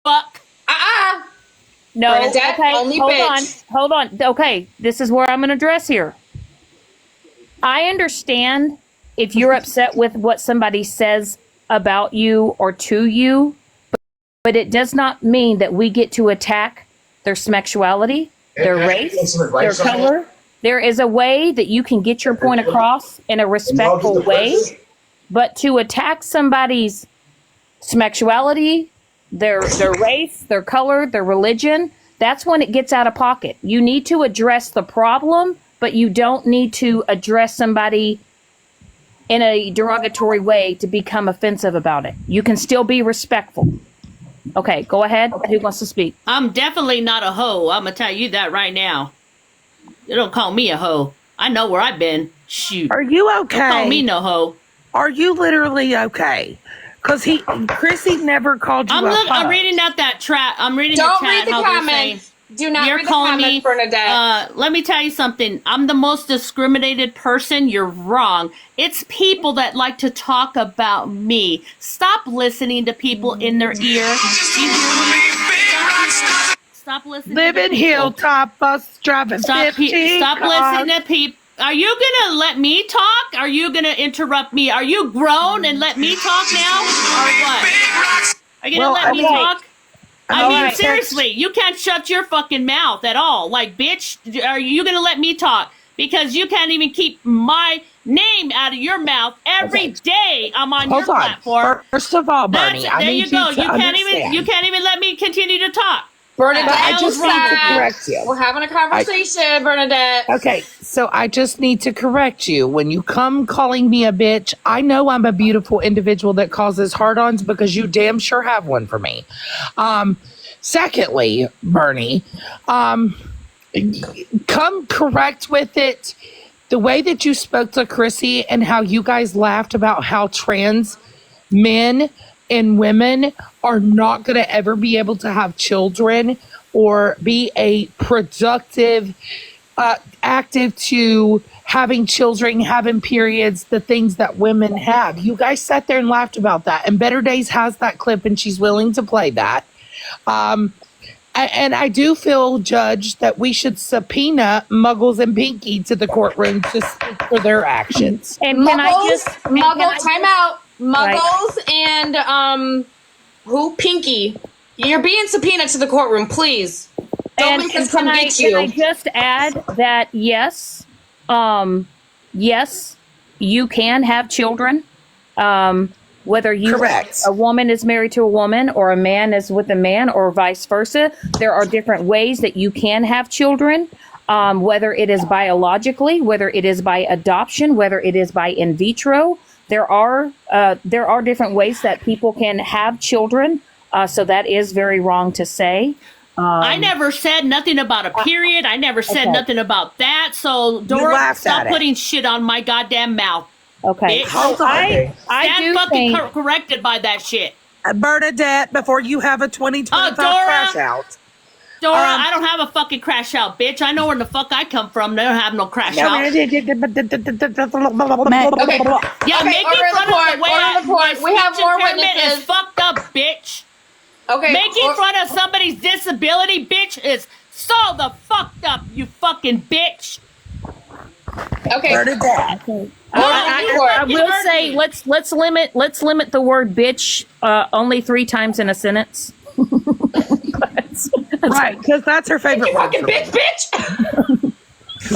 fuck. No, Bernadette, okay, only hold on. Okay, this is where I'm going to address here. I understand if you're upset with what somebody says about you or to you, but it does not mean that we get to attack their sexuality, their race, their color. There is a way that you can get your point across in a respectful way, but to attack somebody's sexuality, their race, their color, their religion, that's when it gets out of pocket. You need to address the problem, but you don't need to address somebody in a derogatory way to become offensive about it. You can still be respectful. Okay, go ahead. Who wants to speak? I'm definitely not a hoe. I'm gonna tell you that right now. You don't call me a hoe. I know where I've been. Shoot. Are you okay? Don't call me no hoe. Are you literally okay? Because Chrissy never called you a hoe. I'm reading out that chat. I'm reading Don't the chat. read the comments. Do not You're read the calling comments, me, Bernadette. let me tell you something. I'm the most discriminated person. You're wrong. It's people that like to talk about me. Stop listening to people in their ear. Stop listening. Living to people. hilltop bus driving 50 Stop listening to people. Are you gonna let me talk? Are you gonna interrupt me? Are you grown and let me talk now, or what? Are you gonna let me talk? I mean, seriously, you can't shut your fucking mouth at all. Like, bitch, are you going to let me talk? Because you can't even keep my name out of your mouth every day I'm on your platform. First of all, Bernie, there you go. You can't even let me continue to talk. Bernadette, I just need to correct you. We're having a conversation, Bernadette. Okay, so I just need to correct you. When you come calling me a bitch, I know I'm a beautiful individual that causes hard-ons because you damn sure have one for me. Secondly, Bernie, come correct with it. The way that you spoke to Chrissy and how you guys laughed about how trans men and women are not going to ever be able to have children or be a productive, active to having children, having periods, the things that women have. You guys sat there and laughed about that. And Better Days has that clip and she's willing to play that. And I do feel, Judge, that we should subpoena Muggles and Pinky to the courtroom to speak for their actions. And Muggles, time out. Muggles and Pinky. You're being subpoenaed to the courtroom, please. Don't make us come get you. Can I just add that yes, you can have children. Whether a woman is married to a woman or a man is with a man or vice versa, there are different ways that you can have children. Whether it is biologically, whether it is by adoption, whether it is by in vitro. There are different ways that people can have children, so that is very wrong to say. I never said nothing about a period. I never said nothing about that. So, Dora, stop putting shit on my goddamn mouth. Okay. Hold on. I stand fucking corrected by that shit. Bernadette, before you have a 2025 crash out. Dora, I don't have a fucking crash out, bitch. I know where the fuck I come from. They don't have no crash out. Okay. Yeah, making fun of the way we have more witnesses. Is fucked up, bitch. Okay. Making fun of somebody's disability, bitch, is so the fucked up, you fucking bitch. Okay. Bernadette. I will say let's limit the word bitch only 3 times in a sentence. Right, because that's her favorite word. Fucking bitch.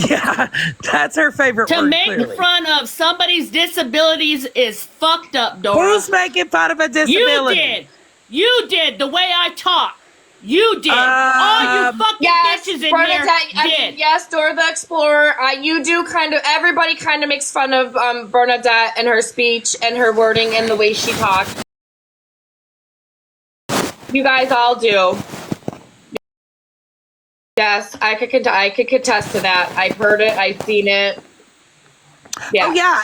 Yeah, that's her favorite to word. To make fun of somebody's disabilities is fucked up, Dora. Who's making fun of a disability? You did the way I talk. You did. All you fucking bitches in here did. Yes, Dora the Explorer. You do everybody kind of makes fun of Bernadette and her speech and her wording and the way she talks. You guys all do. Yes, I could contest to that. I've heard it. I've seen it. Yeah. Oh, yeah.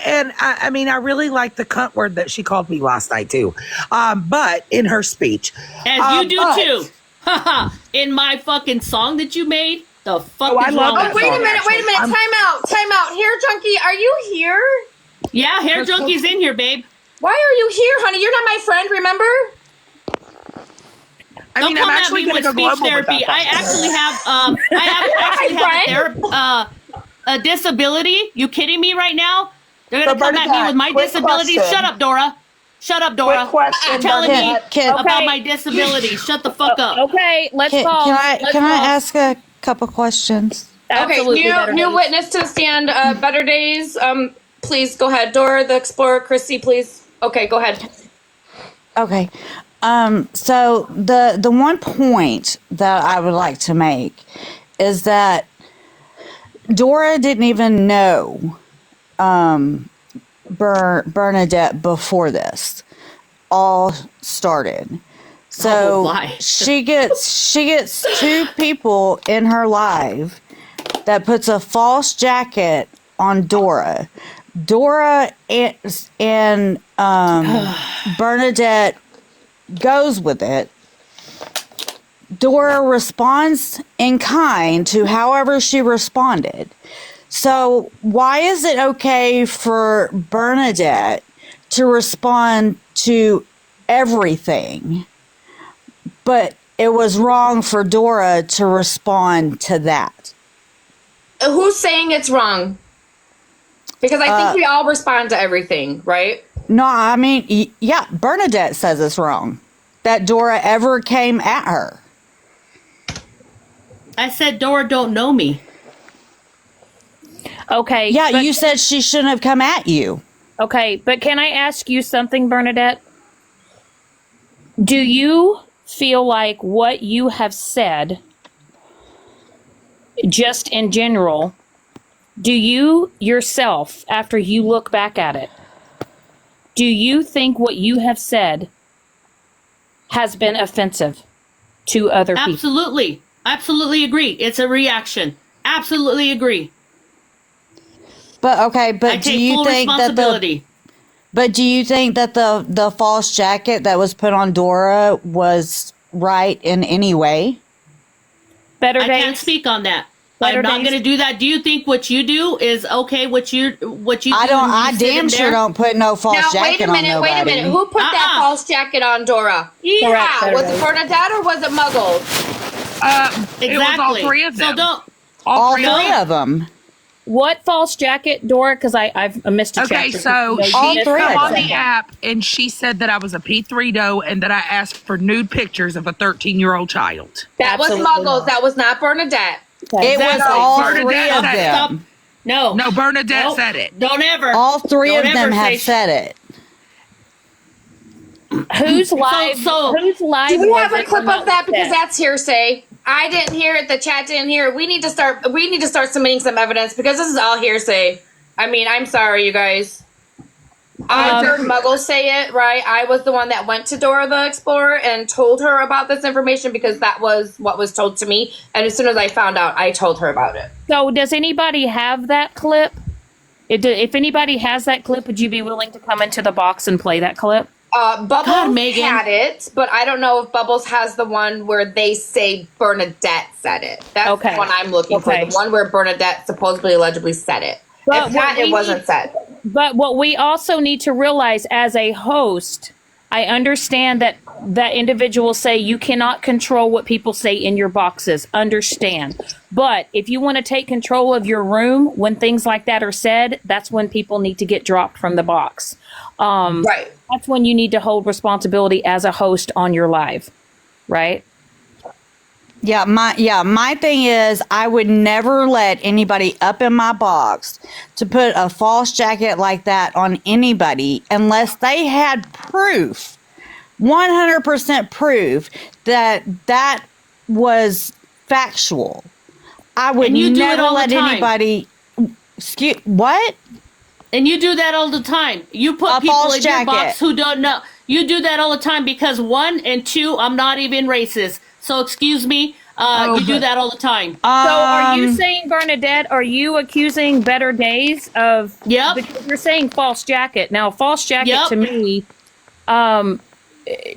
And I mean, I really like the cunt word that she called me last night, too. But in her speech. As you do, too. In my fucking song that you made. The fuck is wrong with wait a minute. Time out. Hair Junkie, are you here? Yeah, Hair Junkie's in here, babe. Why are you here, honey? You're not my friend, remember? Don't I'm come at actually me going to with go speech global with therapy. that. I actually have a disability. You kidding me right now? They're gonna come at me with my disability. Question. Shut up, Dora. Shut up, Dora. question, You're telling me Bernadette. about my disability. Shut the fuck up. Okay, let's Can pause. I ask a couple questions? Absolutely. Okay, new witness to the stand. Better Days. Please go ahead, Dora, the Explorer, Chrissy, please. Okay, go ahead. Okay. So the one point that I would like to make is that Dora didn't even know Bernadette before this all started. So why? she gets two people in her life that puts a false jacket on Dora. Dora and Bernadette goes with it. Dora responds in kind to however she responded. So why is it okay for Bernadette to respond to everything, but it was wrong for Dora to respond to that? Who's saying it's wrong? Because I think we all respond to everything, right? No, I mean, yeah, Bernadette says it's wrong that Dora ever came at her. I said Dora don't know me. Okay. Yeah, but- you said she shouldn't have come at you. Okay, but can I ask you something, Bernadette? Do you feel like what you have said, just in general, do you yourself, after you look back at it, do you think what you have said has been offensive to other people? Absolutely. Absolutely agree. It's a reaction. Absolutely agree. But okay, but I do take you full think responsibility. the false jacket that was put on Dora was right in any way? Better I Days? can't speak on that. Better I'm not Days? going to do that. Do you think what you do is okay? What you do? I don't. when you I sit damn in sure there? don't put no false Now, jacket wait a minute, on wait a nobody. minute. Who put that false jacket on Dora? Yeah, was it Bernadette or was it Muggles? Exactly. It was all three of them. So don't. All three of them. What false jacket, Dora? Because I've missed a Okay, chapter. so You all she missed three come of on them. the app and she said that I was a P3 doe and that I asked for nude pictures of a 13-year-old child. That Absolutely was Muggles. not. That was not Bernadette. It was Exactly. all Bernadette three of said it. them. No. No, Bernadette Nope. said it. Don't ever. All three Don't of them ever have say said it. Who's live? so- Who's live? Do we was have a it clip or not of that? Because said? that's hearsay. I didn't hear it. The chat didn't hear it. We need to start submitting some evidence because this is all hearsay. I mean, I'm sorry, you guys. I heard Muggles say it, right? I was the one that went to Dora the Explorer and told her about this information because that was what was told to me. And as soon as I found out, I told her about it. So, does anybody have that clip? If anybody has that clip, would you be willing to come into the box and play that clip? Bubbles God, Megan. had it, but I don't know if Bubbles has the one where they say Bernadette said it. That's Okay. the one I'm looking Okay. for. The one where Bernadette supposedly allegedly said it. But If not, it wasn't said. But what we also need to realize as a host, I understand that individuals say you cannot control what people say in your boxes. Understand. But if you want to take control of your room when things like that are said, that's when people need to get dropped from the box. Right. That's when you need to hold responsibility as a host on your live, right? My thing is I would never let anybody up in my box to put a false jacket like that on anybody unless they had proof, 100% proof that was factual. I would And you do it never all the let time. anybody. Excuse what? And you do that all the time. You put A people false in your jacket. box who don't know. You do that all the time because one and two, I'm not even racist. So excuse me. You do that all the time. So are you saying, Bernadette, are you accusing Better Days of... Yep. Because you're saying false jacket. Now, false jacket Yep. to me,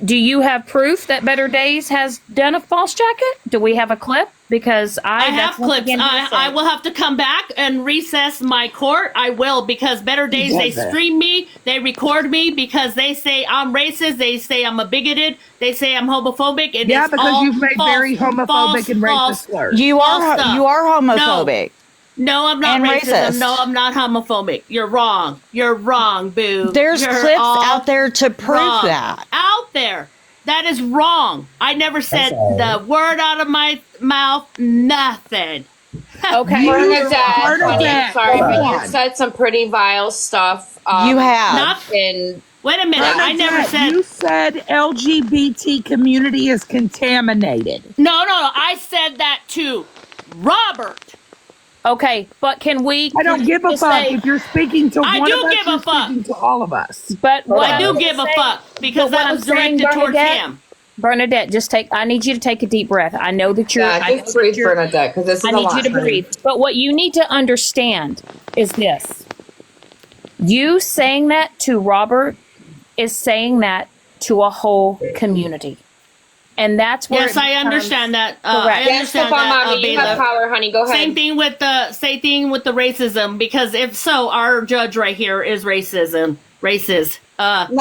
do you have proof that Better Days has done a false jacket? Do we have a clip? Because I have clips. I will have to come back and recess my court. I will, because Better Days, they stream me, they record me because they say I'm racist, they say I'm a bigoted, they say I'm homophobic. And Yeah, it's because all you've made false, very homophobic false, and racist false. slurs. You are homophobic. No, I'm not And racism. racist. No, I'm not homophobic. You're wrong. You're wrong, boo. There's You're clips all out there to prove wrong. that. Out there. That is wrong. I never said the word out of my mouth. Nothing. Okay. Bernadette, honey, Bernadette, sorry, come but on. you said some pretty vile stuff. You have. Not. In Wait a minute. I never said. You said LGBT community is contaminated. No. I said that to Robert. Okay, but can we? I don't give a just fuck say- if you're speaking to I one do of us. give a You're fuck. speaking to all of us. But what I do I'm give a saying- fuck because but what that I'm was saying, directed towards Bernadette, him. Bernadette, just take. I need you to take a deep breath. I know that you're. yeah, I know just that breathe, you're- Bernadette, because this is I a need lot. you to breathe. But what you need to understand is this: you saying that to Robert is saying that to a whole community, and that's where. Yes, I understand that. Correct. I Yes, understand Stefan, that. mommy, you have Bela. power, honey. Go ahead. Same thing with the racism, because if so, our judge right here is racist.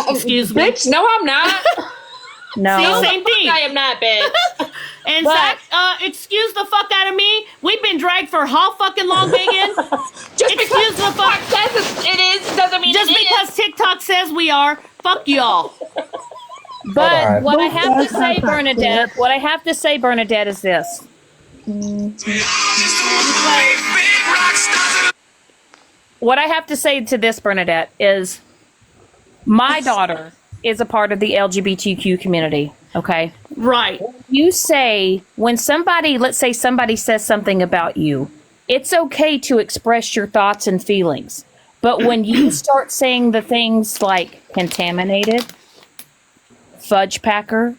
Excuse me. Bitch, no, I'm not. No. See, same thing. I am not, bitch. And But- Zach, excuse the fuck out of me. We've been dragged for how fucking long, Megan? Just Excuse because the fuck. says it is doesn't mean Just it because is. TikTok says we are, fuck y'all. But what I Who have does to say, have that Bernadette, clip? what I have to say, Bernadette, is this. What I have to say to this, Bernadette, is my daughter is a part of the LGBTQ community. Okay. Right. You say, when somebody, let's say somebody says something about you, it's okay to express your thoughts and feelings. But when you start saying the things like contaminated, fudge packer,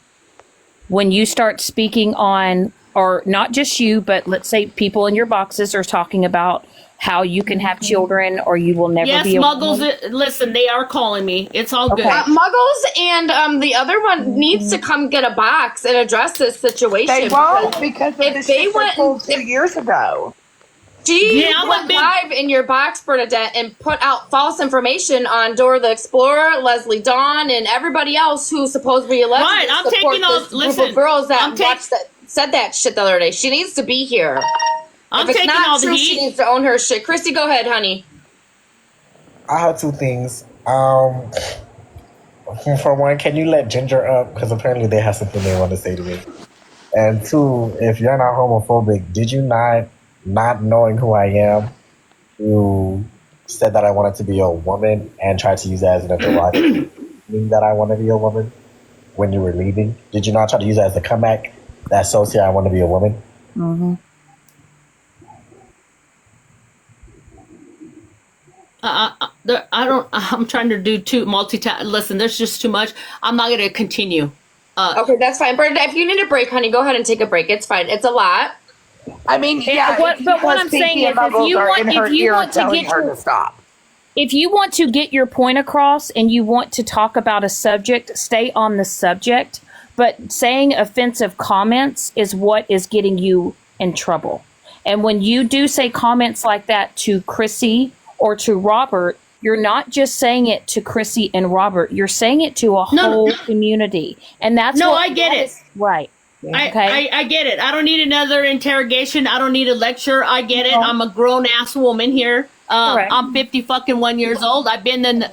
when you start speaking on, or not just you, but let's say people in your boxes are talking about how you can have children or you will never Yes, be a Muggles, woman. listen, they are calling me. It's all good. Muggles and the other one needs to come get a box and address this situation. They won't because if the they shit was went- pulled 2 years ago. She Yeah, I'm went a big- live in your box, Bernadette, and put out false information on Dora the Explorer, Leslie Dawn, and everybody else who supposedly allegedly Right, I'm support taking all- this group listen, of girls that I'm watched that said that shit the other day. She needs to be here. I'm if it's taking not all the true, she heat. needs to own her shit. Christy, go ahead, honey. I have two things. For one, can you let Ginger up? Because apparently they have something they want to say to me. And two, if you're not homophobic, did you not knowing who I am, you said that I wanted to be a woman and tried to use that as an interrogatory, meaning that I want to be a woman when you were leaving? Did you not try to use that as a comeback? That shows here I want to be a woman. I'm trying to do multitask. Listen, there's just too much. I'm not going to continue. Okay, that's fine. Bernadette, if you need a break, honey, go ahead and take a break. It's fine. It's a lot. I mean, but what I'm saying is, if you want to get her your, to stop. if you want to get your point across and you want to talk about a subject, stay on the subject. But saying offensive comments is what is getting you in trouble. And when you do say comments like that to Chrissy or to Robert, you're not just saying it to Chrissy and Robert. You're saying it to a whole community. And that's No, what I get it. Right. Okay. I get it. I don't need another interrogation. I don't need a lecture. I get it. I'm a grown ass woman here. Correct. I'm 50 fucking 1 years old. I've been in.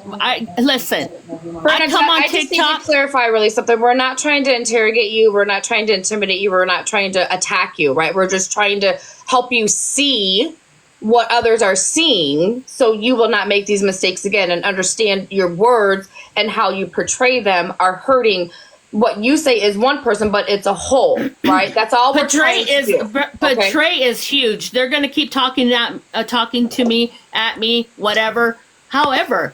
Listen. I come on I just need TikTok. to clarify really something. We're not trying to interrogate you. We're not trying to intimidate you. We're not trying to attack you, right? We're just trying to help you see what others are seeing so you will not make these mistakes again and understand your words and how you portray them are hurting. What you say is one person, but it's a whole, right? That's all we're Portray trying to do. portray is huge. They're gonna keep talking to me, at me, whatever. However,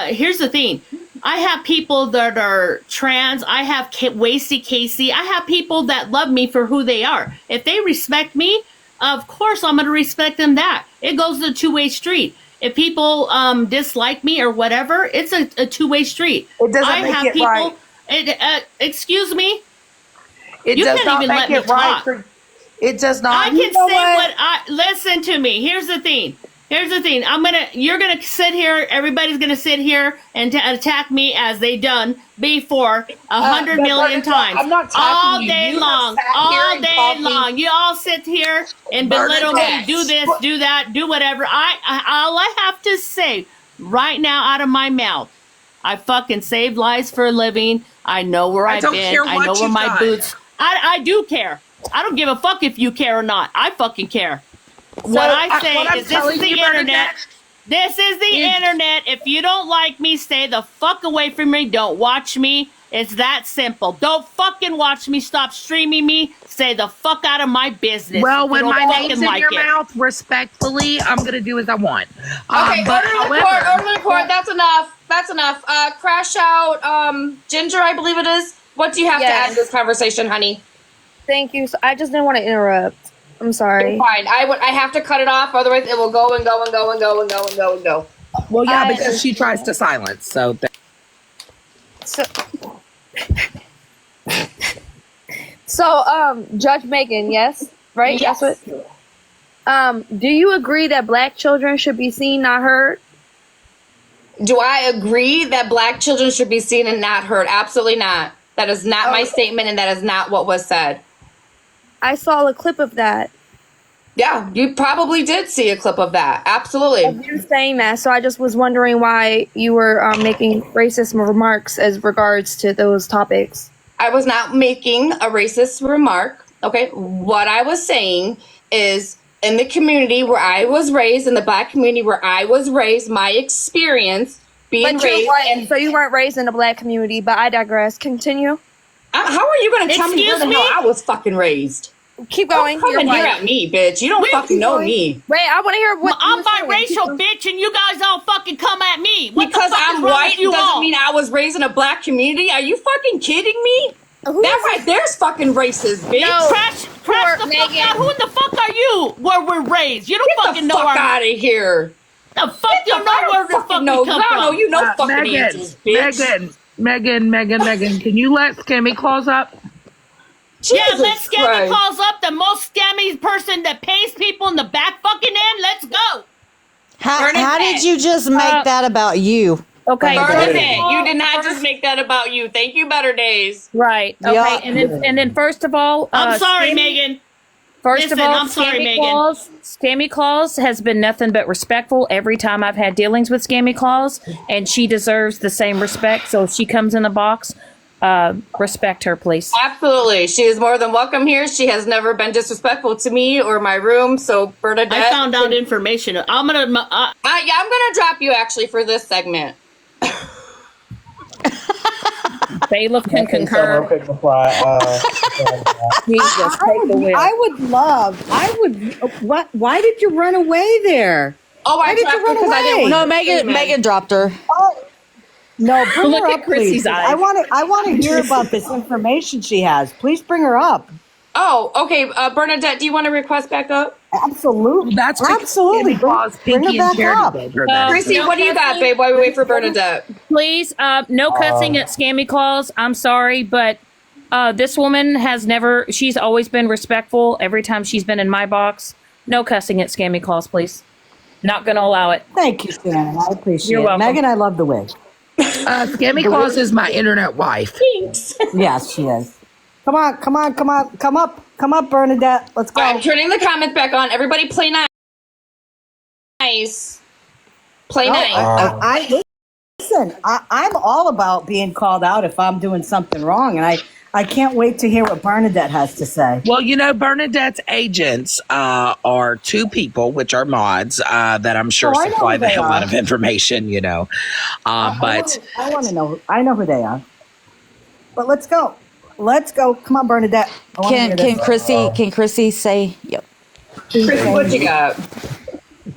here's the thing: I have people that are trans. I have Wasty Casey. I have people that love me for who they are. If they respect me, of course I'm gonna respect them. That it goes a two-way street. If people dislike me or whatever, it's a two-way street. It doesn't make it right. Excuse me. It You does can't not even make let me it right. talk. It does not. I can say what I listen to me. Here's the thing. You're gonna sit here. Everybody's gonna sit here and attack me as they done before 100 million times. I'm not all attacking you. day You have long. sat here All and day called me long. You all sit here and belittle me. Bernadette. Do this. Do that. Do whatever. All I have to say right now out of my mouth. I fucking save lives for a living. I know where I've don't been. care I what know where you've my done. boots. I do care. I don't give a fuck if you care or not. I fucking care. What I say what I'm is this is telling the you, internet. Bernadette, This is the internet. If you don't like me, stay the fuck away from me. Don't watch me. It's that simple. Don't fucking watch me. Stop streaming me. Stay the fuck out of my business. Well, if you when don't my fucking name's in like your it. mouth, respectfully, I'm gonna do as I want. Okay, But order the report. That's enough. That's enough. Crash out. Ginger, I believe it is. What do you have to add to this conversation, honey? Thank you. So I just didn't want to interrupt. I'm sorry. Fine. I have to cut it off, otherwise it will go and go and go and go and go and go and go. Well, yeah, because she tries to silence. So, Judge Megan, yes, right? Yes. That's what. Do you agree that black children should be seen, not heard? Do I agree that black children should be seen and not heard? Absolutely not. That is not my statement, and that is not what was said. I saw a clip of that. Yeah, you probably did see a clip of that. Absolutely. Of you saying that, so I just was wondering why you were making racist remarks as regards to those topics. I was not making a racist remark. Okay. What I was saying is in the community where I was raised, in the black community where I was raised, my experience being raised. So you weren't raised in the black community, but I digress. Continue. How are you going to tell me where the hell I was fucking raised? Keep going. Don't come here at me, bitch. You don't fucking know me. Wait, I want to hear what I'm biracial, bitch, and you guys all fucking come at me. What Because the fuck I'm is wrong white with you doesn't all? mean I was raised in a black community. Are you fucking kidding me? That right there's fucking racist, bitch. No. Crash the fuck Megan. out. Who the fuck are you? Where we're raised. You don't Get fucking the know fuck our... out of here. The fuck you know where the fuck we come I don't know. from. You know fucking Megan, answers, bitch. Megan, can you let Scammy Claus up? Yeah, Jesus let Scammy Christ. calls up the most scammy person that pays people in the back fucking end. Let's go. How did you just make that about you? Okay. Bernadette, you did not just make that about you. Thank you, Better Days. Right. Okay. Yeah. And then first of all, I'm sorry, Scammy- Megan. First Listen, of all, I'm sorry, Megan. Scammy Claus has been nothing but respectful every time I've had dealings with Scammy Claus, and she deserves the same respect. So if she comes in the box, respect her, please. Absolutely. She is more than welcome here. She has never been disrespectful to me or my room. So, Bernadette. I found out information. I'm gonna... yeah, I'm going to drop you actually for this segment. Bailiff can So real concur. quick before Jesus, take the wheel. I would, why did you run away there? Oh, Why I did dropped you her run because I didn't away? want No, Megan dropped her. No, bring Look her at up, Chrissy's please. eyes. I want to hear about this information she has. Please bring her up. Oh, okay. Bernadette, do you want to request back up? Absolutely. That's because Absolutely. Scammy Claus, Bring her Pinky, and back Charity up. gave her that. Chrissy, what do you got, babe, while we wait for Bernadette? Please, no cussing at Scammy Claus. I'm sorry, but this woman has never, she's always been respectful every time she's been in my box. No cussing at Scammy Claus, please. Not going to allow it. Thank you, Shannon. I appreciate You're it. welcome. Megan, I love the wig. Scammy Claus is my internet wife. Yes, she is. Come on, come up, Bernadette. Let's go. I'm turning the comments back on. Everybody play nice. Play nice. Listen, I'm all about being called out if I'm doing something wrong, and I can't wait to hear what Bernadette has to say. Well, you know, Bernadette's agents are two people, which are mods, that I'm sure Oh, I know supply who the they hell are. out of information, you know. But I want to know. I know who they are. But let's go. Come on, Bernadette. I wanna hear this. Can Chrissy say yep? Chrissy, what you got?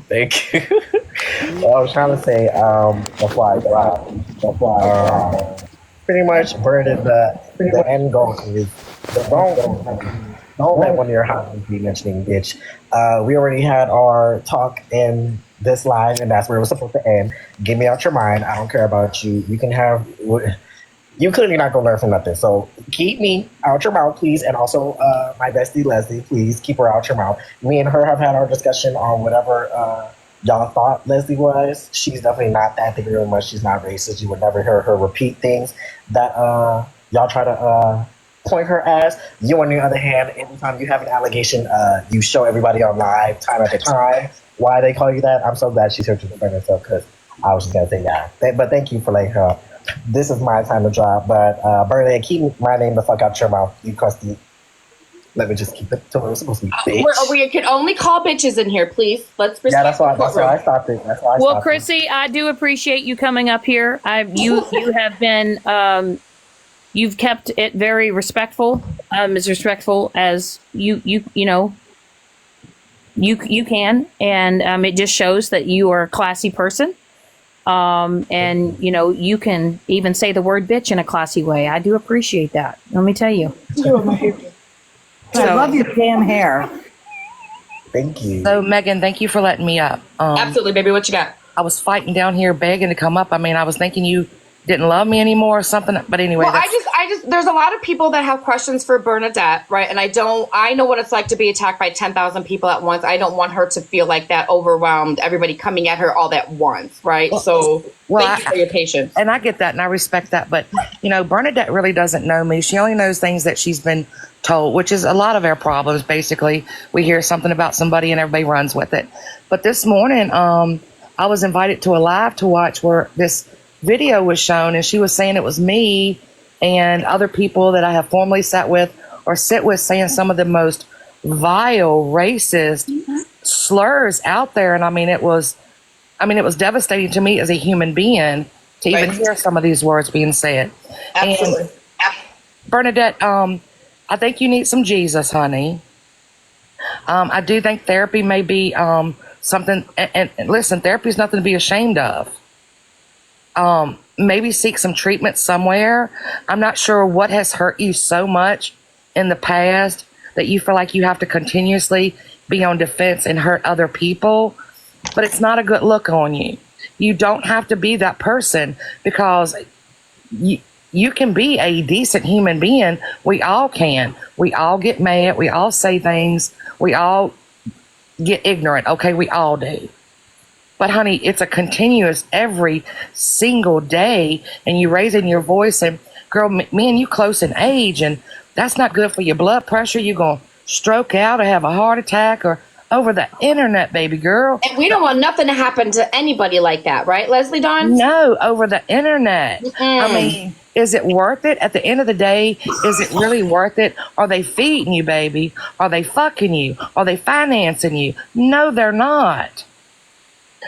Thank you. Well, I was trying to say, pretty much the end goal is don't let one of your houses be mentioning bitch. We already had our talk in this live, and that's where it was supposed to end. Get me out your mind. I don't care about you. You can have You clearly not gonna learn from nothing. So keep me out your mouth, please, and also my bestie Leslie, please keep her out your mouth. Me and her have had our discussion on whatever y'all thought Leslie was. She's definitely not that. Thank you very much. She's not racist. You would never hear her repeat things that y'all try to point her as. You, on the other hand, anytime you have an allegation, you show everybody on live time after time why they call you that. I'm so glad she's here to defend herself because I was just gonna say yeah. But thank you for letting her up. This is my time to drop, but Bernadette, keep my name the fuck out your mouth, you crusty. Let me just keep it to where it's supposed to be, bitch. We can only call bitches in here, please. Let's yeah, that's why I stopped it. That's why I Well, stopped Chrissy, I do appreciate you coming up here. You have been you've kept it very respectful, as respectful as you know you can, and it just shows that you are a classy person. And you know, you can even say the word bitch in a classy way. I do appreciate that. Let me tell you. I love your damn hair. Thank you. So, Megan, thank you for letting me up. Absolutely, baby. What you got? I was fighting down here begging to come up. I mean, I was thinking you didn't love me anymore or something. But anyway, well, I just, there's a lot of people that have questions for Bernadette, right? And I know what it's like to be attacked by 10,000 people at once. I don't want her to feel like that overwhelmed, everybody coming at her all at once, right? So thank you for your patience. And I get that and I respect that. But, you know, Bernadette really doesn't know me. She only knows things that she's been told, which is a lot of our problems, basically. We hear something about somebody and everybody runs with it. But this morning, I was invited to a live to watch where this video was shown, and she was saying it was me and other people that I have formerly sat with or sit with saying some of the most vile, racist slurs out there. And I mean, it was devastating to me as a human being to even hear some of these words being said. Absolutely. And Bernadette, I think you need some Jesus, honey. I do think therapy may be something, and listen, therapy is nothing to be ashamed of. Maybe seek some treatment somewhere. I'm not sure what has hurt you so much in the past that you feel like you have to continuously be on defense and hurt other people, but it's not a good look on you. You don't have to be that person because you can be a decent human being. We all can. We all get mad. We all say things. We all get ignorant. Okay, we all do. But honey, it's a continuous every single day, and you raising your voice, and girl, me and you close in age, and that's not good for your blood pressure. You're going to stroke out or have a heart attack or over the internet, baby girl. And we don't want nothing to happen to anybody like that, right, Leslie Dawn? No, over the internet. I mean, is it worth it? At the end of the day, is it really worth it? Are they feeding you, baby? Are they fucking you? Are they financing you? No, they're not.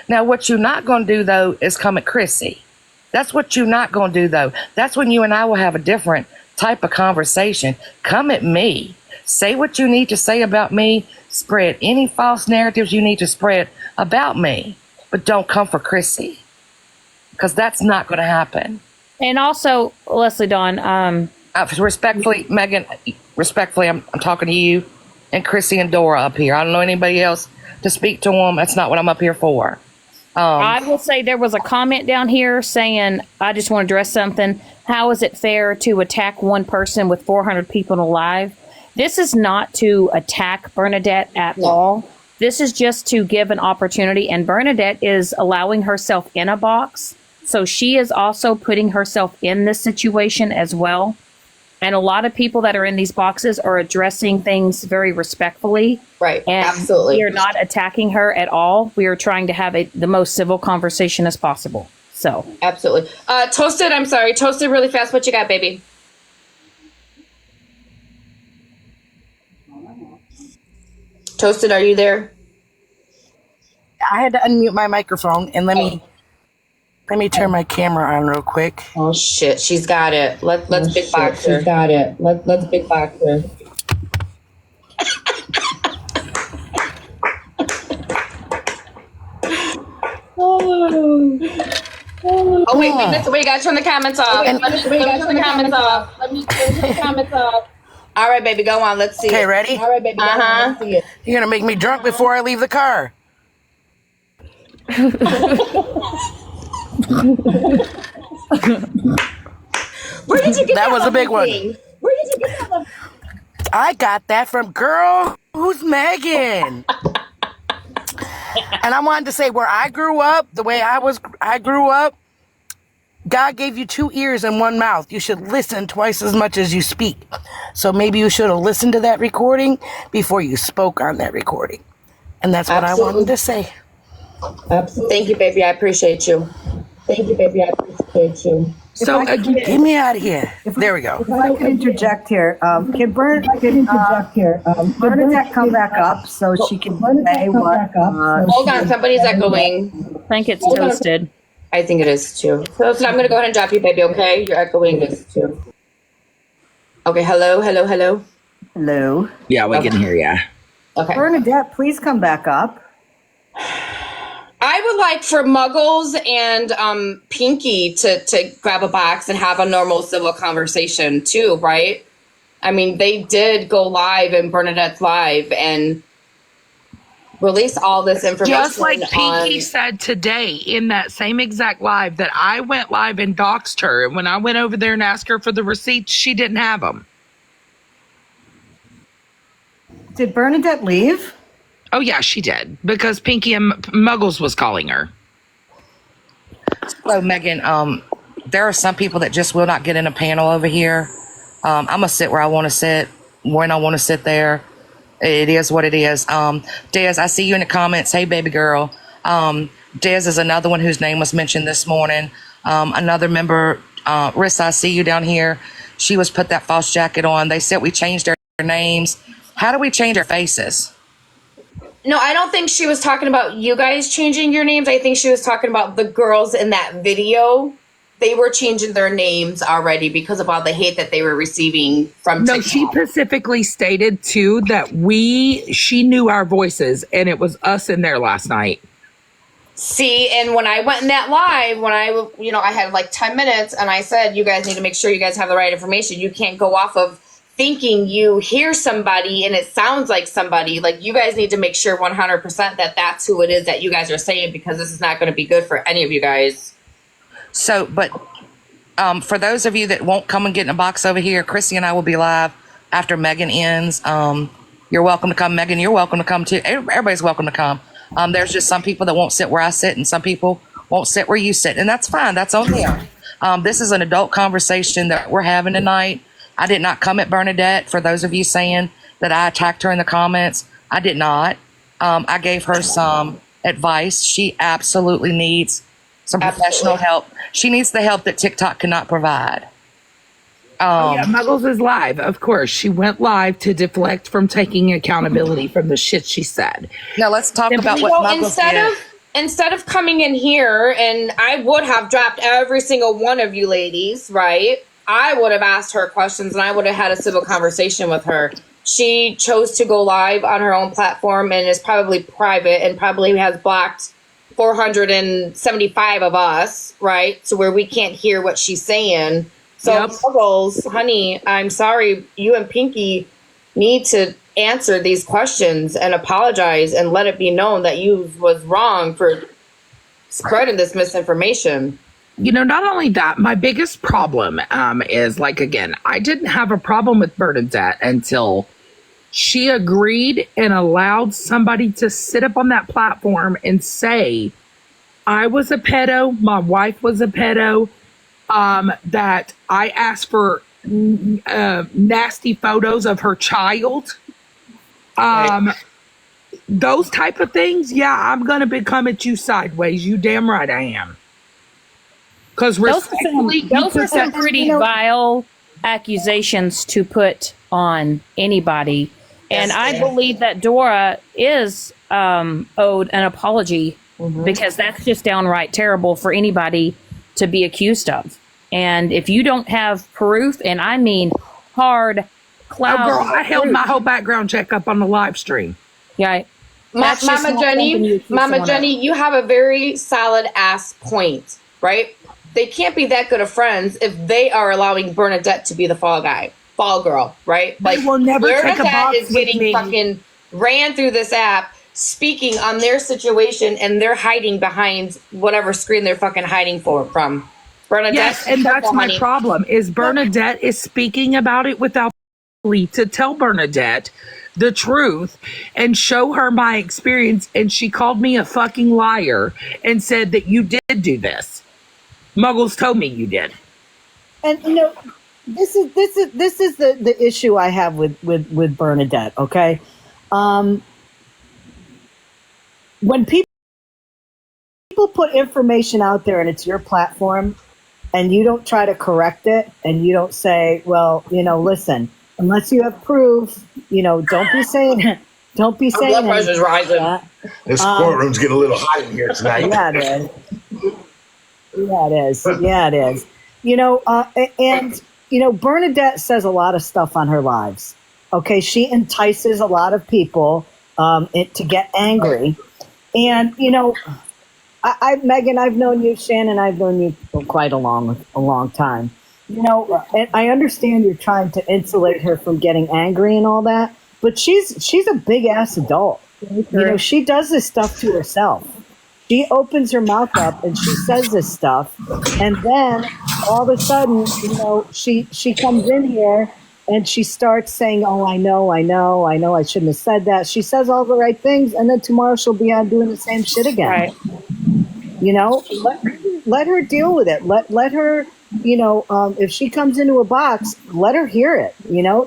Now, what you're not going to do, though, is come at Chrissy. That's what you're not going to do, though. That's when you and I will have a different type of conversation. Come at me. Say what you need to say about me. Spread any false narratives you need to spread about me. But don't come for Chrissy. Because that's not going to happen. And also, Leslie Dawn, respectfully, Megan, I'm talking to you and Chrissy and Dora up here. I don't know anybody else to speak to them. That's not what I'm up here for. I will say there was a comment down here saying, I just want to address something. How is it fair to attack one person with 400 people alive? This is not to attack Bernadette at all. This is just to give an opportunity. And Bernadette is allowing herself in a box. So she is also putting herself in this situation as well. And a lot of people that are in these boxes are addressing things very respectfully. Right. And absolutely. we are not attacking her at all. We are trying to have the most civil conversation as possible. So. Absolutely. Toasted, I'm sorry. Toasted really fast. What you got, baby? Toasted, are you there? I had to unmute my microphone and let me turn my camera on real quick. Oh shit, she's got it. Let's big box her. She's got it. Let's big box her. Oh wait, we gotta turn the comments off. Let me turn the comments off. All right, baby, go on. Let's see. Okay, ready? All right, baby, go on. Let's see it. You're gonna make me drunk before I leave the car. Where did you get That was a big one. thing? Where did you get that? I got that from girl. Who's Megan? And I wanted to say where I grew up, the way I grew up, God gave you 2 ears and 1 mouth. You should listen twice as much as you speak. So maybe you should have listened to that recording before you spoke on that recording. And that's what I wanted to say. Absolutely. Thank you, baby. I appreciate you. So Get me out of here. There we go. If I could interject here, can Bernadette come back up so she can say what? Hold on, somebody's echoing. I think it's toasted. I think it is too. So I'm going to go ahead and drop you, baby, okay? You're echoing this too. Okay, hello. Hello. Yeah, we can hear you. Okay. Bernadette, please come back up. I would like for Muggles and Pinky to grab a box and have a normal civil conversation too, right? I mean, they did go live in Bernadette's live and release all this information. just like Pinky said today in that same exact live that I went live and doxed her. And when I went over there and asked her for the receipts, she didn't have them. Did Bernadette leave? Oh, yeah, she did. Because Pinky and Muggles was calling her. So, Megan, there are some people that just will not get in a panel over here. I'm going to sit where I want to sit, when I want to sit there. It is what it is. Des, I see you in the comments. Hey, baby girl. Des is another one whose name was mentioned this morning. Another member, Rissa, I see you down here. She was put that false jacket on. They said we changed our names. How do we change our faces? No, I don't think she was talking about you guys changing your names. I think she was talking about the girls in that video. They were changing their names already because of all the hate that they were receiving from TikTok. No, she specifically stated too that she knew our voices and it was us in there last night. See, and when I went in that live, when I had like 10 minutes and I said, you guys need to make sure you guys have the right information. You can't go off of thinking you hear somebody and it sounds like somebody. Like, you guys need to make sure 100% that that's who it is that you guys are saying, because this is not going to be good for any of you guys. So, but for those of you that won't come and get in a box over here, Chrissy and I will be live after Megan ends. You're welcome to come. Megan, you're welcome to come too. Everybody's welcome to come. There's just some people that won't sit where I sit and some people won't sit where you sit. And that's fine. That's on them. This is an adult conversation that we're having tonight. I did not come at Bernadette. For those of you saying that I attacked her in the comments, I did not. I gave her some advice. She absolutely needs some professional help. She needs the help that TikTok cannot provide. Yeah, Muggles is live. Of course, she went live to deflect from taking accountability from the shit she said. Now let's talk about what Muggles did. Instead of coming in here, and I would have dropped every single one of you ladies, right? I would have asked her questions and I would have had a civil conversation with her. She chose to go live on her own platform and is probably private and probably has blocked 475 of us, right? So where we can't hear what she's saying. So, Muggles, honey, I'm sorry. You and Pinky need to answer these questions and apologize and let it be known that you was wrong for spreading this misinformation. You know, not only that, my biggest problem is, like, again, I didn't have a problem with Bernadette until she agreed and allowed somebody to sit up on that platform and say, I was a pedo, my wife was a pedo, that I asked for nasty photos of her child. Those type of things, yeah, I'm going to come at you sideways. You damn right I am. Because those are some pretty vile accusations to put on anybody. And I believe that Dora is owed an apology because that's just downright terrible for anybody to be accused of. And if you don't have proof, and I mean hard cloud. Oh, girl, I held my whole background check up on the live stream. Yeah. Mama Jenny, you have a very solid ass point, right? They can't be that good of friends if they are allowing Bernadette to be the fall girl, right? Like, they will never take a box is getting with me. Fucking ran through this app, speaking on their situation, and they're hiding behind whatever screen they're fucking hiding from. Bernadette, Yes, and careful, that's my honey. problem is Bernadette is speaking about it without to tell Bernadette the truth and show her my experience, and she called me a fucking liar and said that you did do this. Muggles told me you did. And this is the issue I have with Bernadette. Okay, when people put information out there and it's your platform, and you don't try to correct it, and you don't say, well, listen, unless you have proof, don't be saying don't be saying blood pressure's rising. that. This courtroom's getting a little hot in here tonight. Yeah, it is. Yeah, it is. Yeah, it is. Bernadette says a lot of stuff on her lives. Okay, she entices a lot of people to get angry, and Megan, I've known you, Shannon, I've known you for quite a long time. And I understand you're trying to insulate her from getting angry and all that, but she's a big ass adult. She does this stuff to herself. She opens her mouth up and she says this stuff, and then all of a sudden, she comes in here and she starts saying, "Oh, I know, I shouldn't have said that." She says all the right things, and then tomorrow she'll be out doing the same shit again. Right. Let her deal with it. Let her, if she comes into a box, let her hear it.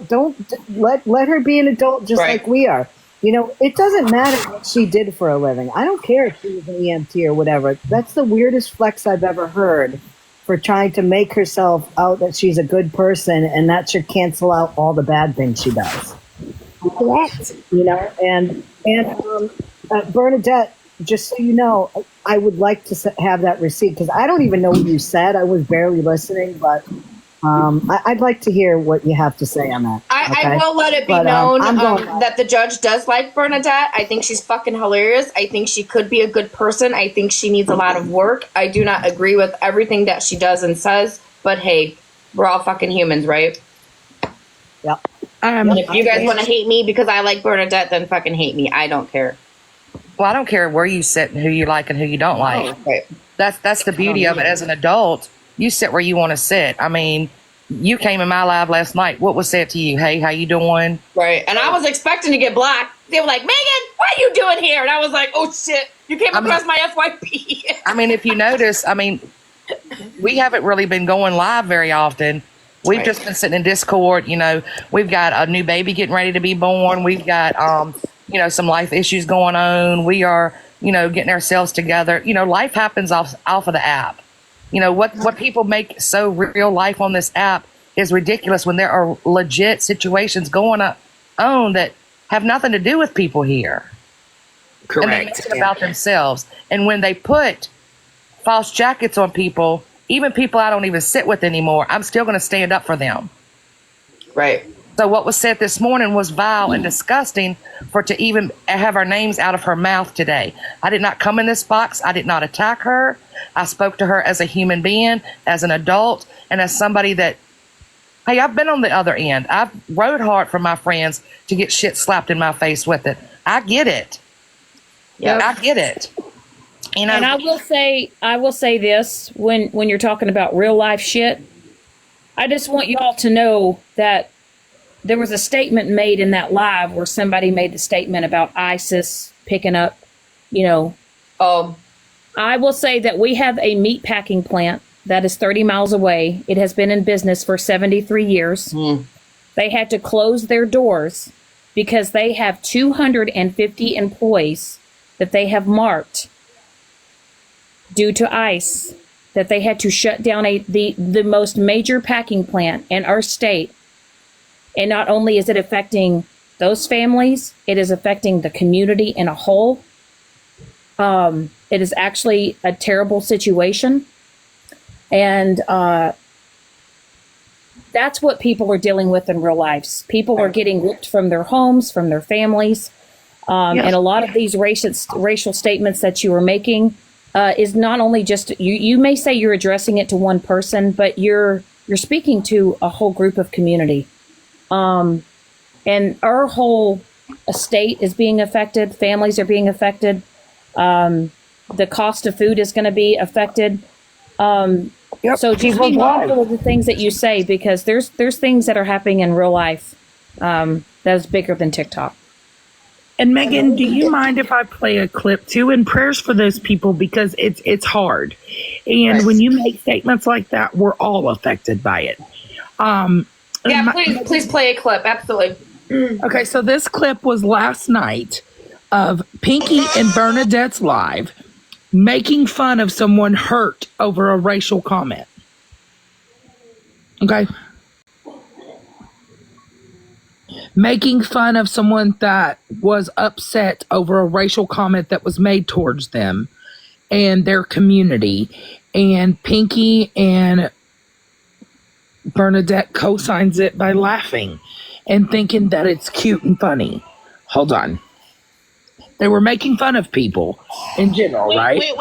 Don't let her be an adult just like we are. It doesn't matter what she did for a living. I don't care if she was an EMT or whatever. That's the weirdest flex I've ever heard for trying to make herself out that she's a good person, and that should cancel out all the bad things she does. Correct. And Bernadette, just so you know, I would like to have that receipt, because I don't even know what you said. I was barely listening, but I'd like to hear what you have to say on that. I will let it be known that the judge does like Bernadette. I think she's fucking hilarious. I think she could be a good person. I think she needs a lot of work. I do not agree with everything that she does and says, but hey, we're all fucking humans, right? Yep. And if you guys want to hate me because I like Bernadette, then fucking hate me. I don't care. Well, I don't care where you sit and who you like and who you don't like. Right. That's the beauty of it. As an adult, you sit where you want to sit. I mean, you came in my live last night. What was said to you? Hey, how you doing? Right. And I was expecting to get blocked. They were like, Megan, what are you doing here? And I was like, oh shit, you came across my FYP. I mean, if you notice, we haven't really been going live very often. We've just been sitting in Discord. We've got a new baby getting ready to be born. We've got, some life issues going on. We are, getting ourselves together. Life happens off of the app. What people make so real life on this app is ridiculous when there are legit situations going on that have nothing to do with people here. Correct. And they make it about themselves. And when they put false jackets on people, even people I don't even sit with anymore, I'm still going to stand up for them. Right. So what was said this morning was vile and disgusting to even have our names out of her mouth today. I did not come in this box. I did not attack her. I spoke to her as a human being, as an adult, and as somebody that, hey, I've been on the other end. I've rode hard for my friends to get shit slapped in my face with it. I get it. Yeah, I get it. And I will say this, when you're talking about real life shit, I just want you all to know that there was a statement made in that live where somebody made the statement about ISIS picking up, I will say that we have a meat packing plant that is 30 miles away. It has been in business for 73 years. They had to close their doors because they have 250 employees that they have marked due to ICE, that they had to shut down the most major packing plant in our state. And not only is it affecting those families, it is affecting the community in a whole. It is actually a terrible situation. And that's what people are dealing with in real lives. People are getting ripped from their homes, from their families. And a lot of these racial statements that you are making is not only just, you may say you're addressing it to one person, but you're speaking to a whole group of community. And our whole estate is being affected. Families are being affected. The cost of food is going to be affected. Yep. So just be mindful of the things that you say, because there's things that are happening in real life that's bigger than TikTok. And Megan, do you mind if I play a clip too? And prayers for those people, because it's hard. And when you make statements like that, we're all affected by it. Yeah, please play a clip. Absolutely. Okay, so this clip was last night of Pinky and Bernadette's live making fun of someone hurt over a racial comment. Okay. Making fun of someone that was upset over a racial comment that was made towards them and their community. And Pinky and Bernadette co-signs it by laughing and thinking that it's cute and funny. Hold on. They were making fun of people in general, right? Wait.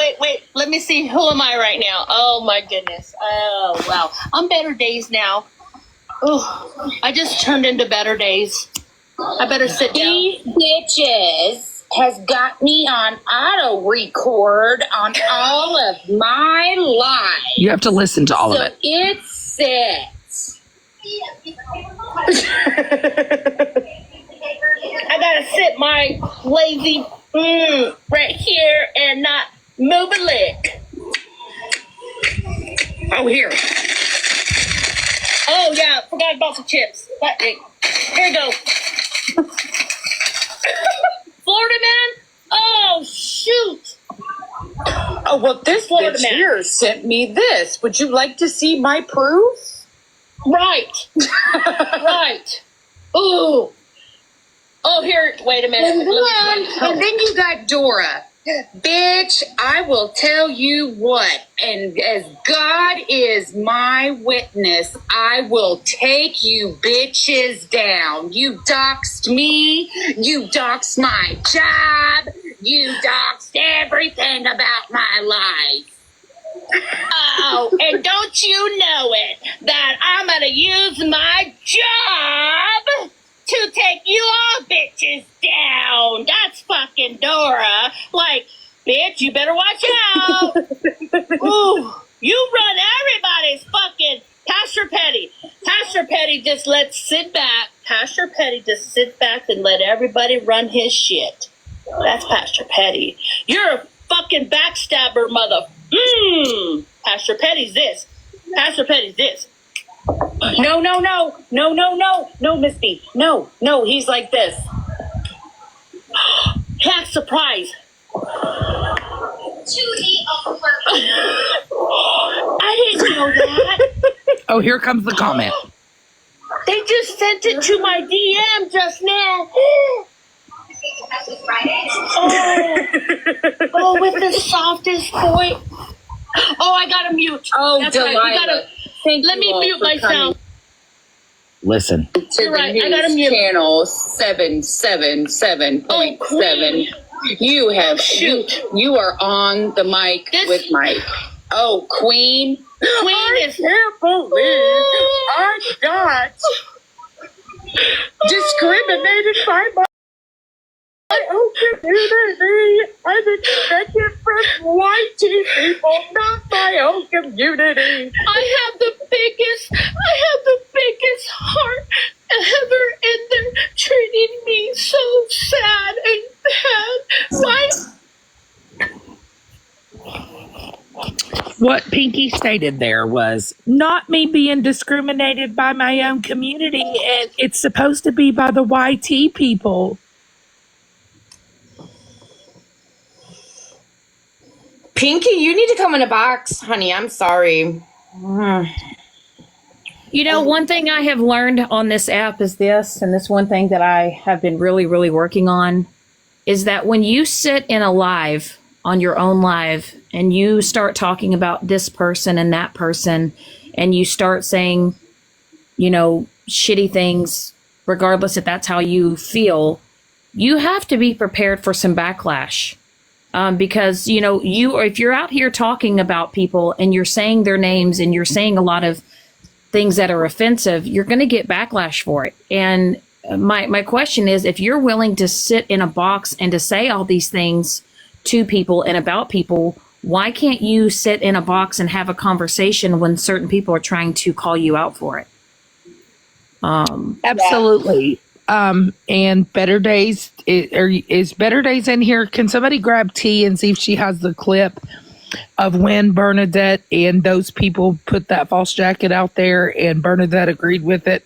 Let me see. Who am I right now? Oh, my goodness. Oh, wow. I'm better days now. Oh, I just turned into better days. I better sit down. These bitches has got me on auto record on all of my lives. You have to listen to all of So it. it says. I gotta sit my lazy right here and not move a leg. Oh, here. Oh, yeah, forgot about the chips. Here you go. Florida man? Oh, shoot. Oh, well, this Florida bitch man here sent me this. Would you like to see my proof? Right. Right. Ooh. Oh, here. Wait a minute. And then you got Dora. Bitch, I will tell you what, and as God is my witness, I will take you bitches down. You doxed me, you doxed my job, you doxed everything about my life. Oh, and don't you know it, that I'm gonna use my job to take you all bitches down. That's fucking Dora. Like, bitch, you better watch out. Ooh, you run everybody's fucking Pastor Petty. Pastor Petty just sit back. Pastor Petty just sit back and let everybody run his shit. That's Pastor Petty. You're a fucking backstabber, mother. Pastor Petty's this. Pastor Petty's this. No, Miss B. No, he's like this. Hack surprise. I didn't know that. Oh, here comes the comment. They just sent it to my DM just now. Oh, with the softest voice. Oh, I gotta mute. Oh, that's Delilah. right. Let me mute myself. Listen. To the news channel 777.7. You have you are on the mic with Mike. Oh, Queen. Queen is can't believe I got discriminated by my own community. I'm expected from white people, not my own community. I have the biggest heart ever, and they're treating me so sad and bad. What Pinky stated there was not me being discriminated by my own community, and it's supposed to be by the YT people. Pinky, you need to come in a box, honey. I'm sorry. You know, one thing I have learned on this app is this, and this one thing that I have been really, really working on, is that when you sit in a live, on your own live, and you start talking about this person and that person, and you start saying, you know, shitty things, regardless if that's how you feel, you have to be prepared for some backlash. Because, you know, if you're out here talking about people and you're saying their names and you're saying a lot of things that are offensive, you're going to get backlash for it. And my question is, if you're willing to sit in a box and to say all these things to people and about people, why can't you sit in a box and have a conversation when certain people are trying to call you out for it? Absolutely. And Better Days is Better Days in here. Can somebody grab T and see if she has the clip of when Bernadette and those people put that false jacket out there, and Bernadette agreed with it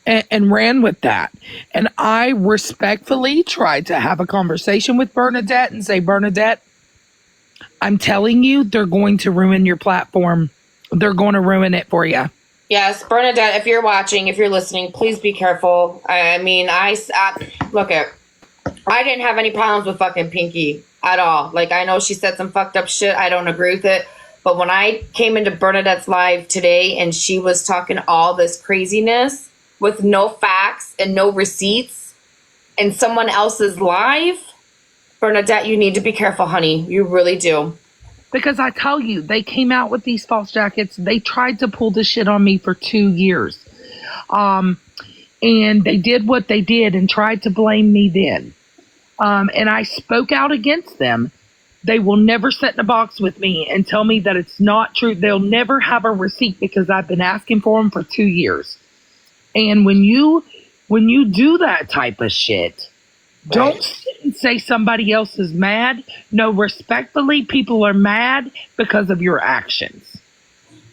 and ran with that. And I respectfully tried to have a conversation with Bernadette and say, Bernadette, I'm telling you, they're going to ruin your platform. They're going to ruin it for you. Yes, Bernadette, if you're watching, if you're listening, please be careful. I mean, look at, I didn't have any problems with fucking Pinky at all. Like, I know she said some fucked up shit. I don't agree with it. But when I came into Bernadette's live today and she was talking all this craziness with no facts and no receipts in someone else's live, Bernadette, you need to be careful, honey. You really do. Because I tell you, they came out with these false jackets. They tried to pull this shit on me for 2 years. And they did what they did and tried to blame me then. And I spoke out against them. They will never sit in a box with me and tell me that it's not true. They'll never have a receipt because I've been asking for them for 2 years. And when you do that type of shit, don't sit and say somebody else is mad. No, respectfully, people are mad because of your actions.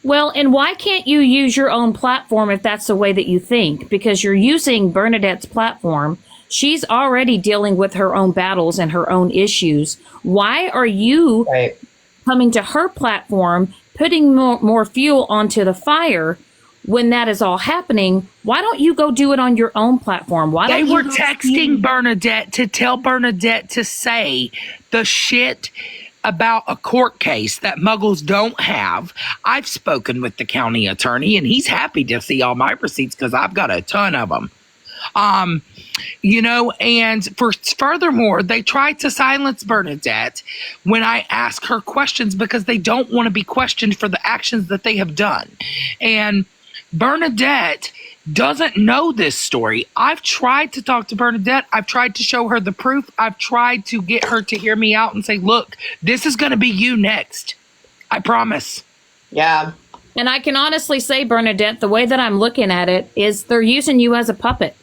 Well, and why can't you use your own platform if that's the way that you think? Because you're using Bernadette's platform. She's already dealing with her own battles and her own issues. Why are you coming to her platform, putting more fuel onto the fire when that is all happening? Why don't you go do it on your own platform? Why don't They were texting Bernadette to tell Bernadette to say the shit about a court case that muggles don't have. I've spoken with the county attorney and he's happy to see all my receipts because I've got a ton of them. And furthermore, they tried to silence Bernadette when I ask her questions because they don't want to be questioned for the actions that they have done. And Bernadette doesn't know this story. I've tried to talk to Bernadette. I've tried to show her the proof. I've tried to get her to hear me out and say, look, this is going to be you next. I promise. Yeah. And I can honestly say, Bernadette, the way that I'm looking at it is they're using you as a puppet.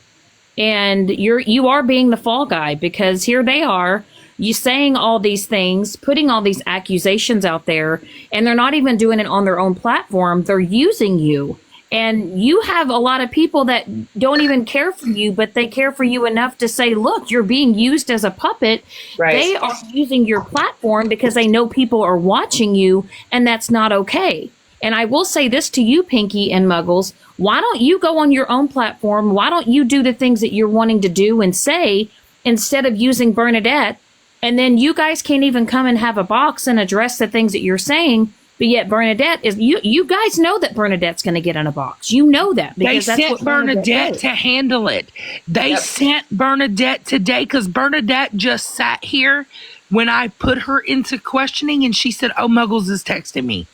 And you are being the fall guy because here they are, you saying all these things, putting all these accusations out there, and they're not even doing it on their own platform. They're using you. And you have a lot of people that don't even care for you, but they care for you enough to say, look, you're being used as a puppet. Right. They are using your platform because they know people are watching you, and that's not okay. And I will say this to you, Pinky and Muggles. Why don't you go on your own platform? Why don't you do the things that you're wanting to do and say instead of using Bernadette? And then you guys can't even come and have a box and address the things that you're saying. But yet Bernadette is, you guys know that Bernadette's going to get in a box. You know that. Because they sent Bernadette to handle it. They sent Bernadette today because Bernadette just sat here when I put her into questioning and she said, oh, Muggles is texting me.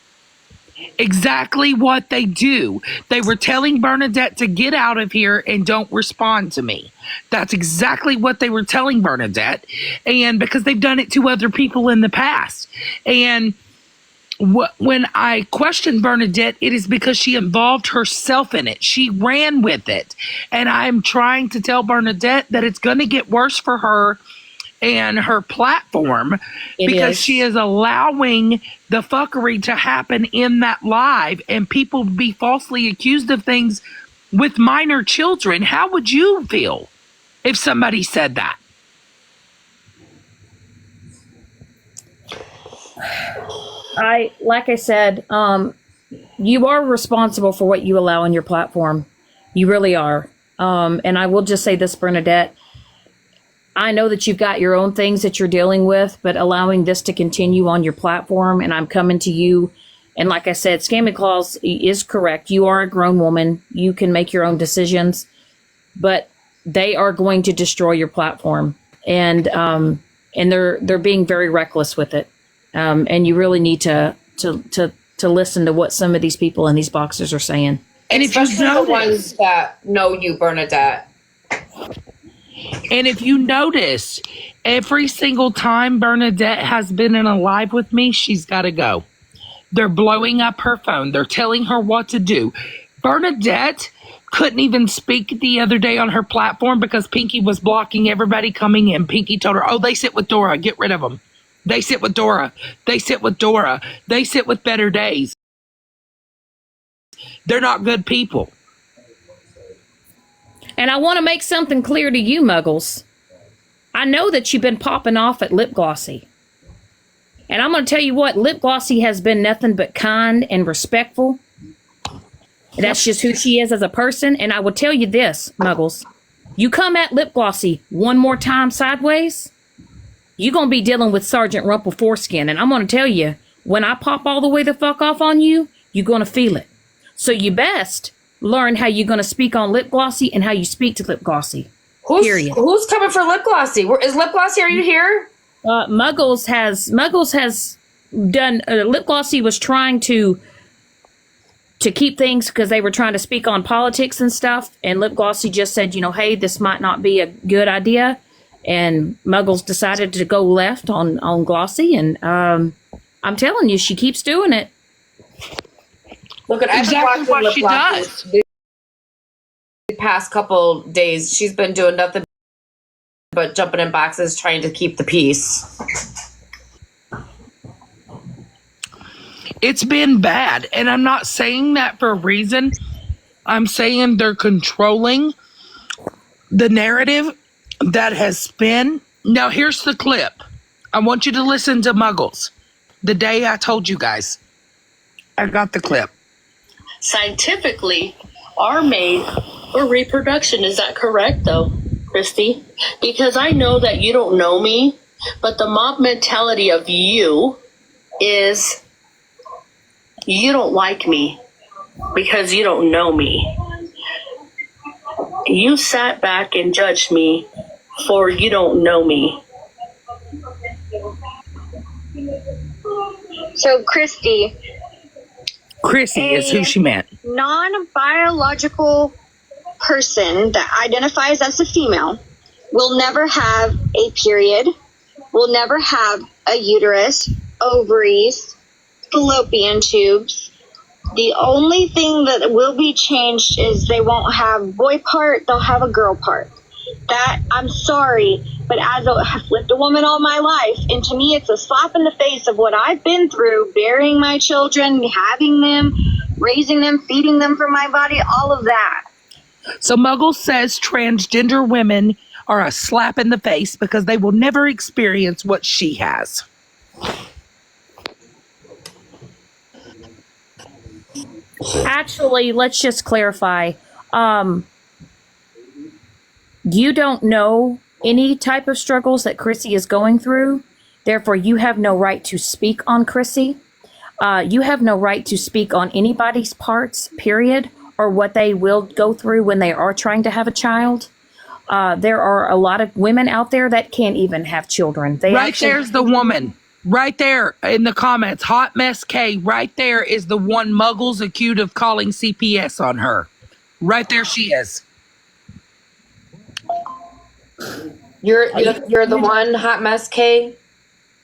Exactly what they do. They were telling Bernadette to get out of here and don't respond to me. That's exactly what they were telling Bernadette. And because they've done it to other people in the past. And when I questioned Bernadette, it is because she involved herself in it. She ran with it. And I'm trying to tell Bernadette that it's going to get worse for her and her platform because she is allowing the fuckery to happen in that live and people be falsely accused of things with minor children. How would you feel if somebody said that? Like I said, you are responsible for what you allow on your platform. You really are. And I will just say this, Bernadette, I know that you've got your own things that you're dealing with, but allowing this to continue on your platform, and I'm coming to you. And like I said, Scamming Claus is correct. You are a grown woman. You can make your own decisions, but they are going to destroy your platform. And they're being very reckless with it. And you really need to listen to what some of these people in these boxes are saying. And especially the ones that know you, Bernadette. And if you notice, every single time Bernadette has been in a live with me, she's got to go. They're blowing up her phone. They're telling her what to do. Bernadette couldn't even speak the other day on her platform because Pinky was blocking everybody coming in. Pinky told her, oh, they sit with Dora. Get rid of them. They sit with Dora. They sit with Dora. They sit with Better Days. They're not good people. And I want to make something clear to you, Muggles. I know that you've been popping off at Lip Glossy. And I'm going to tell you what, Lip Glossy has been nothing but kind and respectful. That's just who she is as a person. And I will tell you this, Muggles. You come at Lip Glossy one more time sideways, you're going to be dealing with Sergeant Rumple Foreskin. And I'm going to tell you, when I pop all the way the fuck off on you, you're going to feel it. So you best learn how you're going to speak on Lip Glossy and how you speak to Lip Glossy. Period. Who's coming for Lip Glossy? Is Lip Glossy, are you here? Muggles has done, Lip Glossy was trying to keep things because they were trying to speak on politics and stuff. And Lip Glossy just said, hey, this might not be a good idea. And Muggles decided to go left on Glossy. And I'm telling you, she keeps doing it. Look at exactly what she does. The past couple days, she's been doing nothing but jumping in boxes, trying to keep the peace. It's been bad. And I'm not saying that for a reason. I'm saying they're controlling the narrative that has been. Now, here's the clip. I want you to listen to Muggles. The day I told you guys. I got the clip. Scientifically are made for reproduction. Is that correct, though, Christy? Because I know that you don't know me, but the mob mentality of you is you don't like me because you don't know me. You sat back and judged me for you don't know me. So, Christy is who she meant. Non-biological person that identifies as a female will never have a period, will never have a uterus, ovaries, fallopian tubes. The only thing that will be changed is they won't have boy part, they'll have a girl part. That, I'm sorry, but I've lived a woman all my life, and to me it's a slap in the face of what I've been through, burying my children, having them, raising them, feeding them from my body, all of that. So Muggle says transgender women are a slap in the face because they will never experience what she has. Actually, let's just clarify. You don't know any type of struggles that Chrissy is going through. Therefore, you have no right to speak on Chrissy. You have no right to speak on anybody's parts, period, or what they will go through when they are trying to have a child. There are a lot of women out there that can't even have children. There's the woman. Right there in the comments, Hot Mess K, right there is the one Muggles accused of calling CPS on her. Right there she is. You're the one, Hot Mess K?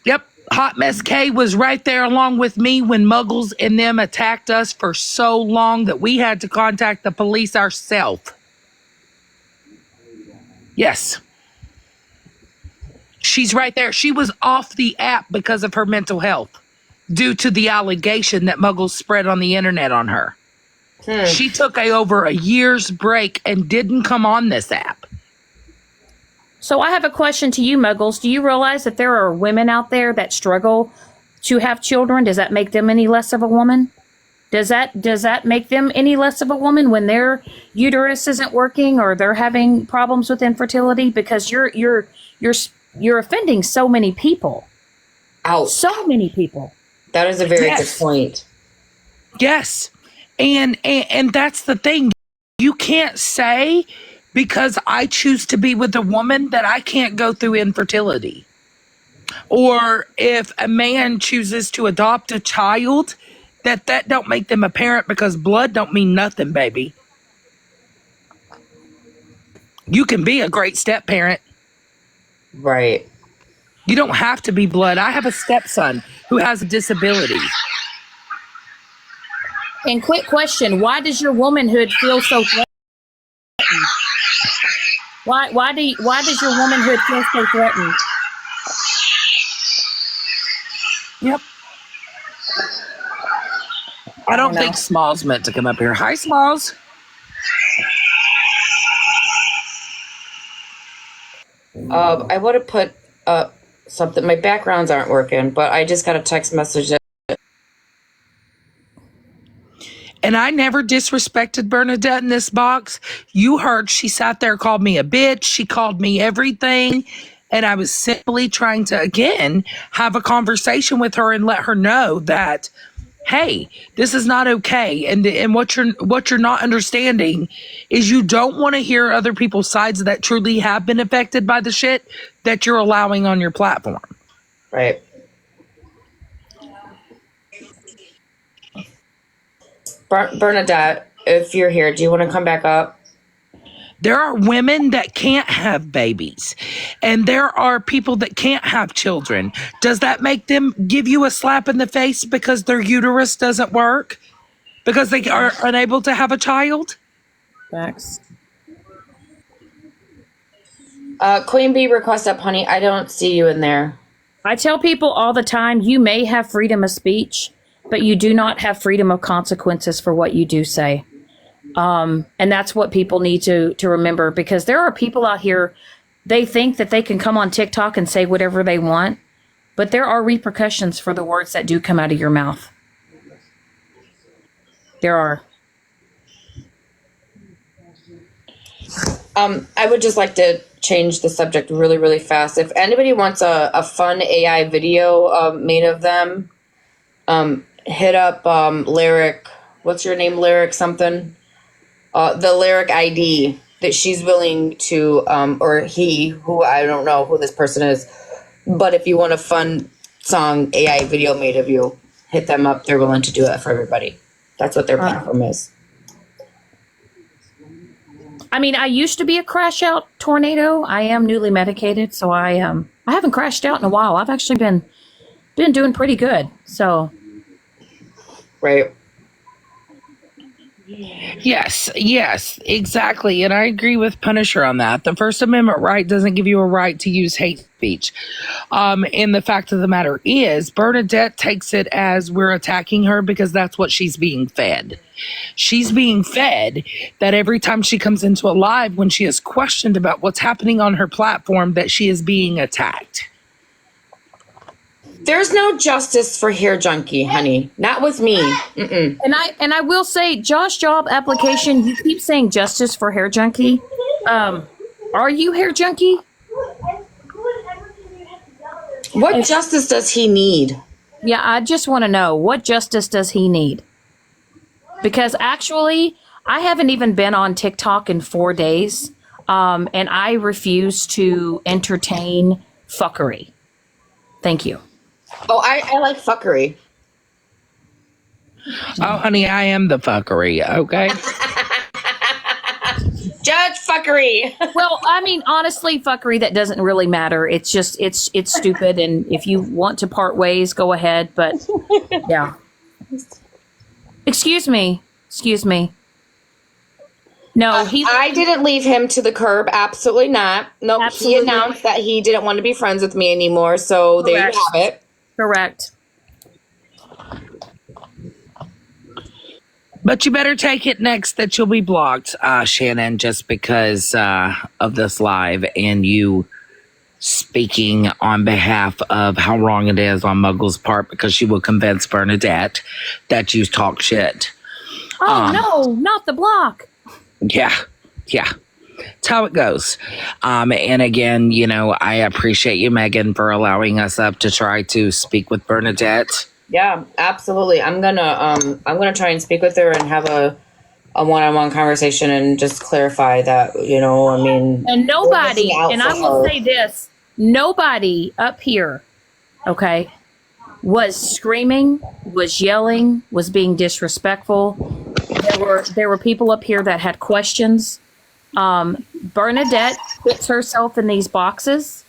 Yep. Hot Mess K was right there along with me when Muggles and them attacked us for so long that we had to contact the police ourselves. Yes. She's right there. She was off the app because of her mental health due to the allegation that Muggles spread on the internet on her. She took over a year's break and didn't come on this app. So I have a question to you, Muggles. Do you realize that there are women out there that struggle to have children? Does that make them any less of a woman? Does that make them any less of a woman when their uterus isn't working or they're having problems with infertility? Because you're offending so many people. Ouch. So many people. That is a very good point. Yes. And that's the thing. You can't say because I choose to be with a woman that I can't go through infertility. Or if a man chooses to adopt a child, that don't make them a parent because blood don't mean nothing, baby. You can be a great step parent. Right. You don't have to be blood. I have a stepson who has a disability. And quick question: why does your womanhood feel so threatened? Why does your womanhood feel so threatened? Yep. I don't think Small's meant to come up here. Hi, Smalls. I would have put something. My backgrounds aren't working, but I just got a text message that. And I never disrespected Bernadette in this box. You heard she sat there, called me a bitch. She called me everything. And I was simply trying to, again, have a conversation with her and let her know that, hey, this is not okay. And what you're not understanding is you don't want to hear other people's sides that truly have been affected by the shit that you're allowing on your platform. Right. Bernadette, if you're here, do you want to come back up? There are women that can't have babies, and there are people that can't have children. Does that make them give you a slap in the face because their uterus doesn't work? Because they are unable to have a child? Facts. Queen Bee, request up, honey. I don't see you in there. I tell people all the time, you may have freedom of speech, but you do not have freedom of consequences for what you do say. And that's what people need to remember, because there are people out here, they think that they can come on TikTok and say whatever they want, but there are repercussions for the words that do come out of your mouth. There are. I would just like to change the subject really, really fast. If anybody wants a fun AI video made of them, hit up Lyric. What's your name? Lyric something. The Lyric ID that she's willing to, or he, who I don't know who this person is, but if you want a fun song AI video made of you, hit them up. They're willing to do it for everybody. That's what their platform is. I mean, I used to be a crash out tornado. I am newly medicated, so I haven't crashed out in a while. I've actually been doing pretty good. So, right. Yes, exactly. And I agree with Punisher on that. The First Amendment right doesn't give you a right to use hate speech. And the fact of the matter is, Bernadette takes it as we're attacking her because that's what she's being fed. She's being fed that every time she comes into a live, when she is questioned about what's happening on her platform, that she is being attacked. There's no justice for hair junkie, honey. Not with me. Mm-mm. And I will say, Josh Job application. You keep saying justice for hair junkie. Are you hair junkie? What justice does he need? Yeah, I just want to know, what justice does he need? Because actually, I haven't even been on TikTok in 4 days, and I refuse to entertain fuckery. Thank you. Oh, I like fuckery. Oh, honey, I am the fuckery, okay? Judge fuckery. Well, I mean, honestly, fuckery, that doesn't really matter. It's just, it's stupid, and if you want to part ways, go ahead, but yeah. Excuse me. No, I didn't leave him to the curb. Absolutely not. Nope. Absolutely. He announced that he didn't want to be friends with me anymore. So there you have it. Correct. But you better take it next that you'll be blocked, Shannon, just because of this live and you speaking on behalf of how wrong it is on Muggle's part, because she will convince Bernadette that you talk shit. Oh, no, not the block. Yeah. That's how it goes. And again, I appreciate you, Megan, for allowing us up to try to speak with Bernadette. Yeah, absolutely. I'm gonna try and speak with her and have a one-on-one conversation and just clarify that, I mean. And nobody, and I will say this, nobody up here, okay, was screaming, was yelling, was being disrespectful. There were people up here that had questions. Bernadette puts herself in these boxes,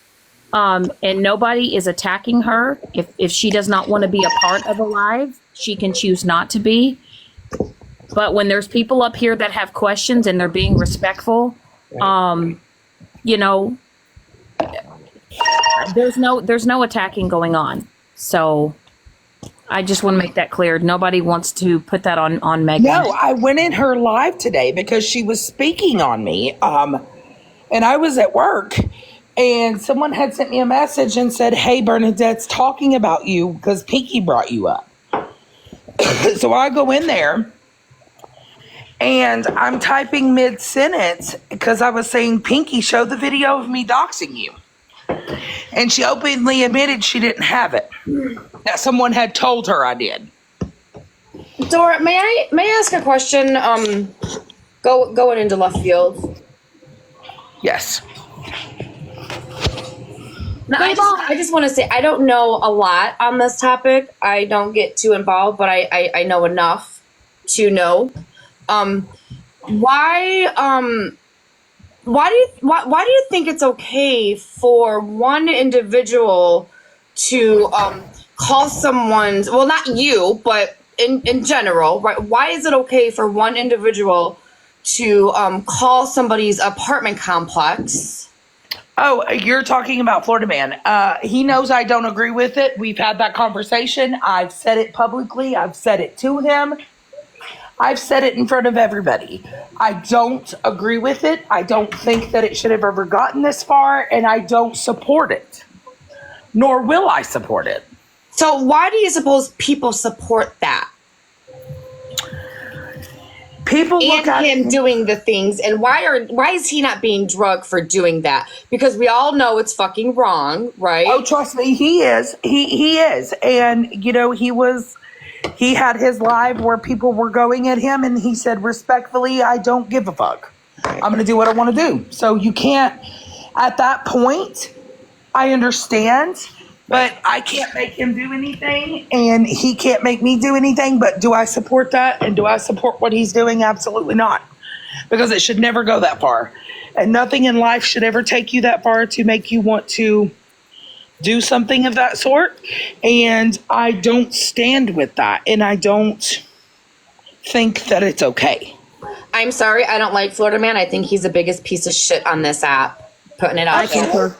and nobody is attacking her. If she does not want to be a part of a live, she can choose not to be. But when there's people up here that have questions and they're being respectful, you know, there's no attacking going on. So I just want to make that clear. Nobody wants to put that on Megan. No, I went in her live today because she was speaking on me. And I was at work, and someone had sent me a message and said, "Hey, Bernadette's talking about you because Pinky brought you up." So I go in there, and I'm typing mid-sentence because I was saying, "Pinky, show the video of me doxing you." And she openly admitted she didn't have it. That someone had told her I did. Dora, may I ask a question? Going into left field. Yes. Now, I just want to say I don't know a lot on this topic. I don't get too involved, but I know enough to know. Why do you think it's okay for one individual to call someone's, well, not you, but in general, right? Why is it okay for one individual to call somebody's apartment complex? Oh, you're talking about Florida Man. He knows I don't agree with it. We've had that conversation. I've said it publicly. I've said it to him. I've said it in front of everybody. I don't agree with it. I don't think that it should have ever gotten this far, and I don't support it. Nor will I support it. So why do you suppose people support that? People look at him doing the things, and why is he not being drugged for doing that? Because we all know it's fucking wrong, right? Oh, trust me, he is. He is. And you know, he had his live where people were going at him, and he said, respectfully, I don't give a fuck. I'm going to do what I want to do. So you can't, at that point, I understand, but I can't make him do anything, and he can't make me do anything. But do I support that? And do I support what he's doing? Absolutely not. Because it should never go that far. And nothing in life should ever take you that far to make you want to do something of that sort. And I don't stand with that. And I don't think that it's okay. I'm sorry, I don't like Florida Man. I think he's the biggest piece of shit on this app. Putting it out there.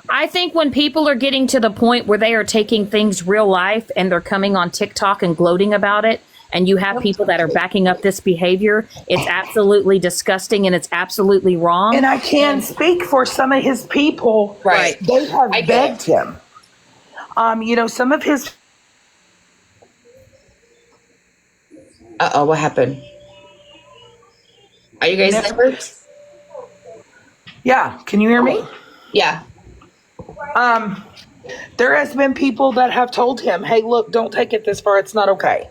I think when people are getting to the point where they are taking things real life and they're coming on TikTok and gloating about it, and you have people that are backing up this behavior, it's absolutely disgusting and it's absolutely wrong. And I can speak for some of his people. Right. They have begged him. You know, some of his... Uh-oh, what happened? Are you guys neighbors? Yeah, can you hear me? Yeah. There has been people that have told him, hey, look, don't take it this far. It's not okay.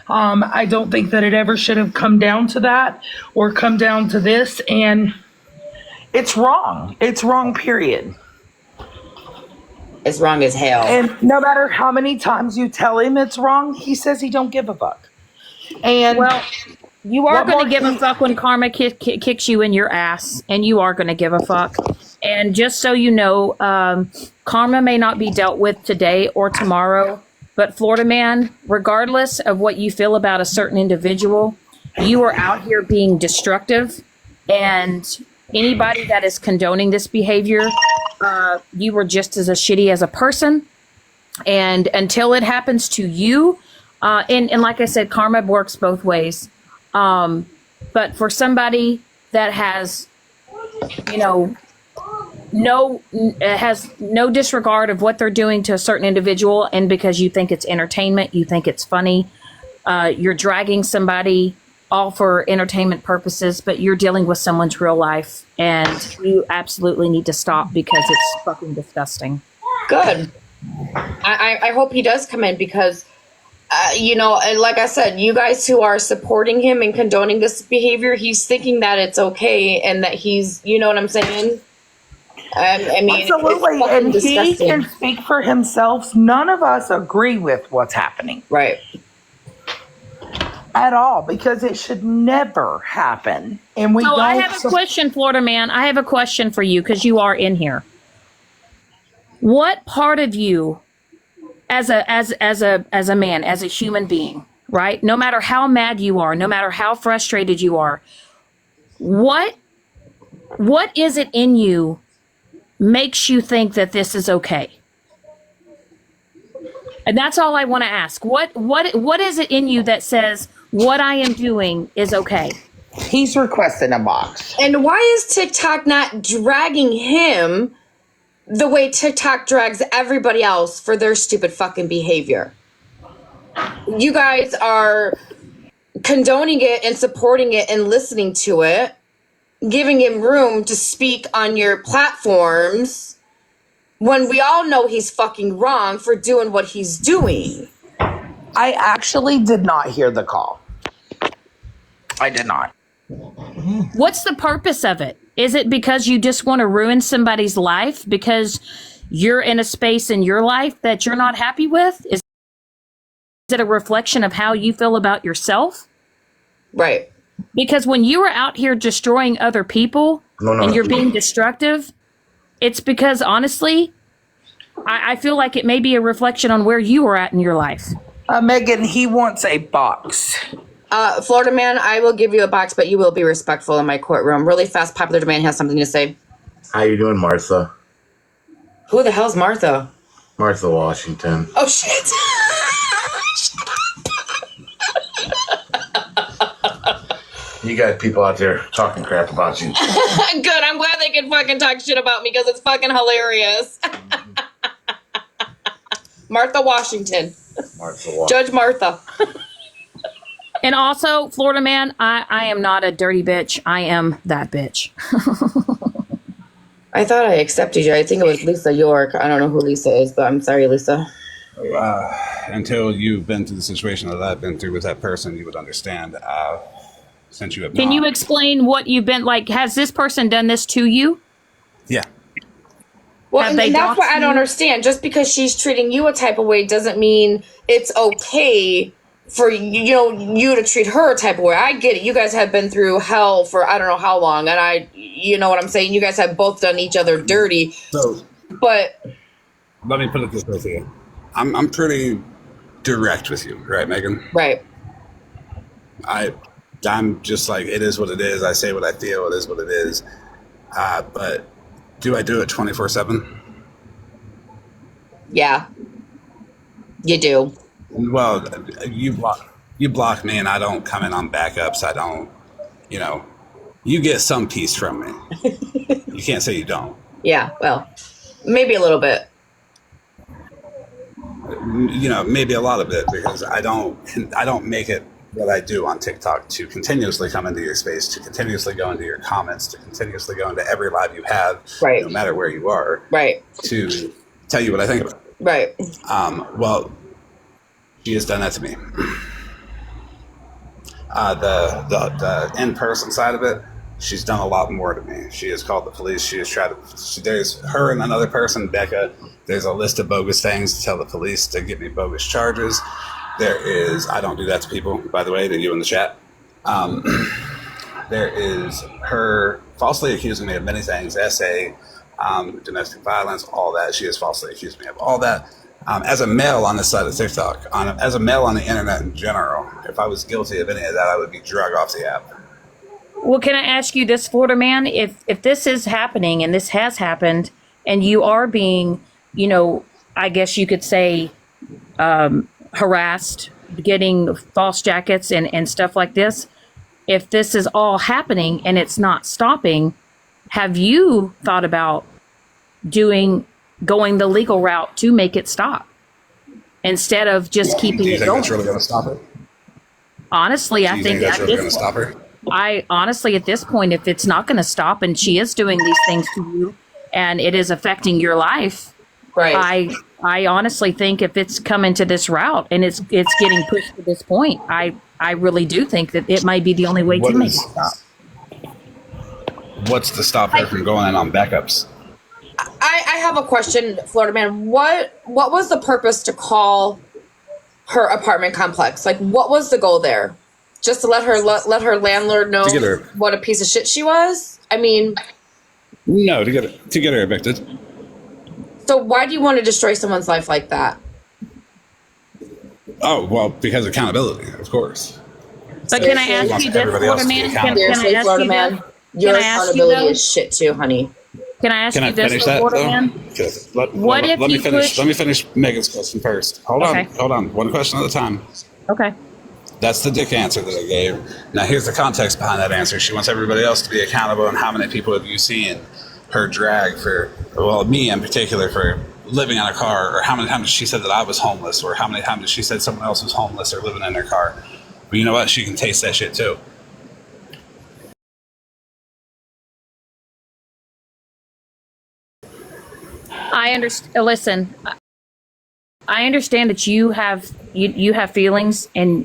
I don't think that it ever should have come down to that or come down to this. And it's wrong. It's wrong, period. It's wrong as hell. And no matter how many times you tell him it's wrong, he says he don't give a fuck. And well, you are going to give a fuck when karma kicks you in your ass, and you are going to give a fuck. And just so you know, karma may not be dealt with today or tomorrow, but Florida Man, regardless of what you feel about a certain individual, you are out here being destructive, and anybody that is condoning this behavior, you were just as shitty as a person. And until it happens to you, and like I said, karma works both ways. But for somebody that has, you know, has no disregard of what they're doing to a certain individual, and because you think it's entertainment, you think it's funny, you're dragging somebody all for entertainment purposes, but you're dealing with someone's real life, and you absolutely need to stop because it's fucking disgusting. Good. I hope he does come in because, you know, and like I said, you guys who are supporting him and condoning this behavior, he's thinking that it's okay and that he's, you know what I'm saying? I mean, absolutely. And he can speak for himself. None of us agree with what's happening. Right. at all, because it should never happen. And we So don't. I have a question, Florida man. I have a question for you because you are in here. What part of you, as a man, as a human being, right? No matter how mad you are, no matter how frustrated you are, what is it in you makes you think that this is okay? And that's all I want to ask. What is it in you that says what I am doing is okay? He's requesting a box. And why is TikTok not dragging him the way TikTok drags everybody else for their stupid fucking behavior? You guys are condoning it and supporting it and listening to it, giving him room to speak on your platforms when we all know he's fucking wrong for doing what he's doing. I actually did not hear the call. I did not. What's the purpose of it? Is it because you just want to ruin somebody's life because you're in a space in your life that you're not happy with? Is it a reflection of how you feel about yourself? Right. Because when you are out here destroying other people and you're being destructive, it's because, honestly, I feel like it may be a reflection on where you are at in your life. Megan, he wants a box. Florida man, I will give you a box, but you will be respectful in my courtroom. Really fast, popular demand has something to say. How you doing, Martha? Who the hell's Martha? Martha Washington. Oh, shit. You got people out there talking crap about you. Good, I'm glad they can fucking talk shit about me because it's fucking hilarious. Martha Washington. Martha Washington. Judge Martha. And also, Florida man, I am not a dirty bitch. I am that bitch. I thought I accepted you. I think it was Lisa York. I don't know who Lisa is, but I'm sorry, Lisa. Until you've been through the situation that I've been through with that person, you would understand. Since you have Can you explain what you've been like? Has this person done this to you? Yeah. Well, and that's what I don't understand. Just because she's treating you a type of way doesn't mean it's okay for you to treat her a type of way. I get it. You guys have been through hell for I don't know how long, and you know what I'm saying. You guys have both done each other dirty. But Let me put it this way to you. I'm pretty direct with you, right, Megan? Right. I'm just like, it is what it is. I say what I feel. It is what it is. But do I do it 24/7? Yeah, you do. Well, you block me, and I don't come in on backups. I don't, you get some piece from me. You can't say you don't. Yeah, well, maybe a little bit. Maybe a lot of it, because I don't make it what I do on TikTok to continuously come into your space, to continuously go into your comments, to continuously go into every live you have, right, no matter where you are, right, to tell you what I think about it. Right. Well, she has done that to me. The in-person side of it, she's done a lot more to me. She has called the police. She has tried to. There's her and another person, Becca. There's a list of bogus things to tell the police to give me bogus charges. There is, I don't do that to people, by the way, to you in the chat. There is her falsely accusing me of many things, SA, domestic violence, all that. She has falsely accused me of all that. As a male on this side of TikTok, as a male on the internet in general, if I was guilty of any of that, I would be drug off the app. Well, can I ask you this, Florida man? If this is happening, and this has happened, and you are being, I guess you could say, harassed, getting false jackets and stuff like this, if this is all happening and it's not stopping, have you thought about going the legal route to make it stop instead of just keeping Do you it think going? that's really going to stop her? Honestly, I think that's really going to stop her? I honestly, at this point, if it's not going to stop and she is doing these things to you and it is affecting your life, right? I honestly think if it's coming to this route and it's getting pushed to this point, I really do think that it might be the only way to make it stop. What's to stop her from going in on backups? I have a question, Florida man. What was the purpose to call her apartment complex? Like, what was the goal there? Just to let her landlord know To get her. what a piece of shit she was? I mean, No, to get her evicted. so why do you want to destroy someone's life like that? Oh, well, because accountability, of course. But can I ask you this, Florida man? Can I Seriously, ask Florida you man, this? your Can I ask you accountability though? is shit too, honey. Can I ask Can I you this, finish that, Florida though? man? What if Let me you finish. push? Let me finish Megan's question first. Hold Okay. on. One question at a time. Okay. That's the dick answer that I gave. Now, here's the context behind that answer. She wants everybody else to be accountable, and how many people have you seen her drag for, well, me in particular, for living in a car, or how many times she said that I was homeless, or how many times she said someone else was homeless or living in their car. But you know what? She can taste that shit, too. I understand. Listen, I understand that you have feelings, and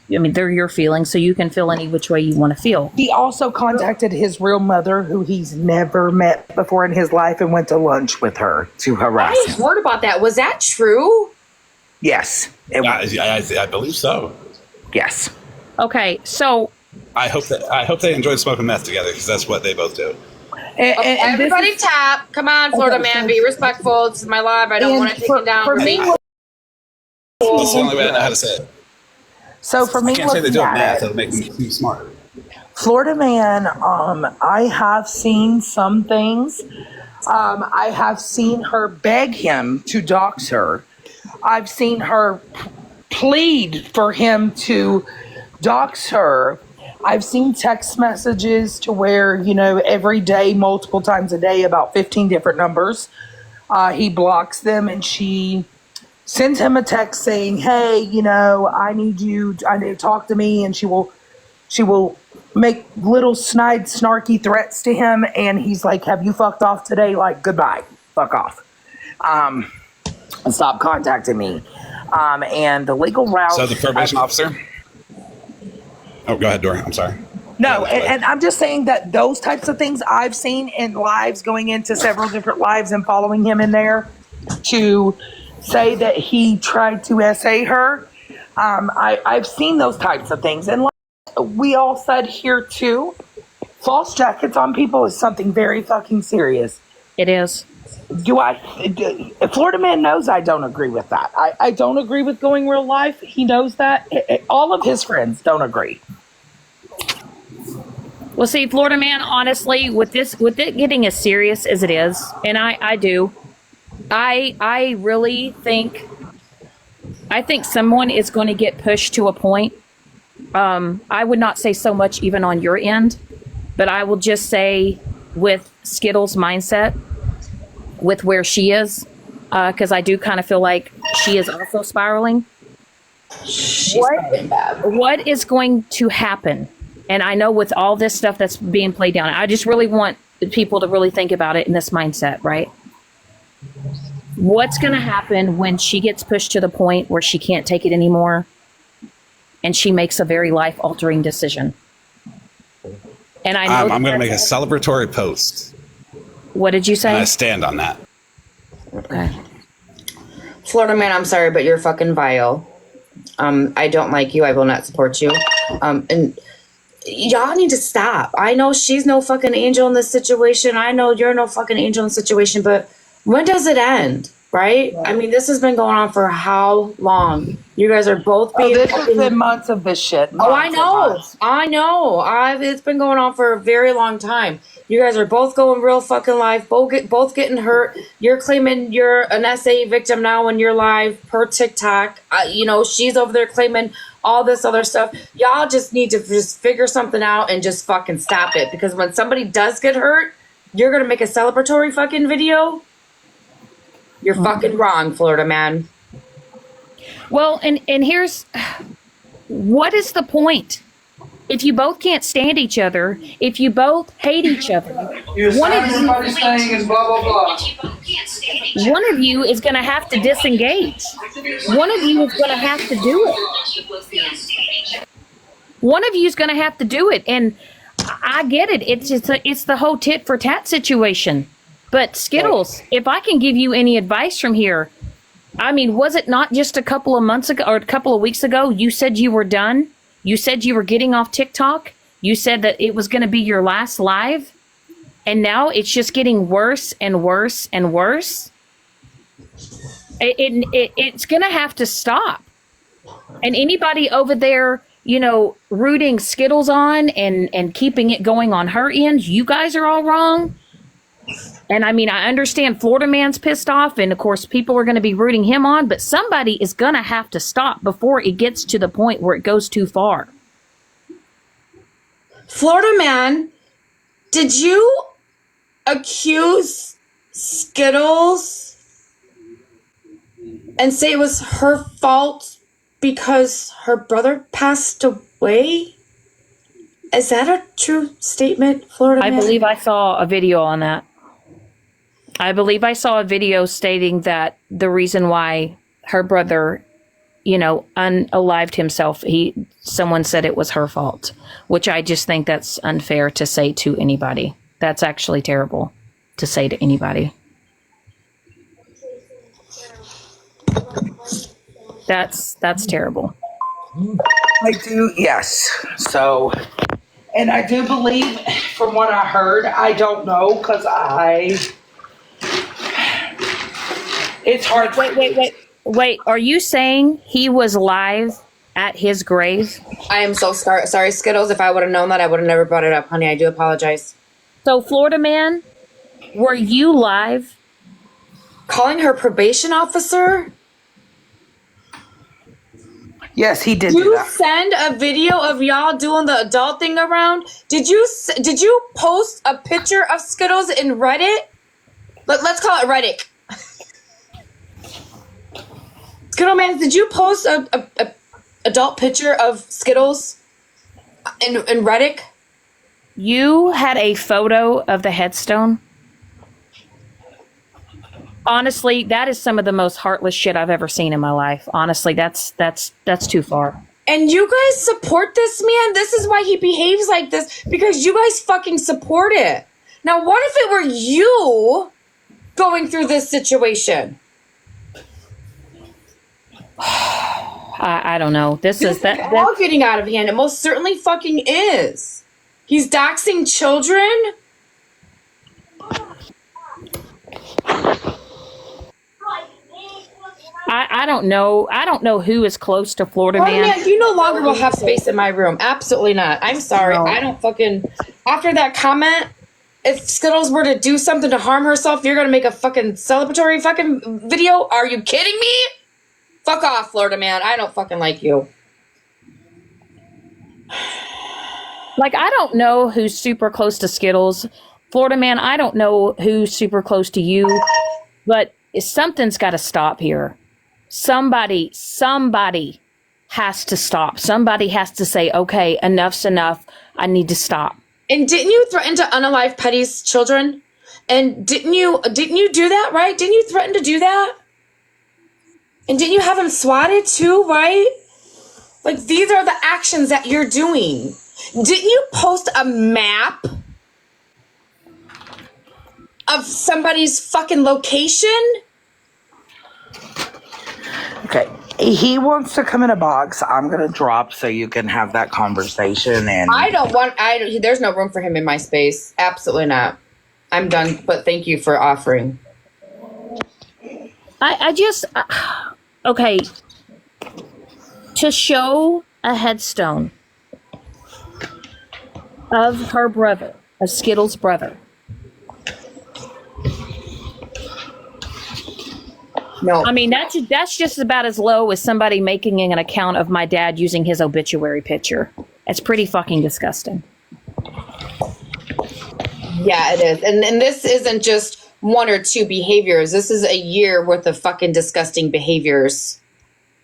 I mean, they're your feelings, so you can feel any which way you want to feel. He also contacted his real mother, who he's never met before in his life, and went to lunch with her to harass I him. heard about that. Was that true? Yes. I believe so. Yes. Okay, so I hope they enjoyed smoking meth together, because that's what they both do. Okay, everybody tap. Come on, Florida man. Be respectful. This is my live. I don't want to take it down. For me, That's the only way I know how to say it. so for me, I can't say they do it looking at math. it, It'll make me too smart. Florida man, I have seen some things. I have seen her beg him to dox her. I've seen her plead for him to dox her. I've seen text messages to where, every day, multiple times a day, about 15 different numbers. He blocks them, and she sends him a text saying, hey, I need to talk to me. And she will make little snide, snarky threats to him. And he's like, have you fucked off today? Like, goodbye, fuck off. And stop contacting me. And the legal route. So the probation officer? Oh, go ahead, Dora. I'm sorry. No, and I'm just saying that those types of things I've seen in lives, going into several different lives and following him in there, to say that he tried to SA her. I've seen those types of things. And like we all said here too, false jackets on people is something very fucking serious. it is. Florida man knows I don't agree with that. I don't agree with going real life. He knows that. All of his friends don't agree. Well, see, Florida man, honestly, with it getting as serious as it is, and I do, I really think someone is going to get pushed to a point. I would not say so much even on your end, but I will just say with Skittles' mindset, with where she is, because I do kind of feel like she is also spiraling. What is going to happen? And I know with all this stuff that's being played down, I just really want people to really think about it in this mindset, right? What's going to happen when she gets pushed to the point where she can't take it anymore and she makes a very life-altering decision? And I know I'm going to make a celebratory post. What did you say? And I stand on that. Okay. Florida man, I'm sorry, but you're fucking vile. I don't like you. I will not support you. And y'all need to stop. I know she's no fucking angel in this situation. I know you're no fucking angel in the situation, but when does it end? Right? I mean, this has been going on for how long? You guys are both being. This has been months of this shit. I know. It's been going on for a very long time. You guys are both going real fucking live, both getting hurt. You're claiming you're an SA victim now when you're live per TikTok. She's over there claiming all this other stuff. Y'all just need to just figure something out and just fucking stop it. Because when somebody does get hurt, you're going to make a celebratory fucking video? You're fucking wrong, Florida man. Well, and here's, what is the point? If you both can't stand each other, if you both hate each other, one of you is going to have to disengage. One of you is going to have to do it. One of you is going to have to do it. And I get it. It's the whole tit for tat situation. But Skittles, if I can give you any advice from here, I mean, was it not just a couple of months ago or a couple of weeks ago, you said you were done? You said you were getting off TikTok. You said that it was going to be your last live. And now it's just getting worse and worse and worse. It's going to have to stop. And anybody over there, you know, rooting Skittles on and keeping it going on her end, you guys are all wrong. And I mean, I understand Florida man's pissed off, and of course people are going to be rooting him on, but somebody is going to have to stop before it gets to the point where it goes too far. Florida man, did you accuse Skittles and say it was her fault because her brother passed away? Is that a true statement, Florida man? I believe I saw a video on that. I believe I saw a video stating that the reason why her brother, you know, unalived himself, someone said it was her fault, which I just think that's unfair to say to anybody. That's actually terrible to say to anybody. That's terrible. I do, yes. So, and I do believe, from what I heard, I don't know, because it's hard. Wait. Are you saying he was live at his grave? I am so sorry, Skittles. If I would have known that, I would have never brought it up, honey. I do apologize. So, Florida man, were you live? Calling her probation officer? Yes, he did. You send a video of y'all doing the adult thing around? Did you post a picture of Skittles in Reddit? Let's call it Reddit. Skittle man, did you post a adult picture of Skittles in Reddit? You had a photo of the headstone? Honestly, that is some of the most heartless shit I've ever seen in my life. Honestly, that's too far. And you guys support this man? This is why he behaves like this, because you guys fucking support it. Now, what if it were you going through this situation? I don't know. This is all getting out of hand. It most certainly fucking is. He's doxing children. I don't know. I don't know who is close to Florida Florida man. man, you no longer will have space in my room. Absolutely not. I'm sorry. No. I don't fucking. After that comment, if Skittles were to do something to harm herself, you're gonna make a fucking celebratory fucking video? Are you kidding me? Fuck off, Florida man. I don't fucking like you. Like, I don't know who's super close to Skittles. Florida man, I don't know who's super close to you, but something's got to stop here. Somebody has to stop. Somebody has to say, okay, enough's enough. I need to stop. And didn't you threaten to unalive Petty's children? And didn't you do that, right? Didn't you threaten to do that? And didn't you have him swatted too, right? Like, these are the actions that you're doing. Didn't you post a map of somebody's fucking location? Okay. He wants to come in a box. I'm going to drop so you can have that conversation. And there's no room for him in my space. Absolutely not. I'm done, but thank you for offering. Okay. To show a headstone of her brother, of Skittles' brother. No. I mean, that's just about as low as somebody making an account of my dad using his obituary picture. It's pretty fucking disgusting. Yeah, it is. And this isn't just one or two behaviors. This is a year worth of fucking disgusting behaviors.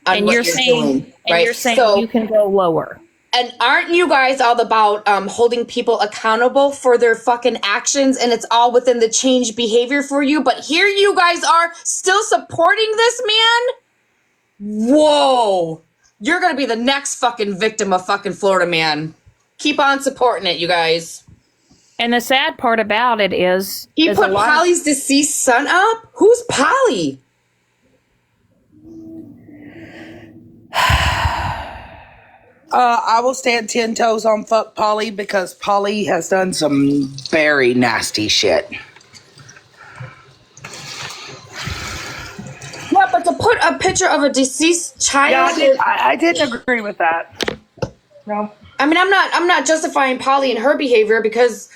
And you're saying you can go lower. And aren't you guys all about holding people accountable for their fucking actions, and it's all within the changed behavior for you? But here you guys are still supporting this man? Whoa. You're going to be the next fucking victim of fucking Florida man. Keep on supporting it, you guys. And the sad part about it is... He put Polly's deceased son up? Who's Polly? I will stand 10 toes on fuck Polly because Polly has done some very nasty shit. Yeah, but to put a picture of a deceased child. Yeah, I didn't agree with that. No. I mean, I'm not justifying Polly and her behavior because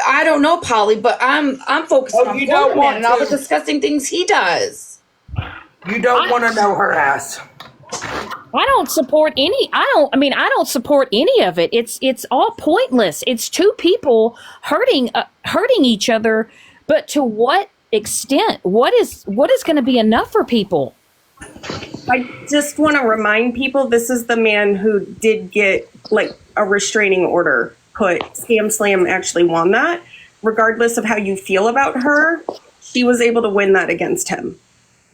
I don't know Polly, but I'm focused on you don't Florida Man and all the want to. disgusting things he does. You don't want to know her ass. I don't support any. I don't support any of it. It's all pointless. It's two people hurting each other, but to what extent? What is going to be enough for people? I just want to remind people this is the man who did get like a restraining order put. Scam Slam actually won that. Regardless of how you feel about her, she was able to win that against him.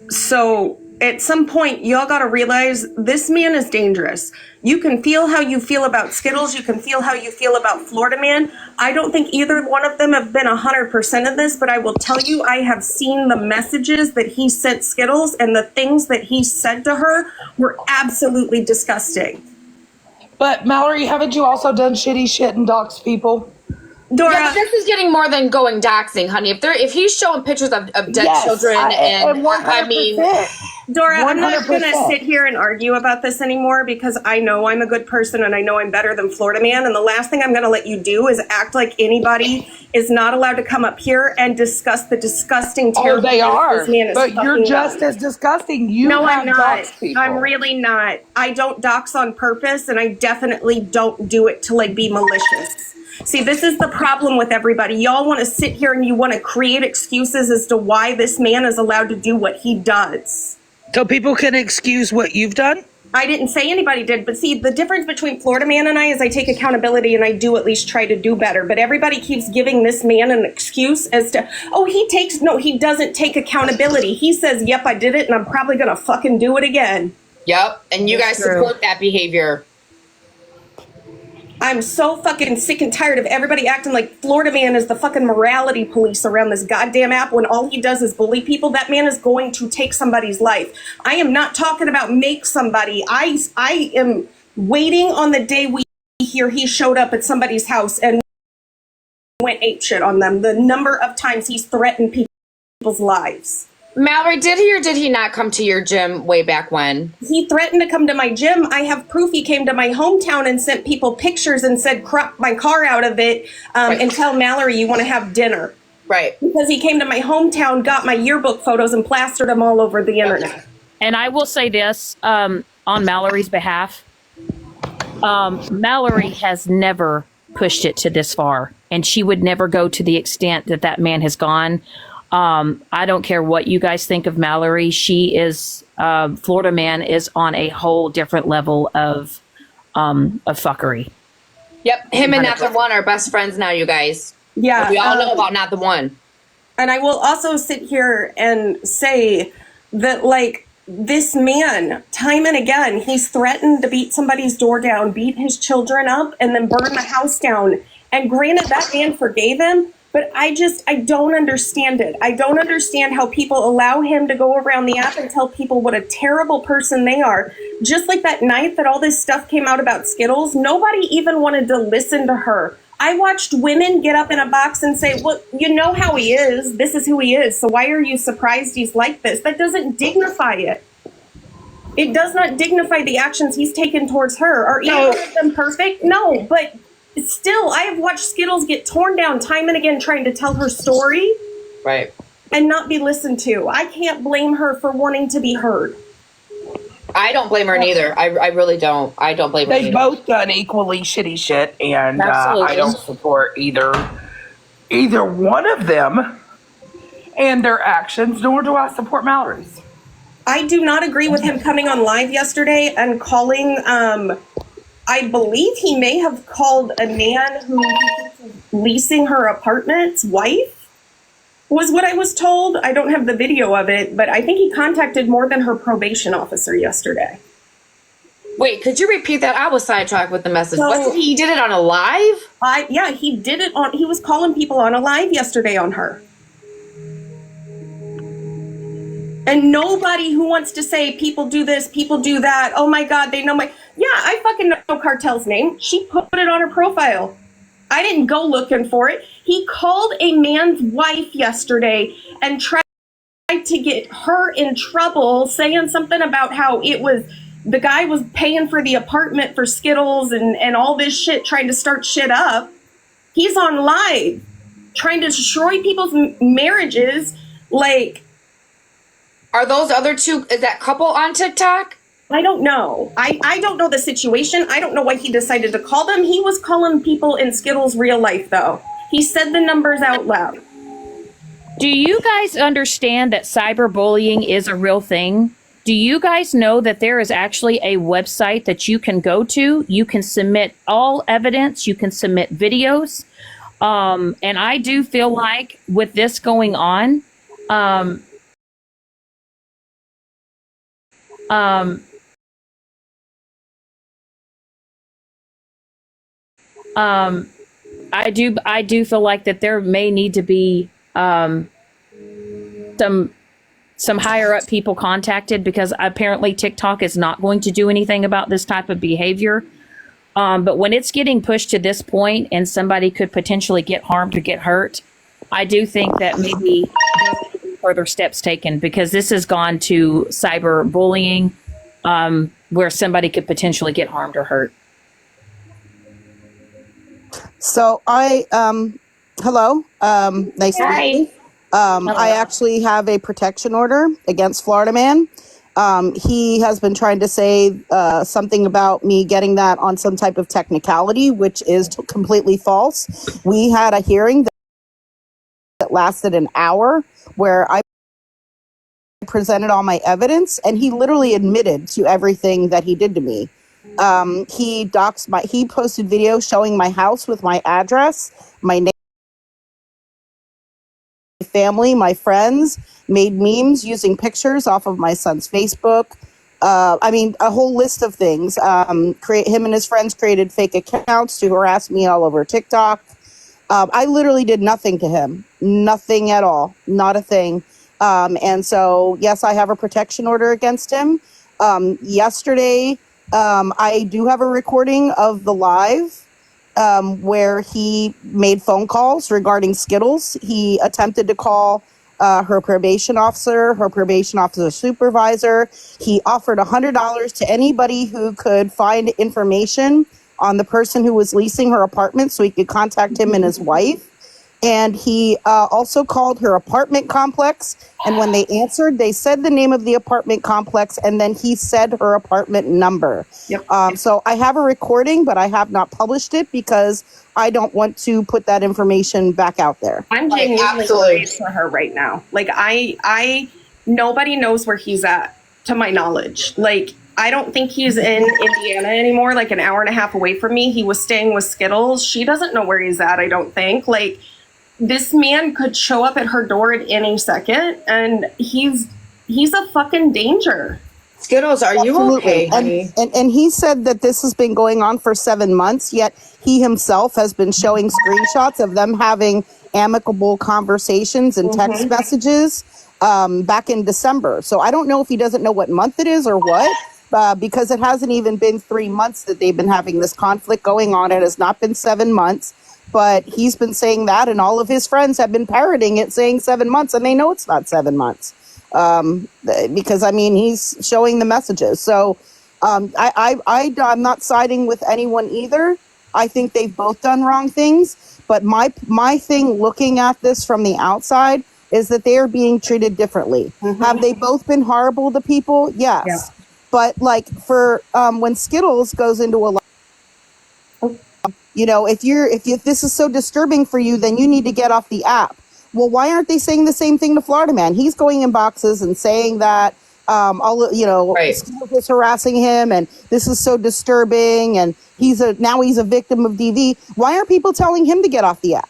So at some point, y'all got to realize this man is dangerous. You can feel how you feel about Skittles. You can feel how you feel about Florida Man. I don't think either one of them have been 100% of this, but I will tell you, I have seen the messages that he sent Skittles, and the things that he said to her were absolutely disgusting. But Mallory, haven't you also done shitty shit and doxed people? Dora, yeah, this is getting more than going doxing, honey. If he's showing pictures of dead children, I mean, Dora, 100%. I'm not going to sit here and argue about this anymore because I know I'm a good person and I know I'm better than Florida Man. And the last thing I'm going to let you do is act like anybody is not allowed to come up here and discuss the disgusting, terrible they are. This man is but you're just as disgusting. No, I'm not. I'm really not. I don't dox on purpose, and I definitely don't do it to like be malicious. See, this is the problem with everybody. Y'all want to sit here and you want to create excuses as to why this man is allowed to do what he does. So people can excuse what you've done? I didn't say anybody did, but see, the difference between Florida Man and I is I take accountability and I do at least try to do better. But everybody keeps giving this man an excuse as to, he doesn't take accountability. He says, yep, I did it and I'm probably going to fucking do it again. Yep, and you guys support that behavior. I'm so fucking sick and tired of everybody acting like Florida Man is the fucking morality police around this goddamn app when all he does is bully people. That man is going to take somebody's life. I am not talking about make somebody. I am waiting on the day we hear he showed up at somebody's house and went apeshit on them. The number of times he's threatened people's lives. Mallory, did he or did he not come to your gym way back when? He threatened to come to my gym. I have proof he came to my hometown and sent people pictures and said, crop my car out of it and tell Mallory you want to have dinner. Right. Because he came to my hometown, got my yearbook photos and plastered them all over the internet. And I will say this on Mallory's behalf. Mallory has never pushed it to this far, and she would never go to the extent that man has gone. I don't care what you guys think of Mallory. She is, Florida Man is on a whole different level of fuckery. Yep. Him and Not the One are best friends now, you guys. Yeah. We all know about Not the One. And I will also sit here and say that, like, this man, time and again, he's threatened to beat somebody's door down, beat his children up, and then burn the house down. And granted, that man forgave him. But I don't understand it. I don't understand how people allow him to go around the app and tell people what a terrible person they are. Just like that night that all this stuff came out about Skittles, nobody even wanted to listen to her. I watched women get up in a box and say, well, you know how he is. This is who he is. So why are you surprised he's like this? That doesn't dignify it. It does not dignify the actions he's taken towards her. Are either of them perfect? No, but still, I have watched Skittles get torn down time and again trying to tell her story. Right. And not be listened to. I can't blame her for wanting to be heard. I don't blame her neither. I really don't. I don't blame her. They've both done equally shitty shit, and I don't support either one of them and their actions, nor do I support Mallory's. I do not agree with him coming on live yesterday and calling, I believe he may have called a man who was leasing her apartment's wife, was what I was told. I don't have the video of it, but I think he contacted more than her probation officer yesterday. Wait, could you repeat that? I was sidetracked with the message. So, he did it on a live? Yeah, he did it on, he was calling people on a live yesterday on her. And nobody who wants to say people do this, people do that, oh my God, they know my... Yeah, I fucking know Cartel's name. She put it on her profile. I didn't go looking for it. He called a man's wife yesterday and tried to get her in trouble, saying something about how it was the guy was paying for the apartment for Skittles and all this shit, trying to start shit up. He's on live trying to destroy people's marriages. Like, are those other two, is that couple on TikTok? I don't know. I don't know the situation. I don't know why he decided to call them. He was calling people in Skittles real life, though. He said the numbers out loud. Do you guys understand that cyberbullying is a real thing? Do you guys know that there is actually a website that you can go to? You can submit all evidence. You can submit videos. And I do feel like with this going on, I do feel like that there may need to be some higher up people contacted, because apparently TikTok is not going to do anything about this type of behavior. But when it's getting pushed to this point and somebody could potentially get harmed or get hurt, I do think that maybe there will be further steps taken, because this has gone to cyberbullying, where somebody could potentially get harmed or hurt. So hello, nice to meet you. I actually have a protection order against Florida Man. He has been trying to say something about me getting that on some type of technicality, which is completely false. We had a hearing that lasted an hour where I presented all my evidence, and he literally admitted to everything that he did to me. He posted videos showing my house with my address, my name, family, my friends, made memes using pictures off of my son's Facebook. A whole list of things. Him and his friends created fake accounts to harass me all over TikTok. I literally did nothing to him. Nothing at all. Not a thing. And so, yes, I have a protection order against him. Yesterday, I do have a recording of the live where he made phone calls regarding Skittles. He attempted to call her probation officer supervisor. He offered $100 to anybody who could find information on the person who was leasing her apartment so he could contact him and his wife. And he also called her apartment complex. And when they answered, they said the name of the apartment complex, and then he said her apartment number. Yep. So I have a recording, but I have not published it because I don't want to put that information back out there. I'm genuinely worried for her right now. Like, I nobody knows where he's at, to my knowledge. Like, I don't think he's in Indiana anymore, like an hour and a half away from me. He was staying with Skittles. She doesn't know where he's at, I don't think. Like, this man could show up at her door at any second, and he's a fucking danger. Skittles, are you okay, honey? And he said that this has been going on for 7 months, yet he himself has been showing screenshots of them having amicable conversations and text messages back in December. So I don't know if he doesn't know what month it is or what, because it hasn't even been 3 months that they've been having this conflict going on. It has not been 7 months. But he's been saying that, and all of his friends have been parroting it, saying 7 months, and they know it's not 7 months. Because, I mean, he's showing the messages. So I'm not siding with anyone either. I think they've both done wrong things. But my thing looking at this from the outside is that they are being treated differently. Have they both been horrible to people? Yes. Yeah. But, like, for when Skittles goes into a if this is so disturbing for you, then you need to get off the app. Well, why aren't they saying the same thing to Florida Man? He's going in boxes and saying that Skittles is harassing him, and this is so disturbing, and now he's a victim of DV. Why aren't people telling him to get off the app?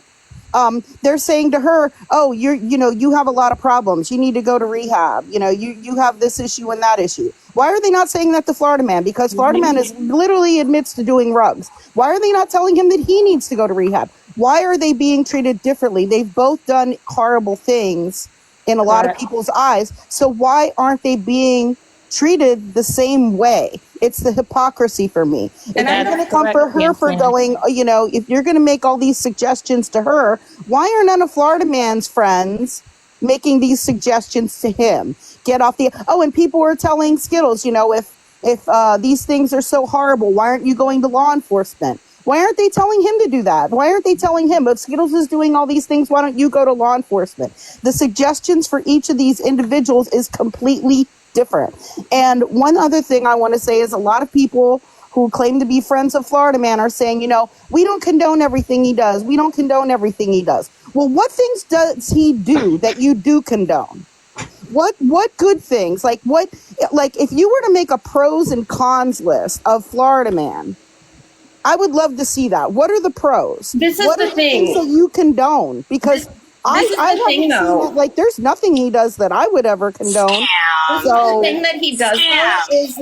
They're saying to her, "Oh, you have a lot of problems. You need to go to rehab. You have this issue and that issue." Why are they not saying that to Florida Man? Because Florida Man literally admits to doing rugs. Why are they not telling him that he needs to go to rehab? Why are they being treated differently? They've both done horrible things in a lot of people's eyes. So why aren't they being treated the same way. It's the hypocrisy for me. If And you're going to come for her for going, if you're going to make all these suggestions to her, why are none of Florida Man's friends making these suggestions to him? Get off the, and people were telling Skittles, if these things are so horrible, why aren't you going to law enforcement? Why aren't they telling him to do that? Why aren't they telling him, if Skittles is doing all these things, why don't you go to law enforcement? The suggestions for each of these individuals is completely different. And one other thing I want to say is a lot of people who claim to be friends of Florida Man are saying, we don't condone everything he does. We don't condone everything he does. Well, what things does he do that you do condone? What good things? Like if you were to make a pros and cons list of Florida Man, I would love to see that. What are the pros? This is what the are thing. Things that you condone? Because I haven't seen that. There's nothing he does that I would ever condone. The thing that he does though is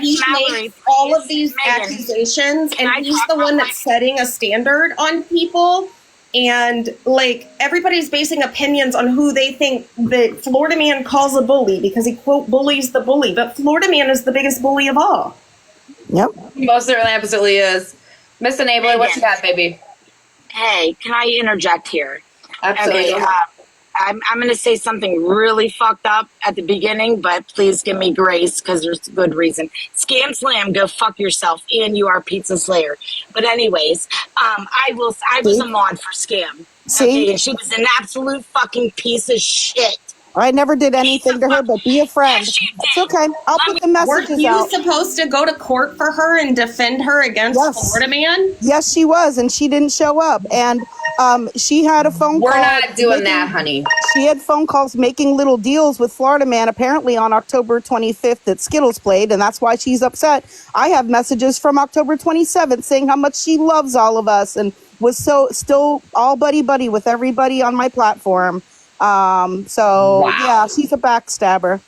he makes all of these accusations, and he's the one that's setting a standard on people. And everybody's basing opinions on who they think that Florida Man calls a bully because he quote bullies the bully, but Florida Man is the biggest bully of all. Yep, most certainly, absolutely is. Miss Enabler, what you got, baby? Hey, can I interject here? Absolutely. Okay, I'm going to say something really fucked up at the beginning, but please give me grace because there's a good reason. Scam Slam, go fuck yourself, and you are Pizza Slayer. But anyways, I was a mod for Scam. Okay, and she was an absolute fucking piece of shit. I never did anything to her, but be a friend. Yes, you did. It's okay. I'll put the messages Weren't you out. supposed to go to court for her and defend her against Florida Man? Yes, she was, and she didn't show up. And she had a phone call. We're not doing that, honey. She had phone calls making little deals with Florida Man apparently on October 25th that Skittles played, and that's why she's upset. I have messages from October 27th saying how much she loves all of us and was still all buddy with everybody on my platform. Yeah, she's a backstabber.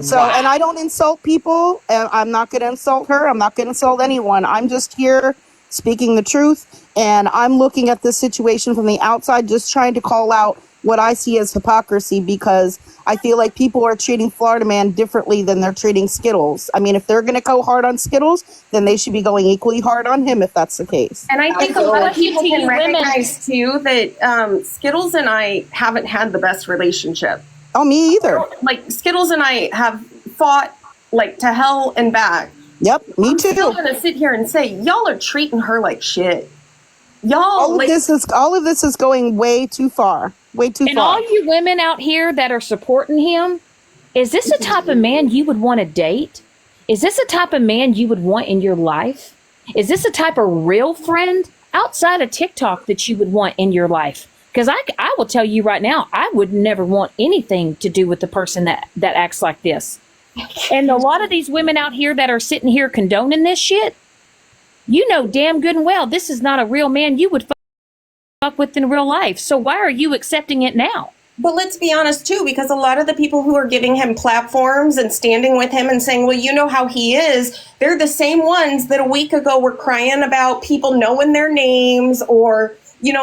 So, and I don't insult people, and I'm not going to insult her. I'm not going to insult anyone. I'm just here speaking the truth, and I'm looking at this situation from the outside, just trying to call out what I see as hypocrisy, because I feel like people are treating Florida Man differently than they're treating Skittles. I mean, if they're going to go hard on Skittles, then they should be going equally hard on him if that's the case. And I think a lot of people can recognize too that Skittles and I haven't had the best relationship. Oh, me either. Skittles and I have fought to hell and back. Yep, me too. I'm still gonna sit here and say y'all are treating her like shit. Y'all, all of this is going way too far. Way too far. And all you women out here that are supporting him, is this the type of man you would want to date? Is this the type of man you would want in your life? Is this the type of real friend outside of TikTok that you would want in your life? Because I will tell you right now, I would never want anything to do with the person that acts like this. And a lot of these women out here that are sitting here condoning this shit, you know damn good and well this is not a real man you would fuck with in real life. So why are you accepting it now? But let's be honest too, because a lot of the people who are giving him platforms and standing with him and saying, well, you know how he is, they're the same ones that a week ago were crying about people knowing their names or,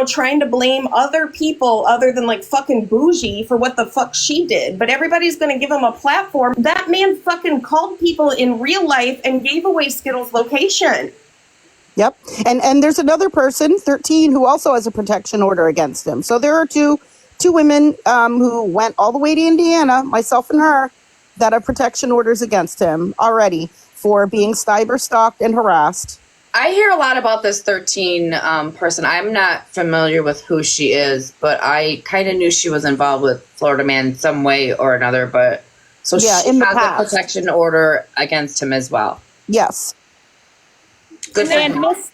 trying to blame other people other than fucking Bougie for what the fuck she did. But everybody's going to give him a platform. That man fucking called people in real life and gave away Skittles' location. Yep. And there's another person, 13, who also has a protection order against him. So there are two women who went all the way to Indiana, myself and her, that have protection orders against him already for being cyber stalked and harassed. I hear a lot about this 13 person. I'm not familiar with who she is, but I kind of knew she was involved with Florida Man some way or another. But so yeah, she has a protection order against him as well. Yes. Good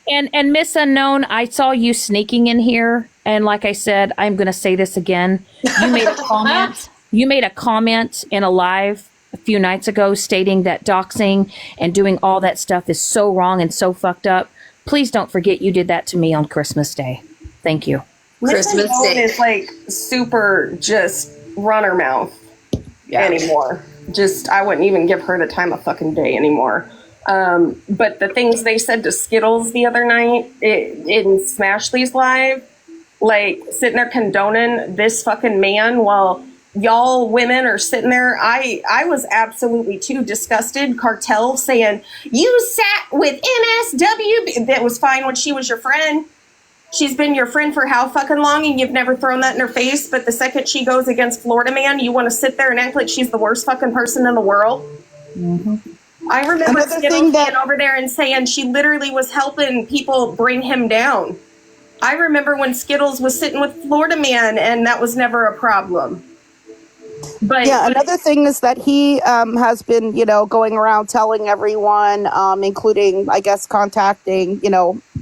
and Miss Unknown, I saw you sneaking in here, and like I said, I'm going to say this again. You made a comment. You made a comment in a live a few nights ago stating that doxing and doing all that stuff is so wrong and so fucked up. Please don't forget you did that to me on Christmas Day. Thank you. Christmas Day is super just run her mouth anymore. Just I wouldn't even give her the time of fucking day anymore. But the things they said to Skittles the other night in Smash These Live, sitting there condoning this fucking man while y'all women are sitting there. I was absolutely too disgusted. Cartel saying, you sat with NSW. That was fine when she was your friend. She's been your friend for how fucking long, and you've never thrown that in her face. But the second she goes against Florida Man, you want to sit there and act like she's the worst fucking person in the world. I remember Skittles being over there and saying she literally was helping people bring him down. I remember when Skittles was sitting with Florida Man, and that was never a problem. But yeah, another thing is that he has been, going around telling everyone, including, I guess, contacting,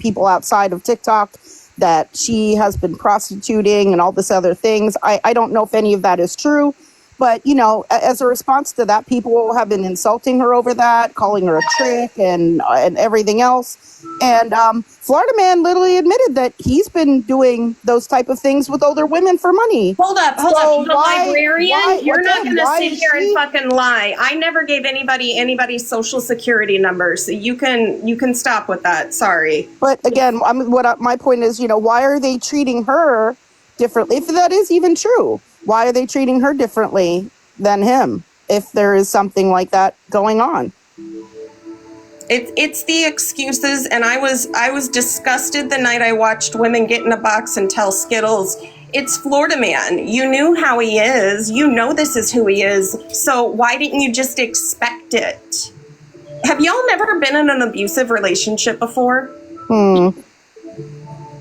people outside of TikTok, that she has been prostituting and all this other things. I don't know if any of that is true, but, as a response to that, people have been insulting her over that, calling her a trick and everything else. And Florida Man literally admitted that he's been doing those type of things with older women for money. Hold up. The librarian, you're not going to sit here and she... fucking lie. I never gave anybody's social security number, so you can stop with that. Sorry. But again, my point is, why are they treating her differently? If that is even true, why are they treating her differently than him? If there is something like that going on. It's the excuses, and I was disgusted the night I watched women get in a box and tell Skittles, it's Florida Man. You knew how he is. You know this is who he is. So why didn't you just expect it? Have y'all never been in an abusive relationship before?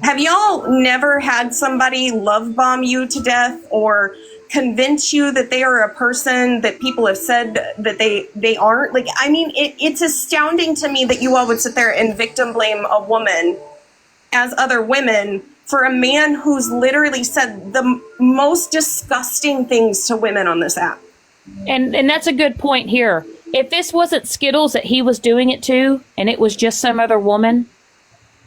Have y'all never had somebody love bomb you to death or convince you that they are a person that people have said that they aren't? Like, I mean, it's astounding to me that you all would sit there and victim blame a woman as other women for a man who's literally said the most disgusting things to women on this app. And that's a good point here. If this wasn't Skittles that he was doing it to, and it was just some other woman,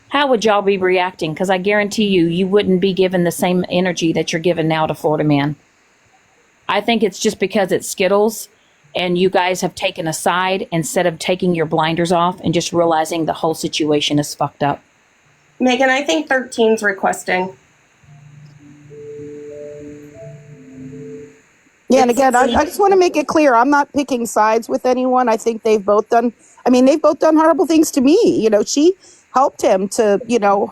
how would y'all be reacting? Because I guarantee you wouldn't be given the same energy that you're giving now to Florida Man. I think it's just because it's Skittles and you guys have taken a side instead of taking your blinders off and just realizing the whole situation is fucked up. Megan, I think 13's requesting. Yeah, and again, I just want to make it clear, I'm not picking sides with anyone. I think they've both done horrible things to me. She helped him to,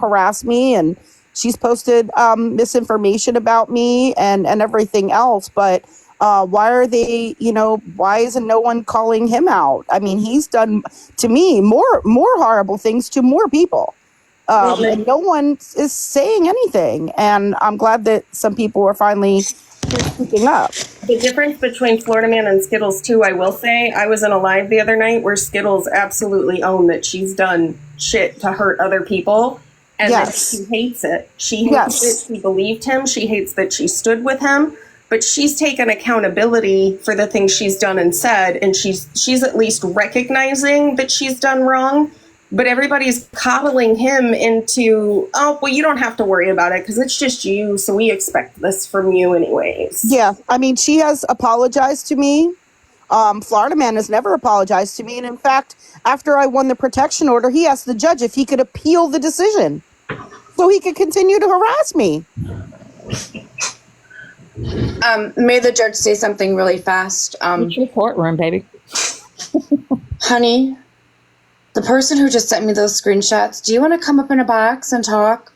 harass me, and she's posted misinformation about me and everything else. But why are they, why isn't no one calling him out? I mean, he's done to me more horrible things to more people. And no one is saying anything. And I'm glad that some people are finally speaking up. The difference between Florida Man and Skittles, too, I will say, I was in a live the other night where Skittles absolutely owned that she's done shit to hurt other people. And that she hates it. She hates that she believed him. She hates that she stood with him. But she's taken accountability for the things she's done and said. And she's at least recognizing that she's done wrong. But everybody's coddling him into, oh, well, you don't have to worry about it because it's just you. So we expect this from you anyways. Yeah. I mean, she has apologized to me. Florida Man has never apologized to me. And in fact, after I won the protection order, he asked the judge if he could appeal the decision so he could continue to harass me. May the judge say something really fast? It's your courtroom, baby. Honey, the person who just sent me those screenshots, do you want to come up in a box and talk?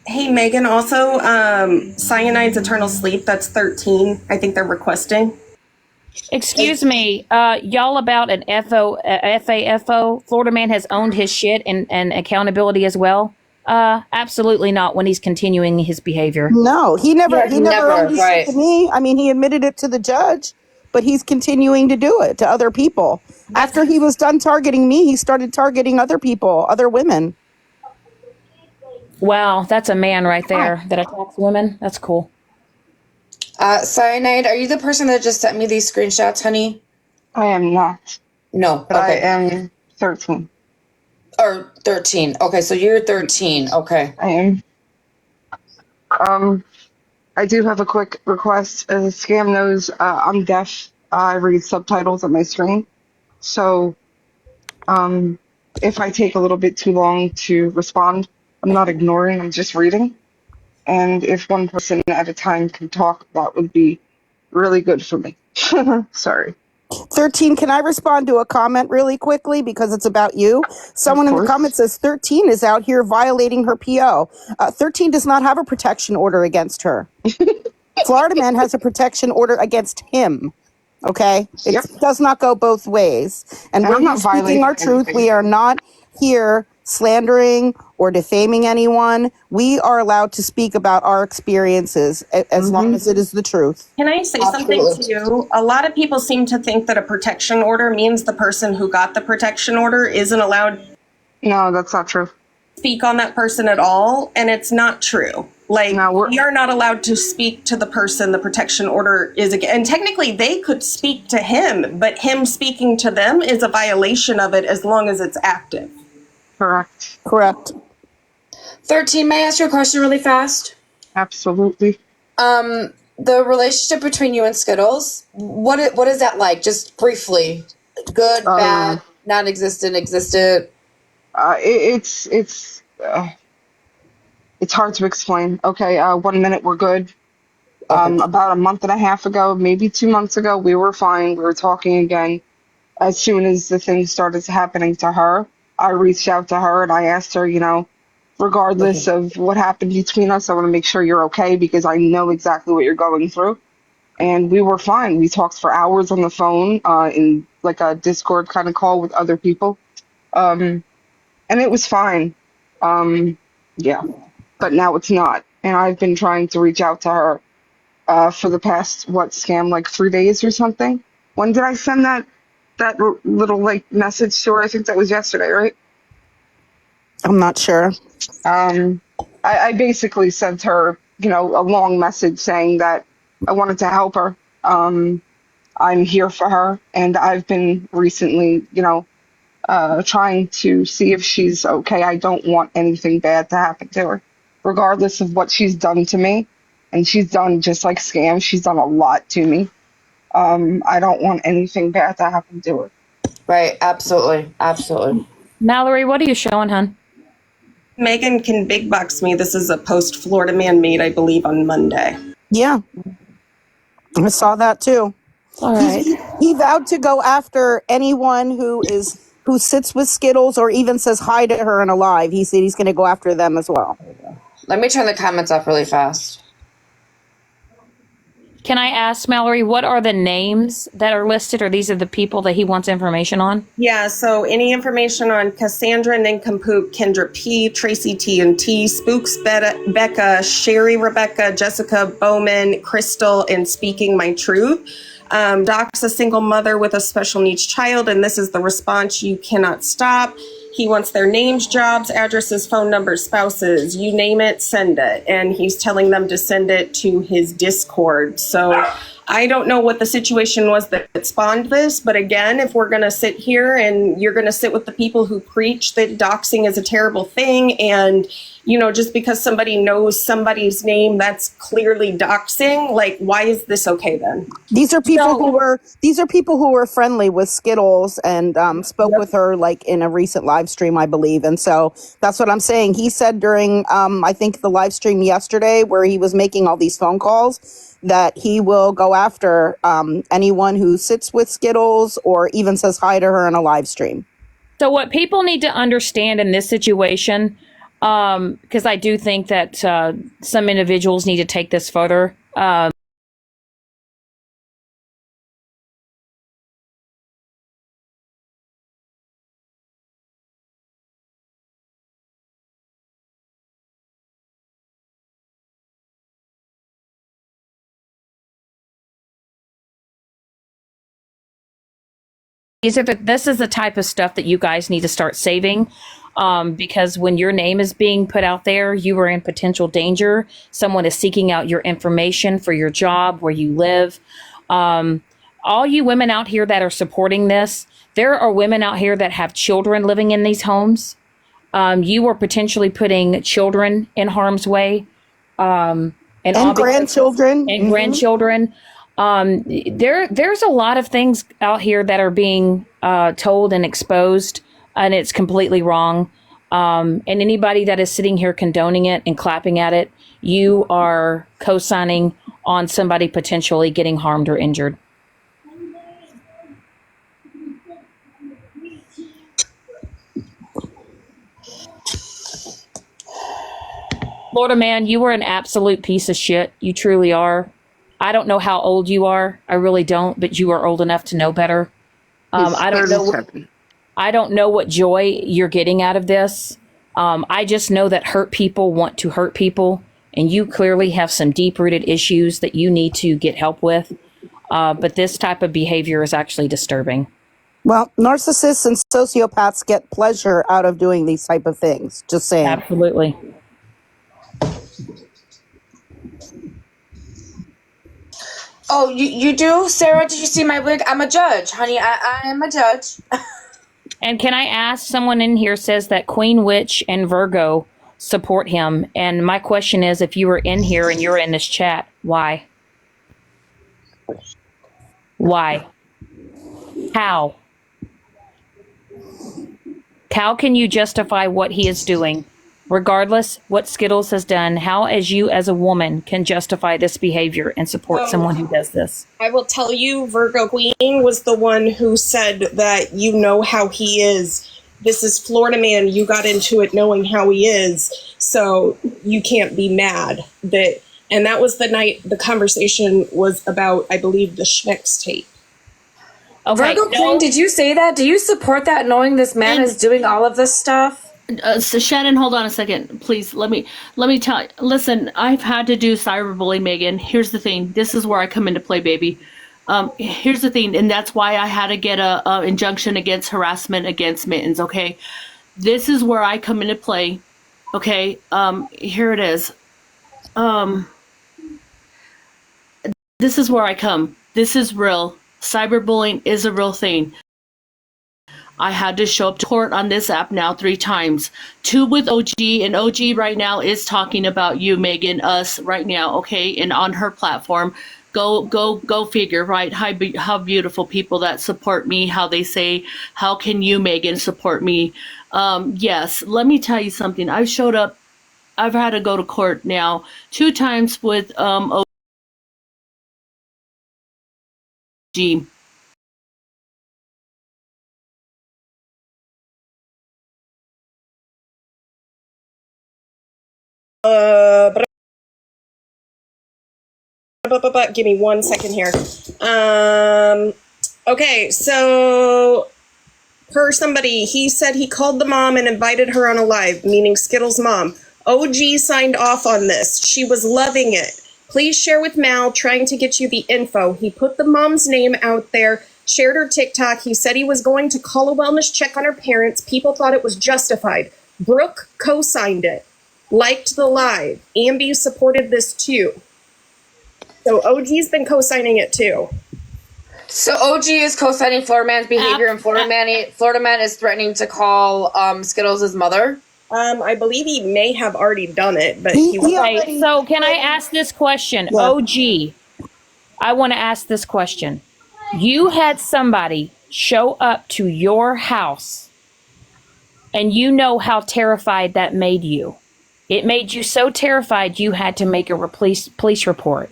Hey, Megan, also, Cyanide's Eternal Sleep, that's 13. I think they're requesting. Excuse me, y'all about an FAFO? Florida Man has owned his shit and accountability as well? Absolutely not when he's continuing his behavior. No, he never owned his shit to me. I mean, he admitted it to the judge, but he's continuing to do it to other people. After he was done targeting me, he started targeting other people, other women. Wow, that's a man right there that attacks women. That's cool. Cyanide, are you the person that just sent me these screenshots, honey? I am not. No, but okay. I am 13. Or 13. Okay, so you're 13. Okay. I am. I do have a quick request. As Scam knows, I'm deaf. I read subtitles on my screen. So, if I take a little bit too long to respond, I'm not ignoring, I'm just reading. And if one person at a time can talk, that would be really good for me. Sorry. 13, can I respond to a comment really quickly because it's about you? Someone in the comments says 13 is out here violating her PO. 13 does not have a protection order against her. Florida man has a protection order against him. Okay? It does not go both ways. And we're I'm not here speaking violating our truth. anything. We are not here slandering or defaming anyone. We are allowed to speak about our experiences as long as it is the truth. Can I say something to you? A lot of people seem to think that a protection order means the person who got the protection order isn't allowed. No, that's not true. Speak on that person at all, and it's not true. Like, we are not allowed to speak to the person the protection order is against. And technically, they could speak to him, but him speaking to them is a violation of it as long as it's active. Correct. 13, may I ask you a question really fast? Absolutely. The relationship between you and Skittles, what is that like? Just briefly. Good, bad, non-existent, existent? It's hard to explain. Okay, 1 minute we're good. About a month and a half ago, maybe 2 months ago, we were fine. We were talking again. As soon as the things started happening to her, I reached out to her and I asked her, regardless of what happened between us, I want to make sure you're okay because I know exactly what you're going through. And we were fine. We talked for hours on the phone in like a Discord kind of call with other people. And it was fine. Yeah, but now it's not. And I've been trying to reach out to her for the past, Scam, like 3 days or something. When did I send that little like message to her? I think that was yesterday, right? I'm not sure. I basically sent her, a long message saying that I wanted to help her. I'm here for her, and I've been recently, trying to see if she's okay. I don't want anything bad to happen to her, regardless of what she's done to me. And she's done, just like Scam, she's done a lot to me. I don't want anything bad to happen to her. Right, absolutely. Absolutely. Mallory, what are you showing, hon? Megan can big box me. This is a post Florida man made, I believe, on Monday. Yeah. I saw that too. All right. He vowed to go after anyone who sits with Skittles or even says hi to her and alive. He said he's going to go after them as well. Let me turn the comments up really fast. Can I ask, Mallory, what are the names that are listed, or these are the people that he wants information on? Yeah, so any information on Cassandra Nincompoop, Kendra P, Tracy T&T, Spooks Becca, Sherry Rebecca, Jessica Bowman, Crystal, and Speaking My Truth. Doc's a single mother with a special needs child, and this is the response: you cannot stop. He wants their names, jobs, addresses, phone numbers, spouses, you name it, send it. And he's telling them to send it to his Discord. So I don't know what the situation was that spawned this, but again, if we're going to sit here and you're going to sit with the people who preach that doxing is a terrible thing, and just because somebody knows somebody's name, that's clearly doxing. Like, why is this okay then? These are people who were friendly with Skittles and spoke with her like in a recent live stream, I believe. And so that's what I'm saying. He said during I think the live stream yesterday where he was making all these phone calls that he will go after anyone who sits with Skittles or even says hi to her in a live stream. So what people need to understand in this situation, because I do think that some individuals need to take this further. This is the type of stuff that you guys need to start saving. Because when your name is being put out there, you are in potential danger. Someone is seeking out your information for your job, where you live. All you women out here that are supporting this, there are women out here that have children living in these homes. You are potentially putting children in harm's way. And grandchildren. And grandchildren. There's a lot of things out here that are being told and exposed, and it's completely wrong. And anybody that is sitting here condoning it and clapping at it, you are co-signing on somebody potentially getting harmed or injured. Florida man, you are an absolute piece of shit. You truly are. I don't know how old you are. I really don't, but you are old enough to know better. I don't know. I don't know what joy you're getting out of this. I just know that hurt people want to hurt people, and you clearly have some deep-rooted issues that you need to get help with. But this type of behavior is actually disturbing. Well, narcissists and sociopaths get pleasure out of doing these type of things. Just saying. Absolutely. Oh, you do? Sarah, did you see my wig? I'm a judge, honey. I am a judge. And can I ask, someone in here says that Queen Witch and Virgo support him. And my question is, if you were in here and you're in this chat, why? Why? How? How can you justify what he is doing? Regardless what Skittles has done, how as you as a woman can justify this behavior and support someone who does this? I will tell you, Virgo Queen was the one who said that you know how he is. This is Florida man. You got into it knowing how he is, so you can't be mad. And that was the night the conversation was about, I believe, the Schmecks tape. Okay, Virgo Queen, did you say that? Do you support that, knowing this man is doing all of this stuff? So Shannon, hold on a second, please. Let me tell you. Listen, I've had to do cyberbullying, Megan. Here's the thing. This is where I come into play, baby. Here's the thing, and that's why I had to get a injunction against harassment against Mittens. Okay, this is where I come into play. Okay, here it is. This is where I come. This is real. Cyberbullying is a real thing. I had to show up to court on this app now 3 times. 2 with OG, and OG right now is talking about you, Megan, us right now, okay? And on her platform, go figure, right? How beautiful people that support me, how they say, how can you, Megan, support me? Yes, let me tell you something. I've showed up, I've had to go to court now 2 times with OG. Give me 1 second here. Okay, so per somebody, he said he called the mom and invited her on a live, meaning Skittles' mom. OG signed off on this. She was loving it. Please share with Mal, trying to get you the info. He put the mom's name out there, shared her TikTok. He said he was going to call a wellness check on her parents. People thought it was justified. Brooke co-signed it, liked the live. Ambi supported this too. So OG's been co-signing it too. So OG is co-signing Florida man's behavior, and Florida man is threatening to call Skittles' mother. I believe he may have already done it, but Okay, so can I ask this question? Yeah. OG, I want to ask this question. You had somebody show up to your house, and you know how terrified that made you. It made you so terrified you had to make a police report.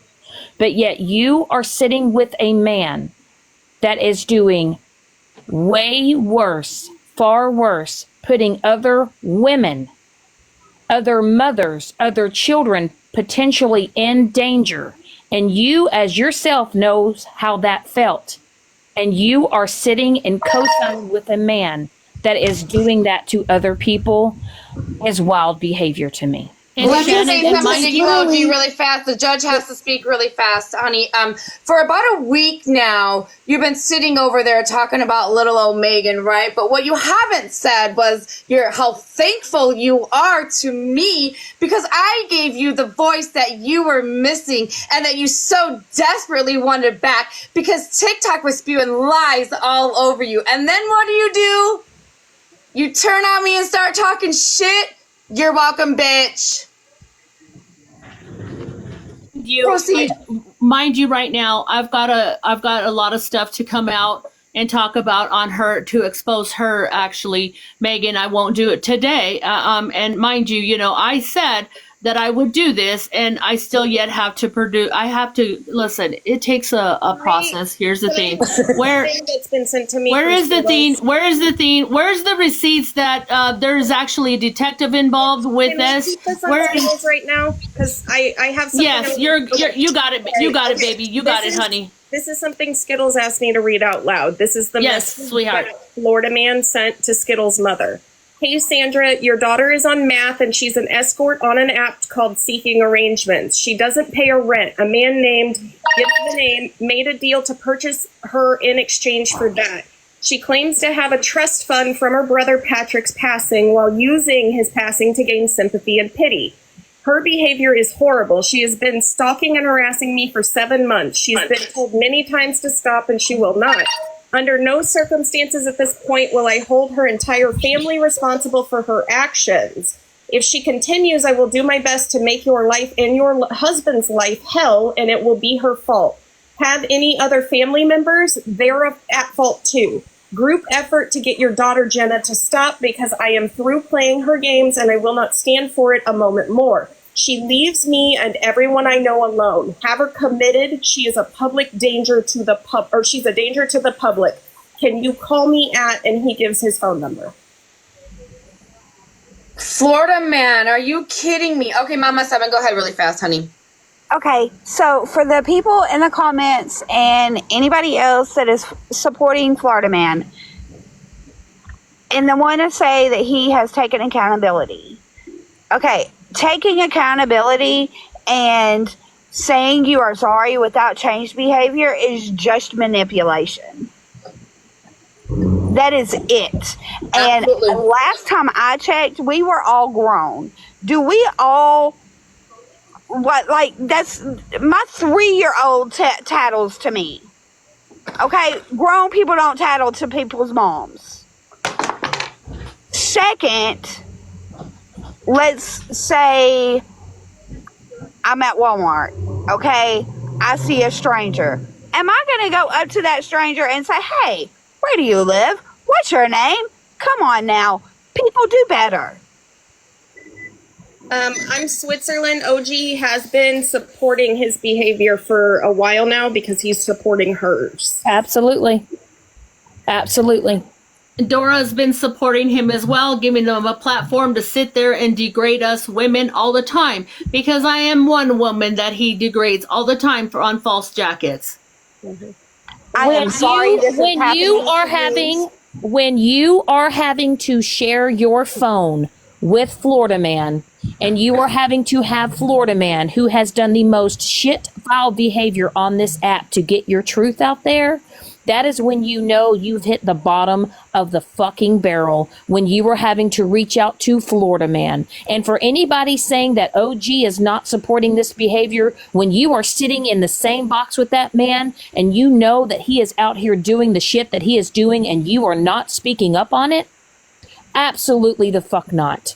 But yet you are sitting with a man that is doing way worse, far worse, putting other women, other mothers, other children potentially in danger. And you as yourself knows how that felt. And you are sitting and co-signing with a man that is doing that to other people is wild behavior to me. Let me say something to you, OG, really fast. The judge has to speak really fast, honey. For about a week now, you've been sitting over there talking about little old Megan, right? But what you haven't said was how thankful you are to me, because I gave you the voice that you were missing and that you so desperately wanted back, because TikTok was spewing lies all over you. And then what do? You turn on me and start talking shit? You're welcome, bitch. Mind you, right now I've got a lot of stuff to come out and talk about on her to expose her. Actually, Megan, I won't do it today. And mind you, I said that I would do this, and I still yet have to produce. I have to listen. It takes a process. Here's the thing. That's been sent to me. Where is the thing? Where is the thing? Where's the receipts that there's actually a detective involved with this? Where is right now? Because I have something. Yes, you got it. You got it, baby. You got it, honey. This is something Skittles asked me to read out loud. This is the message sweetheart. that Florida man sent to Skittles' mother. Hey, Sandra, your daughter is on math and she's an escort on an app called Seeking Arrangements. She doesn't pay her rent. A man named, give the name, made a deal to purchase her in exchange for that. She claims to have a trust fund from her brother Patrick's passing while using his passing to gain sympathy and pity. Her behavior is horrible. She has been stalking and harassing me for 7 months. She's been told many times to stop and she will not. Under no circumstances at this point will I hold her entire family responsible for her actions. If she continues, I will do my best to make your life and your husband's life hell, and it will be her fault. Have any other family members? They're at fault too. Group effort to get your daughter Jenna to stop because I am through playing her games and I will not stand for it a moment more. She leaves me and everyone I know alone. Have her committed. She is a public danger to the she's a danger to the public. Can you call me at, and he gives his phone number. Florida man, are you kidding me? Okay, Mama 7, go ahead really fast, honey. Okay, so for the people in the comments and anybody else that is supporting Florida man, and the one to say that he has taken accountability. Okay, taking accountability and saying you are sorry without changed behavior is just manipulation. That is it. And last time I checked, we were all grown. Do we all... that's my 3-year-old tattles to me. Okay, grown people don't tattle to people's moms. Second, let's say I'm at Walmart, okay? I see a stranger. Am I going to go up to that stranger and say, hey, where do you live? What's your name? Come on now. People do better. I'm Switzerland. OG has been supporting his behavior for a while now because he's supporting hers. Absolutely. Absolutely. Dora's been supporting him as well, giving them a platform to sit there and degrade us women all the time. Because I am one woman that he degrades all the time on false jackets. Mm-hmm. I am sorry this is happening. When you are having to share your phone with Florida man, and you are having to have Florida man who has done the most shit foul behavior on this app to get your truth out there, that is when you know you've hit the bottom of the fucking barrel, when you are having to reach out to Florida man. And for anybody saying that OG is not supporting this behavior, when you are sitting in the same box with that man and you know that he is out here doing the shit that he is doing and you are not speaking up on it, absolutely the fuck not.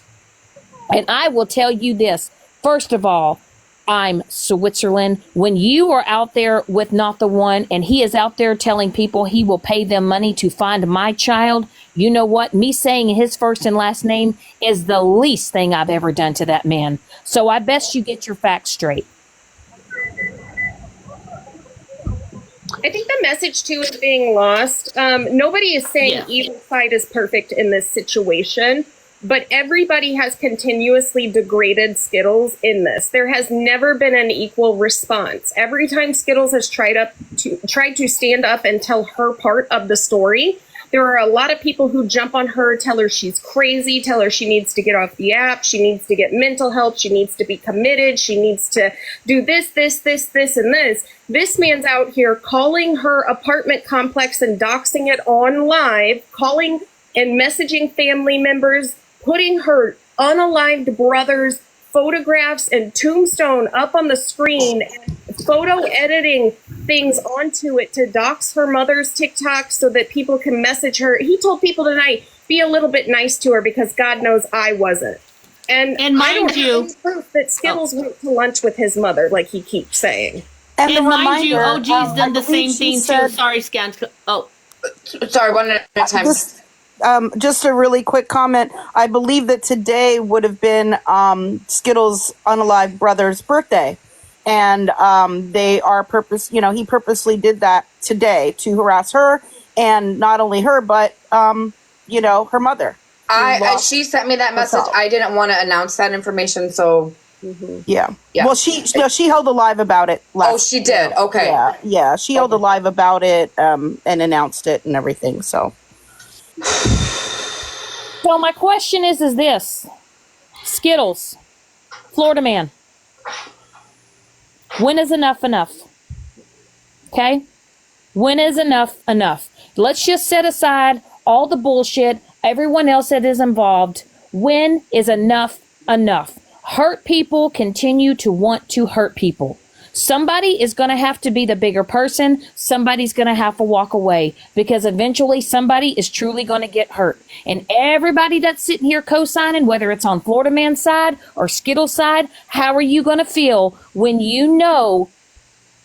And I will tell you this, first of all, I'm Switzerland. When you are out there with not the one and he is out there telling people he will pay them money to find my child, you know what? Me saying his first and last name is the least thing I've ever done to that man. So I best you get your facts straight. I think the message too is being lost. Nobody is saying either side is perfect in this situation. But everybody has continuously degraded Skittles in this. There has never been an equal response. Every time Skittles has tried to stand up and tell her part of the story, there are a lot of people who jump on her, tell her she's crazy, tell her she needs to get off the app, she needs to get mental help, she needs to be committed, she needs to do this, and this. This man's out here calling her apartment complex and doxing it on live, calling and messaging family members, putting her unalived brother's photographs and tombstone up on the screen, and photo editing things onto it to dox her mother's TikTok so that people can message her. He told people tonight, be a little bit nice to her because God knows I wasn't. And mind you, proof that Skittles went to lunch with his mother, like he keeps saying. And mind you, OG's done the same thing too. Sorry, Scans. Oh. Sorry, one at a time. Just a really quick comment. I believe that today would have been Skittles' unalive brother's birthday. And they are he purposely did that today to harass her, and not only her, but, her mother. She sent me that message. I didn't want to announce that information, so. Yeah. Well, she held a live about it last. She did. Okay. Yeah. She held a live about it and announced it and everything. So my question is this: Skittles, Florida man, when is enough enough? Okay, when is enough enough? Let's just set aside all the bullshit, everyone else that is involved. When is enough enough? Hurt people continue to want to hurt people. Somebody is going to have to be the bigger person. Somebody's going to have to walk away, because eventually somebody is truly going to get hurt. And everybody that's sitting here co-signing, whether it's on Florida Man's side or Skittles' side, how are you going to feel when you know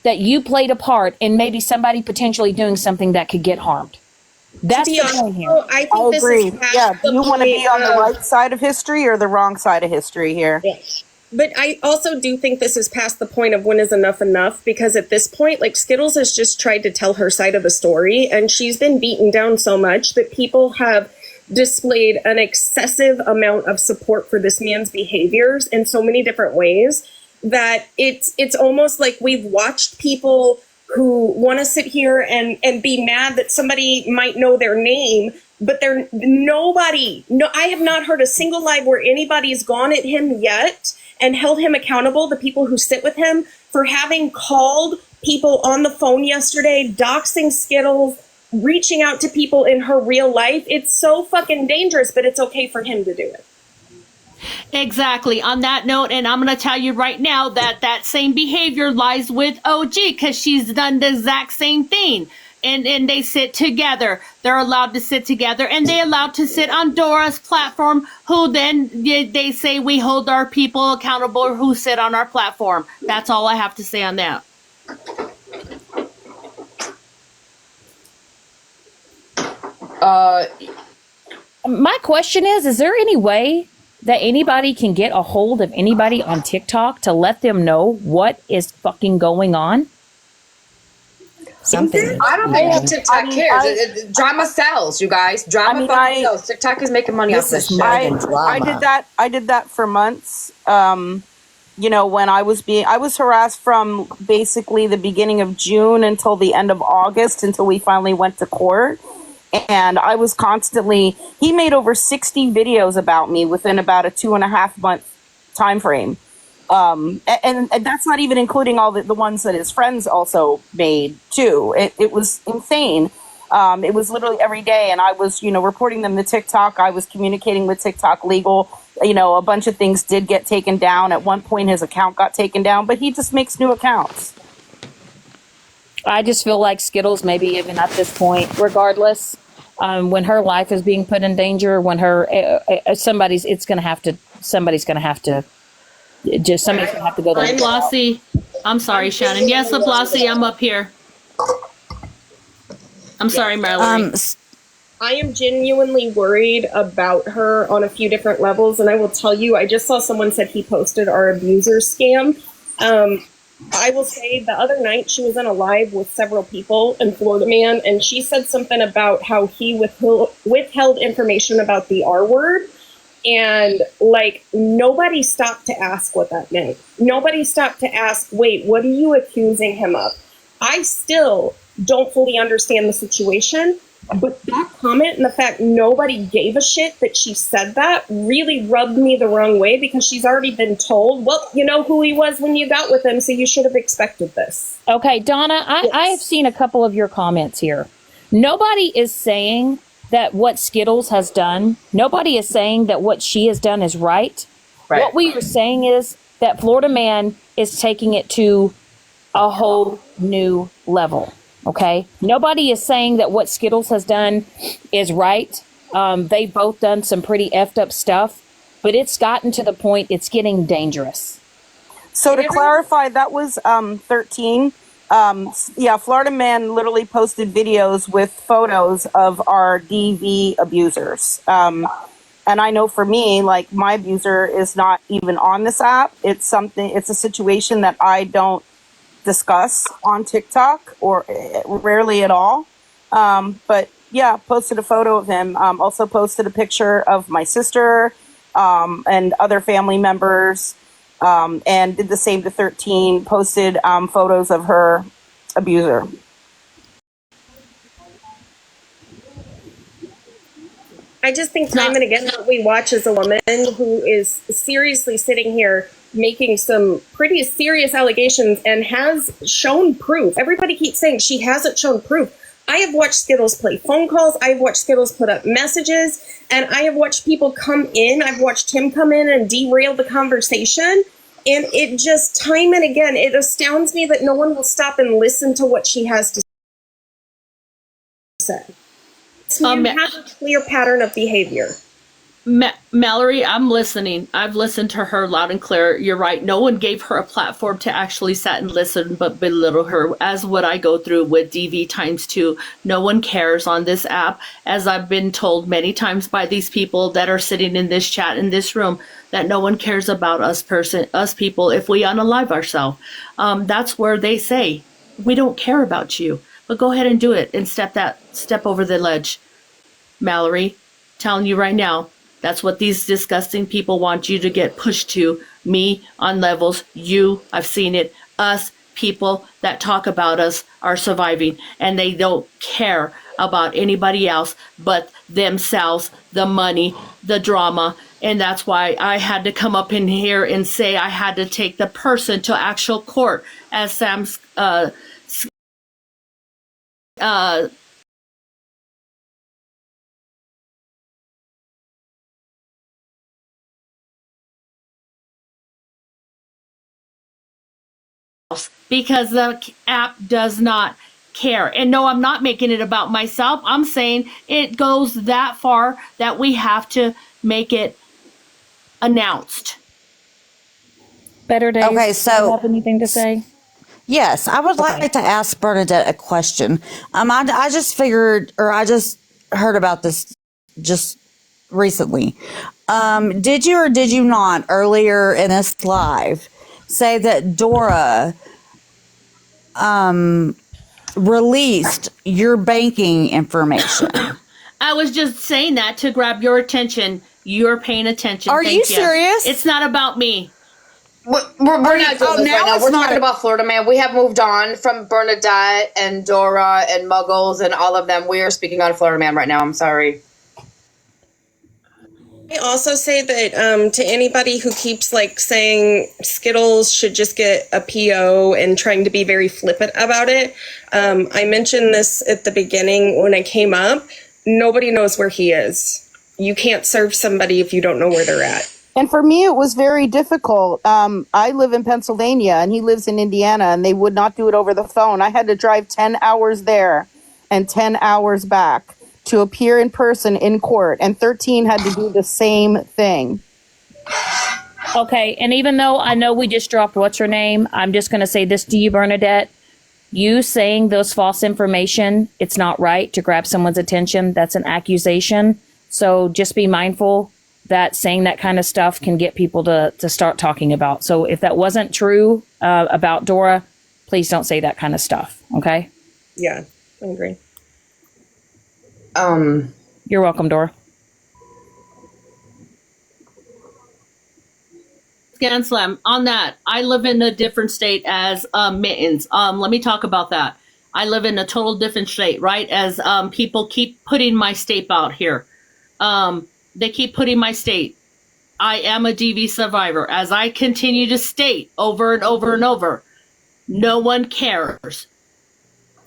that you played a part in maybe somebody potentially doing something that could get harmed? That's the point here. I agree. Do you want to be on the right side of history or the wrong side of history here? Yes. But I also do think this is past the point of when is enough enough, because at this point, like, Skittles has just tried to tell her side of the story, and she's been beaten down so much that people have displayed an excessive amount of support for this man's behaviors in so many different ways that it's almost like we've watched people who want to sit here and be mad that somebody might know their name, but I have not heard a single live where anybody's gone at him yet and held him accountable, the people who sit with him, for having called people on the phone yesterday, doxing Skittles, reaching out to people in her real life. It's so fucking dangerous, but it's okay for him to do it. Exactly. On that note, and I'm going to tell you right now that same behavior lies with OG, because she's done the exact same thing. And they sit together. They're allowed to sit together, and they're allowed to sit on Dora's platform, who then they say we hold our people accountable who sit on our platform. That's all I have to say on that. My question is there any way that anybody can get a hold of anybody on TikTok to let them know what is fucking going on? Something. I don't think TikTok cares. Drama sells, you guys. Drama sells. TikTok is making money off this shit. I did that for months. When I was harassed from basically the beginning of June until the end of August, until we finally went to court. And I was he made over 60 videos about me within about a 2.5 month time frame. And that's not even including all the ones that his friends also made too. It was insane. It was literally every day. And I was, reporting them to TikTok. I was communicating with TikTok legal. A bunch of things did get taken down. At one point, his account got taken down, but he just makes new accounts. I just feel like Skittles, maybe even at this point, regardless, when her life is being put in danger, when somebody's going to have to go there. I'm Blasi. I'm sorry, Shannon. Yes, Blasi, I'm up here. I'm sorry, Mallory. I am genuinely worried about her on a few different levels, and I will tell you, I just saw someone said he posted our abuser scam. I will say the other night she was on a live with several people in Florida Man, and she said something about how he withheld information about the R word. And nobody stopped to ask what that meant. Nobody stopped to ask, wait, what are you accusing him of? I still don't fully understand the situation, but that comment and the fact nobody gave a shit that she said that really rubbed me the wrong way, because she's already been told, well, you know who he was when you got with him, so you should have expected this. Okay, Donna, I have seen a couple of your comments here. Nobody is saying that what Skittles has done, nobody is saying that what she has done is right. What we are saying is that Florida Man is taking it to a whole new level. Okay? Nobody is saying that what Skittles has done is right. They've both done some pretty effed up stuff, but it's gotten to the point it's getting dangerous. So to clarify, that was 13. Yeah, Florida man literally posted videos with photos of our DV abusers. And I know for me, like my abuser is not even on this app. It's a situation that I don't discuss on TikTok or rarely at all. But yeah, posted a photo of him. Also posted a picture of my sister and other family members, and did the same to 13. Posted photos of her abuser. I just think time and again what we watch is a woman who is seriously sitting here making some pretty serious allegations and has shown proof. Everybody keeps saying she hasn't shown proof. I have watched Skittles play phone calls. I've watched Skittles put up messages, and I have watched people come in. I've watched him come in and derail the conversation. And it just, time and again, it astounds me that no one will stop and listen to what she has to say. This man has a clear pattern of behavior. Mallory, I'm listening. I've listened to her loud and clear. You're right. No one gave her a platform to actually sit and listen but belittle her, as what I go through with DV times 2. No one cares on this app, as I've been told many times by these people that are sitting in this chat in this room, that no one cares about us people if we unalive ourselves. That's where they say, we don't care about you. But go ahead and do it and step over the ledge. Mallory, telling you right now, that's what these disgusting people want you to get pushed to. Me on levels, you, I've seen it, us, people that talk about us are surviving, and they don't care about anybody else but themselves, the money, the drama. And that's why I had to come up in here and say I had to take the person to actual court, as Sam's because the app does not care. And no, I'm not making it about myself. I'm saying it goes that far that we have to make it announced. Better Days, Okay, so do you have anything to say? yes, I would like to ask Bernadette a question. I just figured, or I just heard about this just recently. Did you or did you not earlier in this live say that Dora released your banking information? I was just saying that to grab your attention. You're paying attention. Are you serious? It's not about me. We're not doing this right now. We're talking about Florida Man. We have moved on from Bernadette and Dora and Muggles and all of them. We are speaking on Florida Man right now. I'm sorry. I also say that to anybody who keeps like saying Skittles should just get a PO and trying to be very flippant about it. I mentioned this at the beginning when I came up. Nobody knows where he is. You can't serve somebody if you don't know where they're at. And for me, it was very difficult. I live in Pennsylvania and he lives in Indiana, and they would not do it over the phone. I had to drive 10 hours there and 10 hours back to appear in person in court, and 13 had to do the same thing. Okay, and even though I know we just dropped what's her name, I'm just going to say this to you, Bernadette. You saying those false information, it's not right to grab someone's attention. That's an accusation. So just be mindful that saying that kind of stuff can get people to start talking about. So if that wasn't true about Dora, please don't say that kind of stuff, okay? Yeah, I agree. You're welcome, Dora. Scan Slam, on that, I live in a different state as Mittens. Let me talk about that. I live in a total different state, right? As people keep putting my state out here. They keep putting my state. I am a DV survivor. As I continue to state over and over and over, no one cares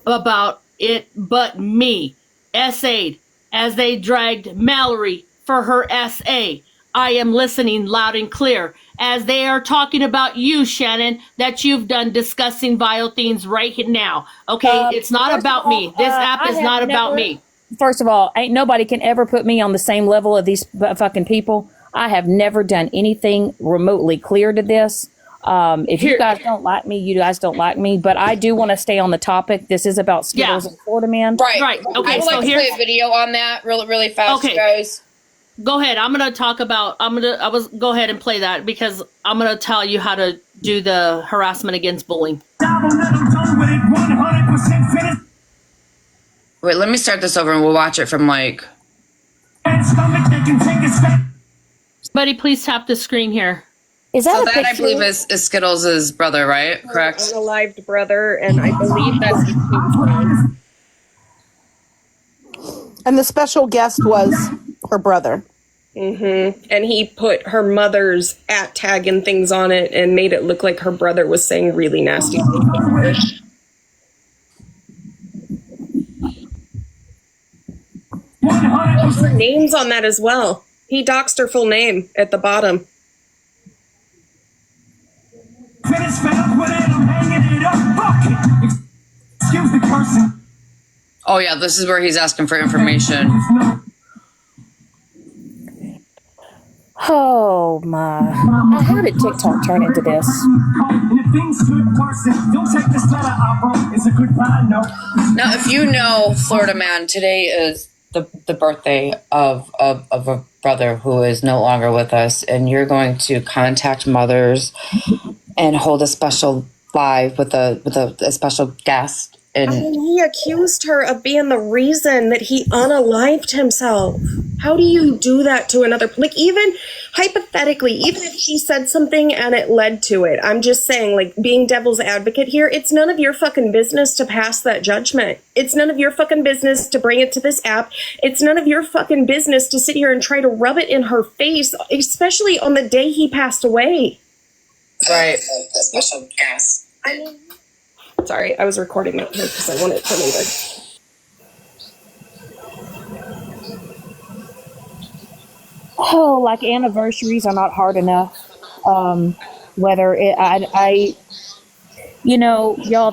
about it but me. SA'd as they dragged Mallory for her SA. I am listening loud and clear as they are talking about you, Shannon, that you've done discussing vile things right now. Okay, it's not about me. This app is not about me. First of all, ain't nobody can ever put me on the same level of these fucking people. I have never done anything remotely clear to this. If you guys don't like me, you guys don't like me. But I do want to stay on the topic. This is about Skittles and Florida Man. Right. Okay, I would like to play a video on that really fast, you guys. Go ahead. I'm gonna talk about. Go ahead and play that because I'm gonna tell you how to do the harassment against bullying. Wait, let me start this over and we'll watch it from like. Buddy, please tap the screen here. Is that so that I believe is Skittles' brother, right? Correct. Unalived brother, and I believe that's his name. And the special guest was her brother. And he put her mother's @tag and things on it and made it look like her brother was saying really nasty things to her. Her name's on that as well. He doxed her full name at the bottom. Oh yeah, this is where he's asking for information. Oh my. How did TikTok turn into this? Now, if you know Florida Man, today is the birthday of a brother who is no longer with us, and you're going to contact mothers and hold a special live with a special guest. And he accused her of being the reason that he unalived himself. How do you do that to another? Like, even hypothetically, even if she said something and it led to it, I'm just saying, like, being devil's advocate here, it's none of your fucking business to pass that judgment. It's none of your fucking business to bring it to this app. It's none of your fucking business to sit here and try to rub it in her face, especially on the day he passed away. Right. The special guest. I mean, sorry, I was recording that here because I wanted it for later. Oh, like anniversaries are not hard enough. Whether y'all,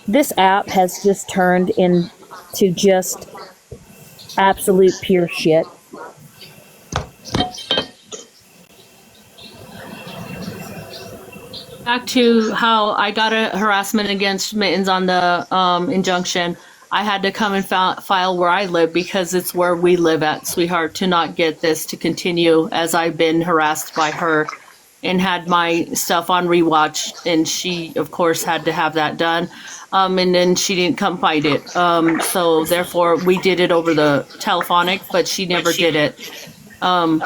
this app has just turned into just absolute pure shit. Back to how I got a harassment against Mittens on the injunction. I had to come and file where I live because it's where we live at, sweetheart, to not get this to continue as I've been harassed by her and had my stuff on rewatch. And she, of course, had to have that done. And then she didn't come fight it. So therefore, we did it over the telephonic, but she never did it. I'm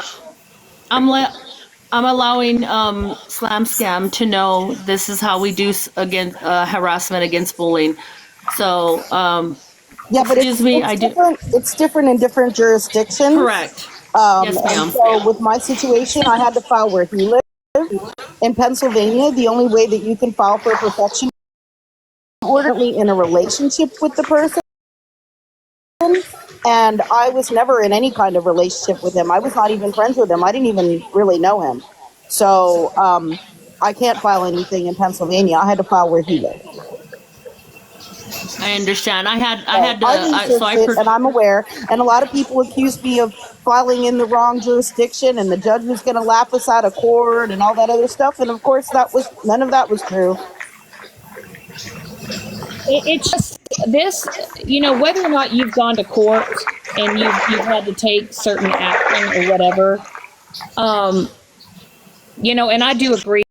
allowing Slam Scam to know this is how we do harassment against bullying. So, yeah, but it's different in different jurisdictions. Correct. Yes, ma'am. And so with my situation, I had to file where he lived. In Pennsylvania, the only way that you can file for a protection order in a relationship with the person. And I was never in any kind of relationship with him. I was not even friends with him. I didn't even really know him. So I can't file anything in Pennsylvania. I had to file where he lived. I understand. I had to. And I'm aware. And a lot of people accused me of filing in the wrong jurisdiction, and the judge was going to laugh us out of court and all that other stuff. And of course, none of that was true. It's just this, whether or not you've gone to court and you've had to take certain action or whatever, and I do agree.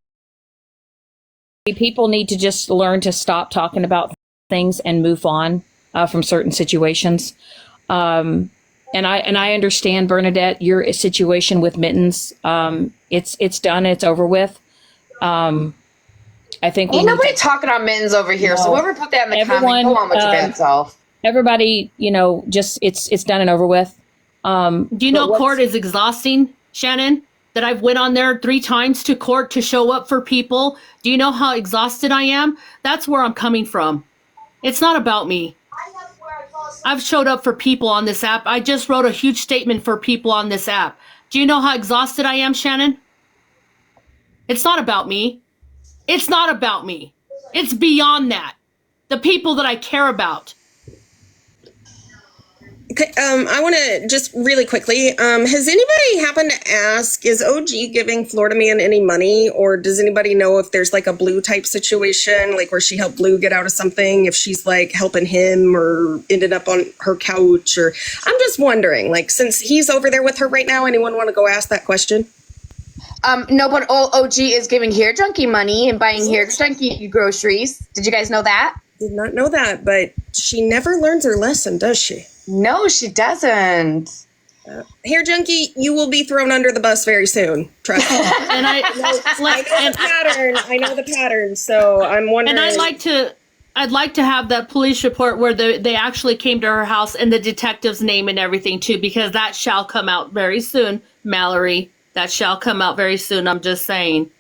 People need to just learn to stop talking about things and move on from certain situations. And I understand, Bernadette, your situation with Mittens. It's done. It's over with. I think ain't nobody talking on Mittens over here. So whoever put that in the comment, go on with your bad self. Everybody, just it's done and over with. Do you know court is exhausting, Shannon? That I've went on there 3 times to court to show up for people. Do you know how exhausted I am? That's where I'm coming from. It's not about me. I've showed up for people on this app. I just wrote a huge statement for people on this app. Do you know how exhausted I am, Shannon? It's not about me. It's not about me. It's beyond that. The people that I care about. Okay, I want to just really quickly. Has anybody happened to ask, is OG giving Florida Man any money, or does anybody know if there's like a Blue type situation, like where she helped Blue get out of something, if she's like helping him or ended up on her couch, or I'm just wondering, like, since he's over there with her right now, anyone want to go ask that question? No, but OG is giving Hair Junkie money and buying Hair Junkie groceries. Did you guys know that? Did not know that, but she never learns her lesson, does she? No, she doesn't. Hair Junkie, you will be thrown under the bus very soon. Trust me. And I know the pattern, so I'm wondering. And I'd like to have that police report where they actually came to her house and the detective's name and everything too, because that shall come out very soon, Mallory. That shall come out very soon. I'm just saying.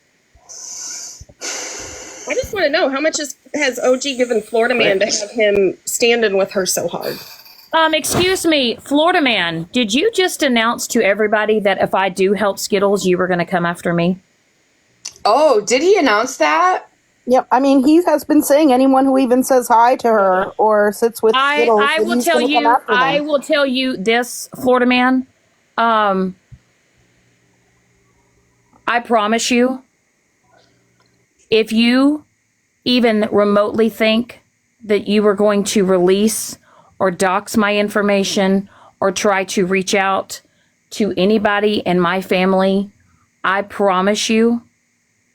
I just want to know, how much has OG given Florida Man to have him standing with her so hard? Excuse me, Florida Man, did you just announce to everybody that if I do help Skittles, you were going to come after me? Oh, did he announce that? Yep. I mean, he has been saying anyone who even says hi to her or sits with Skittles. I will tell you. I will tell you this, Florida Man. I promise you, if you even remotely think that you were going to release or dox my information or try to reach out to anybody in my family, I promise you,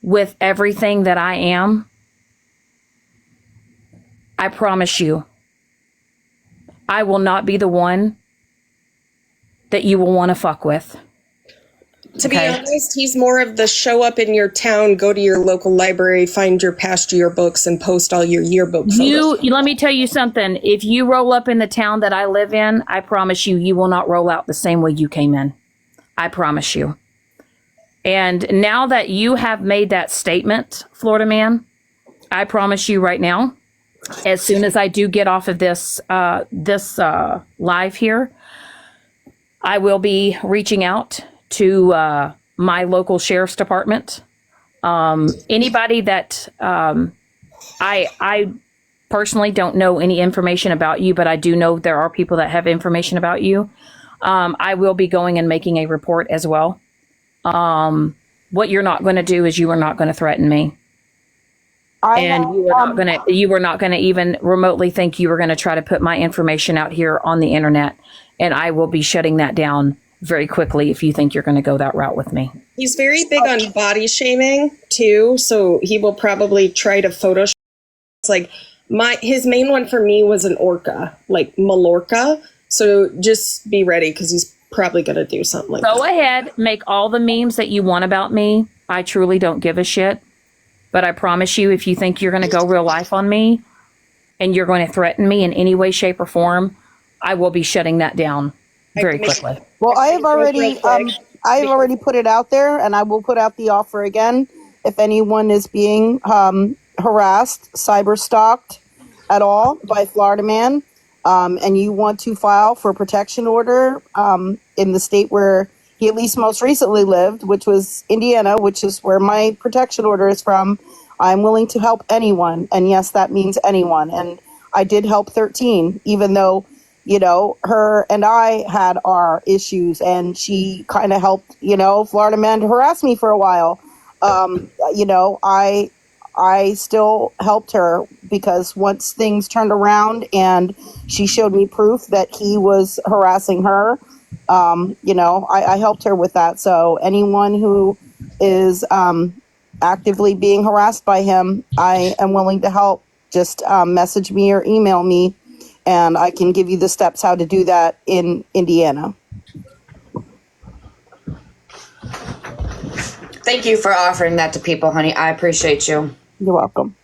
with everything that I am, I promise you, I will not be the one that you will want to fuck with. To be honest, he's more of the show up in your town, go to your local library, find your past year books, and post all your yearbook photos. Let me tell you something. If you roll up in the town that I live in, I promise you, you will not roll out the same way you came in. I promise you. And now that you have made that statement, Florida Man, I promise you right now, as soon as I do get off of this live here, I will be reaching out to my local sheriff's department. Anybody that I personally don't know any information about you, but I do know there are people that have information about you. I will be going and making a report as well. What you're not going to do is you are not going to threaten me. You were not going to even remotely think you were going to try to put my information out here on the internet. And I will be shutting that down very quickly if you think you're going to go that route with me. He's very big on body shaming too, so he will probably try to Photoshop. It's like his main one for me was an orca, like Mallorca. So just be ready, because he's probably going to do something like that. Go ahead, make all the memes that you want about me. I truly don't give a shit. But I promise you, if you think you're going to go real life on me and you're going to threaten me in any way, shape, or form, I will be shutting that down very quickly. Well, I have already put it out there, and I will put out the offer again. If anyone is being harassed, cyber stalked at all by Florida Man, and you want to file for a protection order in the state where he at least most recently lived, which was Indiana, which is where my protection order is from, I'm willing to help anyone. And yes, that means anyone. And I did help 13, even though, her and I had our issues, and she kind of helped, Florida Man to harass me for a while. I still helped her, because once things turned around and she showed me proof that he was harassing her, I helped her with that. So anyone who is actively being harassed by him, I am willing to help. Just message me or email me, and I can give you the steps how to do that in Indiana. Thank you for offering that to people, honey. I appreciate you. You're welcome.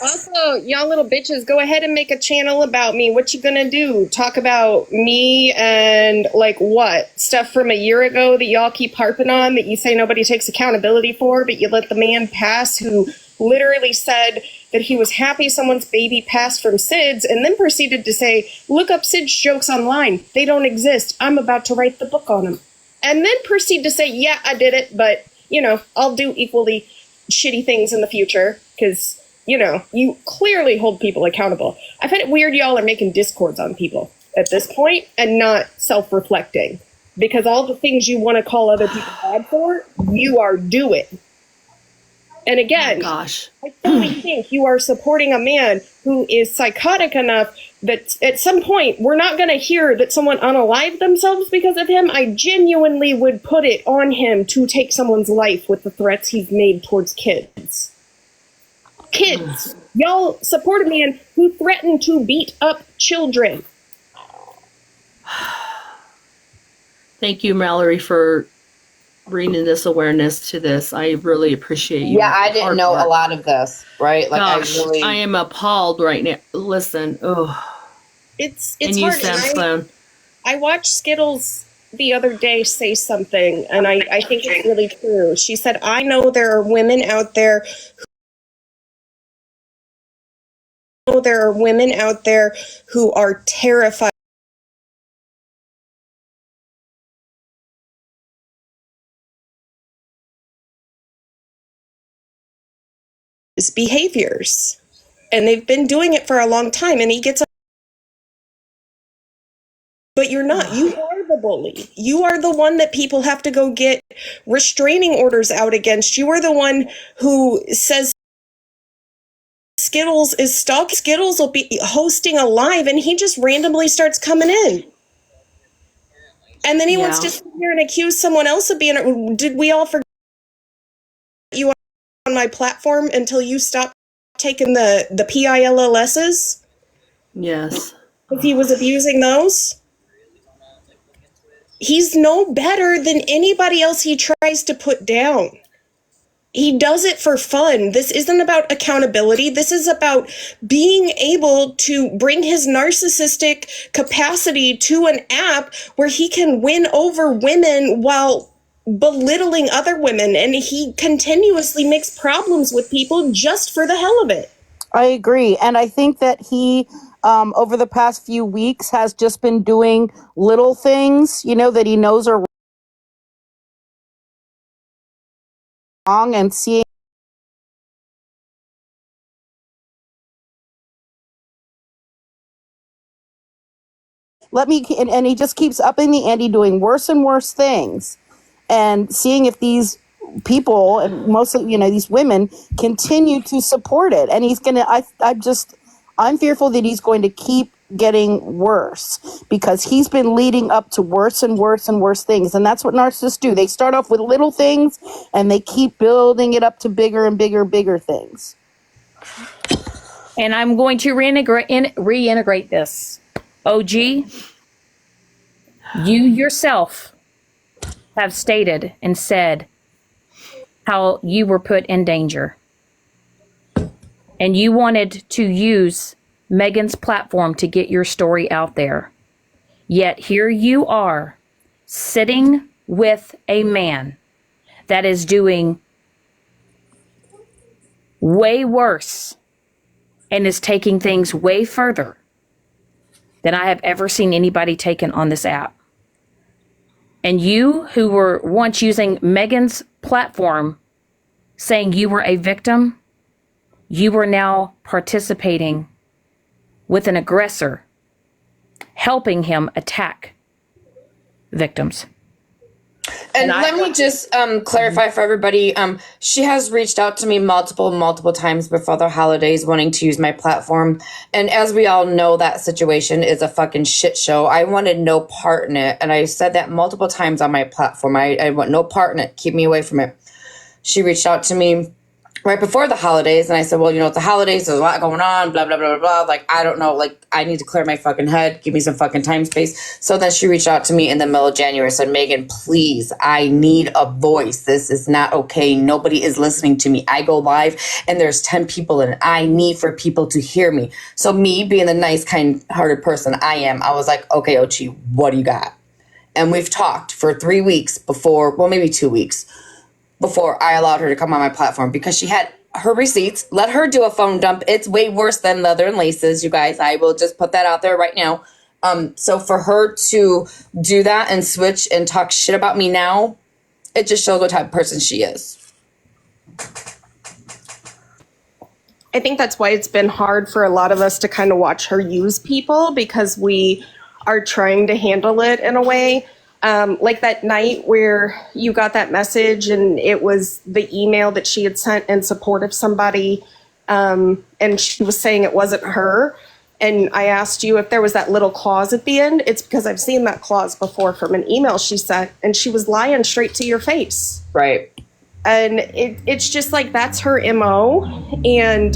Also, y'all little bitches, go ahead and make a channel about me. What you gonna do? Talk about me and what? Stuff from a year ago that y'all keep harping on, that you say nobody takes accountability for, but you let the man pass who literally said that he was happy someone's baby passed from SIDS, and then proceeded to say, look up SIDS jokes online. They don't exist. I'm about to write the book on them. And then proceed to say, yeah, I did it, but, I'll do equally shitty things in the future, because you clearly hold people accountable. I find it weird y'all are making discords on people at this point and not self-reflecting, because all the things you want to call other people bad for, you are doing. And again, gosh, I fully think you are supporting a man who is psychotic enough that at some point we're not going to hear that someone unalived themselves because of him. I genuinely would put it on him to take someone's life with the threats he's made towards kids. Kids. Y'all support a man who threatened to beat up children. Thank you, Mallory, for bringing this awareness to this. I really appreciate you. Yeah, I didn't know a lot of this, right? Like, Gosh, I am appalled right now. Listen, It's and you, hard. Sam Sloan. I watched Skittles the other day say something, and I think it's really true. She said, I know there are women out there who are terrified of his behaviors. And they've been doing it for a long time, and he gets but you're not. You are the bully. You are the one that people have to go get restraining orders out against. You are the one who says Skittles is stalking. Skittles will be hosting a live, and he just randomly starts coming in. And then he wants to sit here and accuse someone else of being. Did we all forget you on my platform until you stopped taking the PILLSs? Yes. Because he was abusing those? He's no better than anybody else he tries to put down. He does it for fun. This isn't about accountability. This is about being able to bring his narcissistic capacity to an app where he can win over women while belittling other women. And he continuously makes problems with people just for the hell of it. I agree. And I think that he, over the past few weeks, has just been doing little things, that he knows are wrong and seeing. And he just keeps upping the ante, doing worse and worse things, and seeing if these people, and mostly, these women, continue to support it. And he's gonna. I'm fearful that he's going to keep getting worse because he's been leading up to worse and worse and worse things. And that's what narcissists do. They start off with little things and they keep building it up to bigger and bigger things. And I'm going to reintegrate this. OG, you yourself have stated and said how you were put in danger. And you wanted to use Megan's platform to get your story out there. Yet here you are, sitting with a man that is doing way worse and is taking things way further than I have ever seen anybody taken on this app. And you, who were once using Megan's platform, saying you were a victim, you are now participating with an aggressor, helping him attack victims. And let me just clarify for everybody. She has reached out to me multiple times before the holidays wanting to use my platform. And as we all know, that situation is a fucking shit show. I wanted no part in it. And I said that multiple times on my platform. I want no part in it. Keep me away from it. She reached out to me right before the holidays, and I said, well, it's the holidays, there's a lot going on, blah, blah, blah, blah, blah. Like, I don't know, like, I need to clear my fucking head, give me some fucking time space. So then she reached out to me in the middle of January, said, Megan, please, I need a voice. This is not okay. Nobody is listening to me. I go live, and there's 10 people, and I need for people to hear me. So me, being the nice, kind-hearted person I am, I was like, okay, Ochi, what do you got? And we've talked for 3 weeks before, well, maybe 2 weeks, before I allowed her to come on my platform because she had her receipts. Let her do a phone dump. It's way worse than leather and laces, you guys. I will just put that out there right now. So for her to do that and switch and talk shit about me now, it just shows what type of person she is. I think that's why it's been hard for a lot of us to kind of watch her use people, because we are trying to handle it in a way. Like that night where you got that message and it was the email that she had sent in support of somebody, and she was saying it wasn't her. And I asked you if there was that little clause at the end. It's because I've seen that clause before from an email she sent, and she was lying straight to your face. Right. And it's just like, that's her MO. And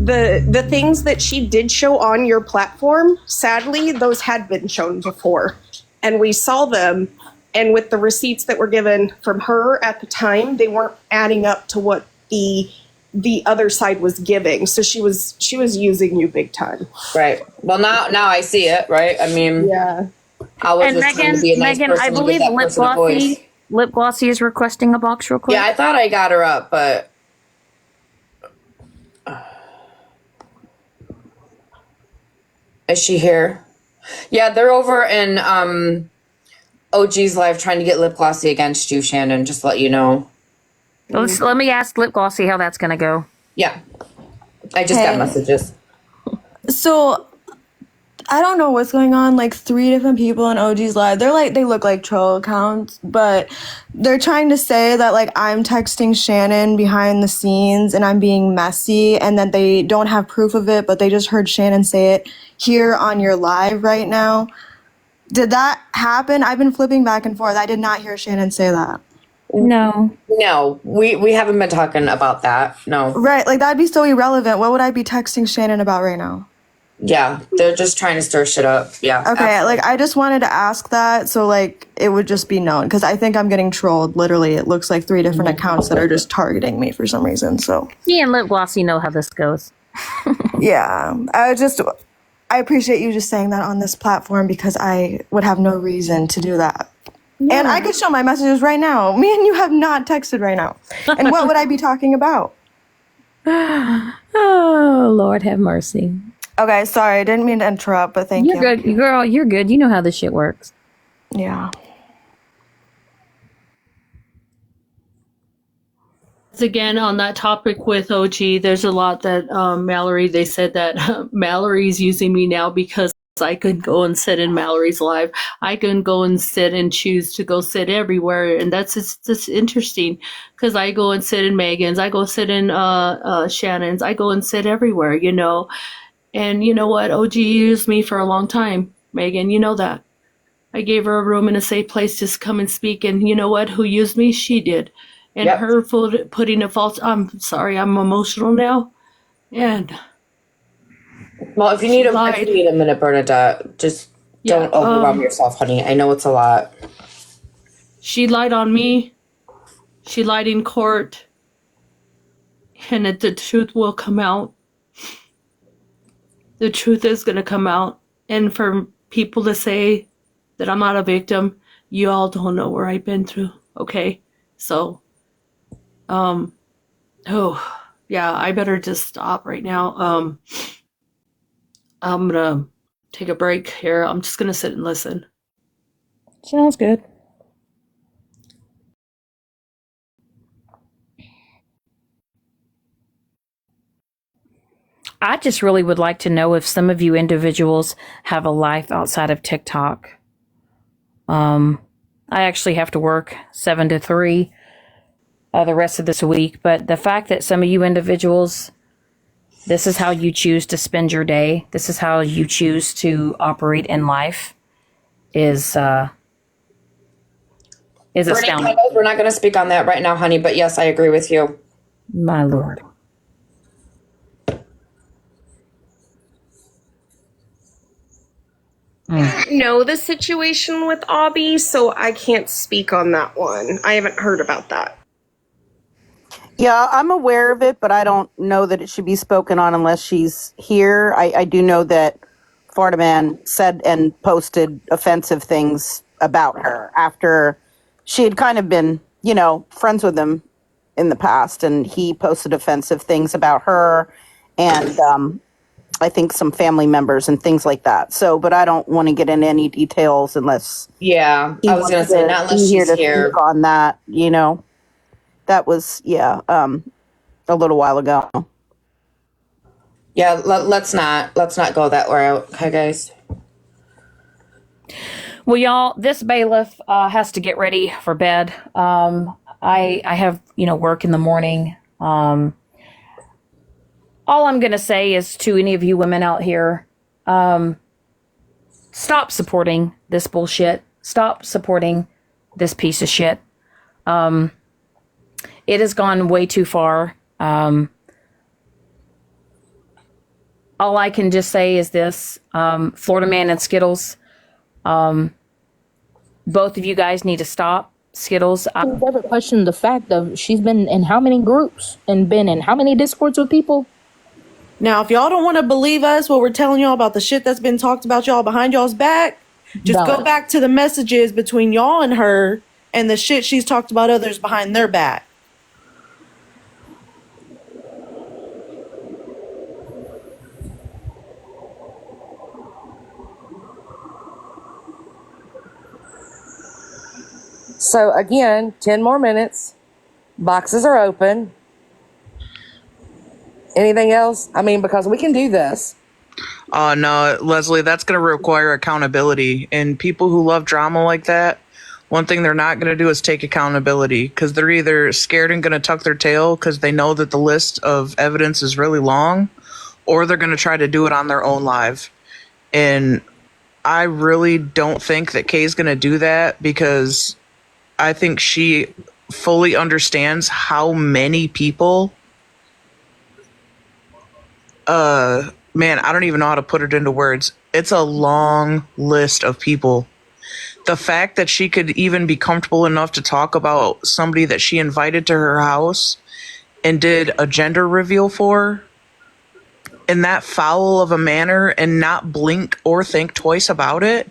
the things that she did show on your platform, sadly, those had been shown before. And we saw them. And with the receipts that were given from her at the time, they weren't adding up to what the other side was giving. So she was using you big time. Right. Well, now I see it, right? I mean, yeah. I was And just trying to be a nice Megan, person I to give believe that person a voice. Lip Glossy is requesting a box real quick. Yeah, I thought I got her up, but is she here? Yeah, they're over in OG's live trying to get Lip Glossy against you, Shannon, just to let you know. Let me ask Lip Glossy how that's going to go. Yeah. I just got messages. So, I don't know what's going on. Like 3 different people on OG's live. They look like troll accounts, but they're trying to say that like I'm texting Shannon behind the scenes and I'm being messy, and that they don't have proof of it, but they just heard Shannon say it here on your live right now. Did that happen? I've been flipping back and forth. I did not hear Shannon say that. No, we haven't been talking about that. No. Right, like that'd be so irrelevant. What would I be texting Shannon about right now? Yeah, they're just trying to stir shit up. Yeah. Okay, absolutely. like I just wanted to ask that so like it would just be known, because I think I'm getting trolled. Literally, it looks like 3 different accounts that are just targeting me for some reason. So me and Lip Glossy know how this goes. yeah, I appreciate you just saying that on this platform, because I would have no reason to do that. Yeah. And I could show my messages right now. Me and you have not texted right now. And what would I be talking about? Oh, Lord have mercy. Okay, sorry. I didn't mean to interrupt, but thank you. You're good, girl. You're good. You know how this shit works. Yeah. Again, on that topic with OG, there's a lot that Mallory, they said that Mallory's using me now because I could go and sit in Mallory's live. I can go and sit and choose to go sit everywhere. And that's just interesting, because I go and sit in Megan's, I go sit in Shannon's, I go and sit everywhere, you know. And you know what? OG used me for a long time, Megan, you know that. I gave her a room and a safe place to come and speak. And you know what? Who used me? She did. And her putting a false, I'm sorry, I'm emotional now. And well, if you need a minute, Bernadette, just don't overwhelm yourself, honey. I know it's a lot. She lied on me. She lied in court. And the truth will come out. The truth is going to come out. And for people to say that I'm not a victim, you all don't know where I've been through, okay? So, I better just stop right now. I'm gonna take a break here. I'm just gonna sit and listen. Sounds good. I just really would like to know if some of you individuals have a life outside of TikTok. I actually have to work 7 to 3 the rest of this week, but the fact that some of you individuals, this is how you choose to spend your day, this is how you choose to operate in life, is astounding. We're not going to speak on that right now, honey, but yes, I agree with you. My Lord. Know the situation with Abby, so I can't speak on that one. I haven't heard about that. Yeah, I'm aware of it, but I don't know that it should be spoken on unless she's here. I do know that Florida Man said and posted offensive things about her after she had kind of been, friends with him in the past, and he posted offensive things about her and I think some family members and things like that. So, but I don't want to get into any details unless I was going to say, not unless she's here on that, That was, a little while ago. Yeah, let's not go that route, okay, guys? Well, y'all, this bailiff has to get ready for bed. I have work in the morning. All I'm gonna say is to any of you women out here, stop supporting this bullshit. Stop supporting this piece of shit. It has gone way too far. All I can just say is this, Florida Man and Skittles, both of you guys need to stop. Skittles. Who's ever questioned the fact of she's been in how many groups and been in how many discords with people? Now, if y'all don't want to believe us, what we're telling y'all about the shit that's been talked about y'all behind y'all's back, just go back to the messages between y'all and her and the shit she's talked about others behind their back. So again, 10 more minutes. Boxes are open. Anything else? I mean, because we can do this. No, Leslie, that's going to require accountability. And people who love drama like that, one thing they're not going to do is take accountability, because they're either scared and going to tuck their tail because they know that the list of evidence is really long, or they're going to try to do it on their own live. And I really don't think that Kay's going to do that, because I think she fully understands how many people, man, I don't even know how to put it into words. It's a long list of people. The fact that she could even be comfortable enough to talk about somebody that she invited to her house and did a gender reveal for in that foul of a manner and not blink or think twice about it.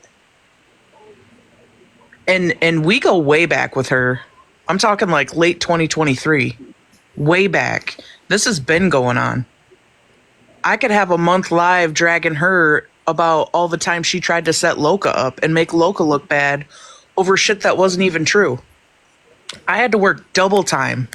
And we go way back with her. I'm talking like late 2023. Way back. This has been going on. I could have a month live dragging her about all the time she tried to set Loca up and make Loca look bad over shit that wasn't even true. I had to work double time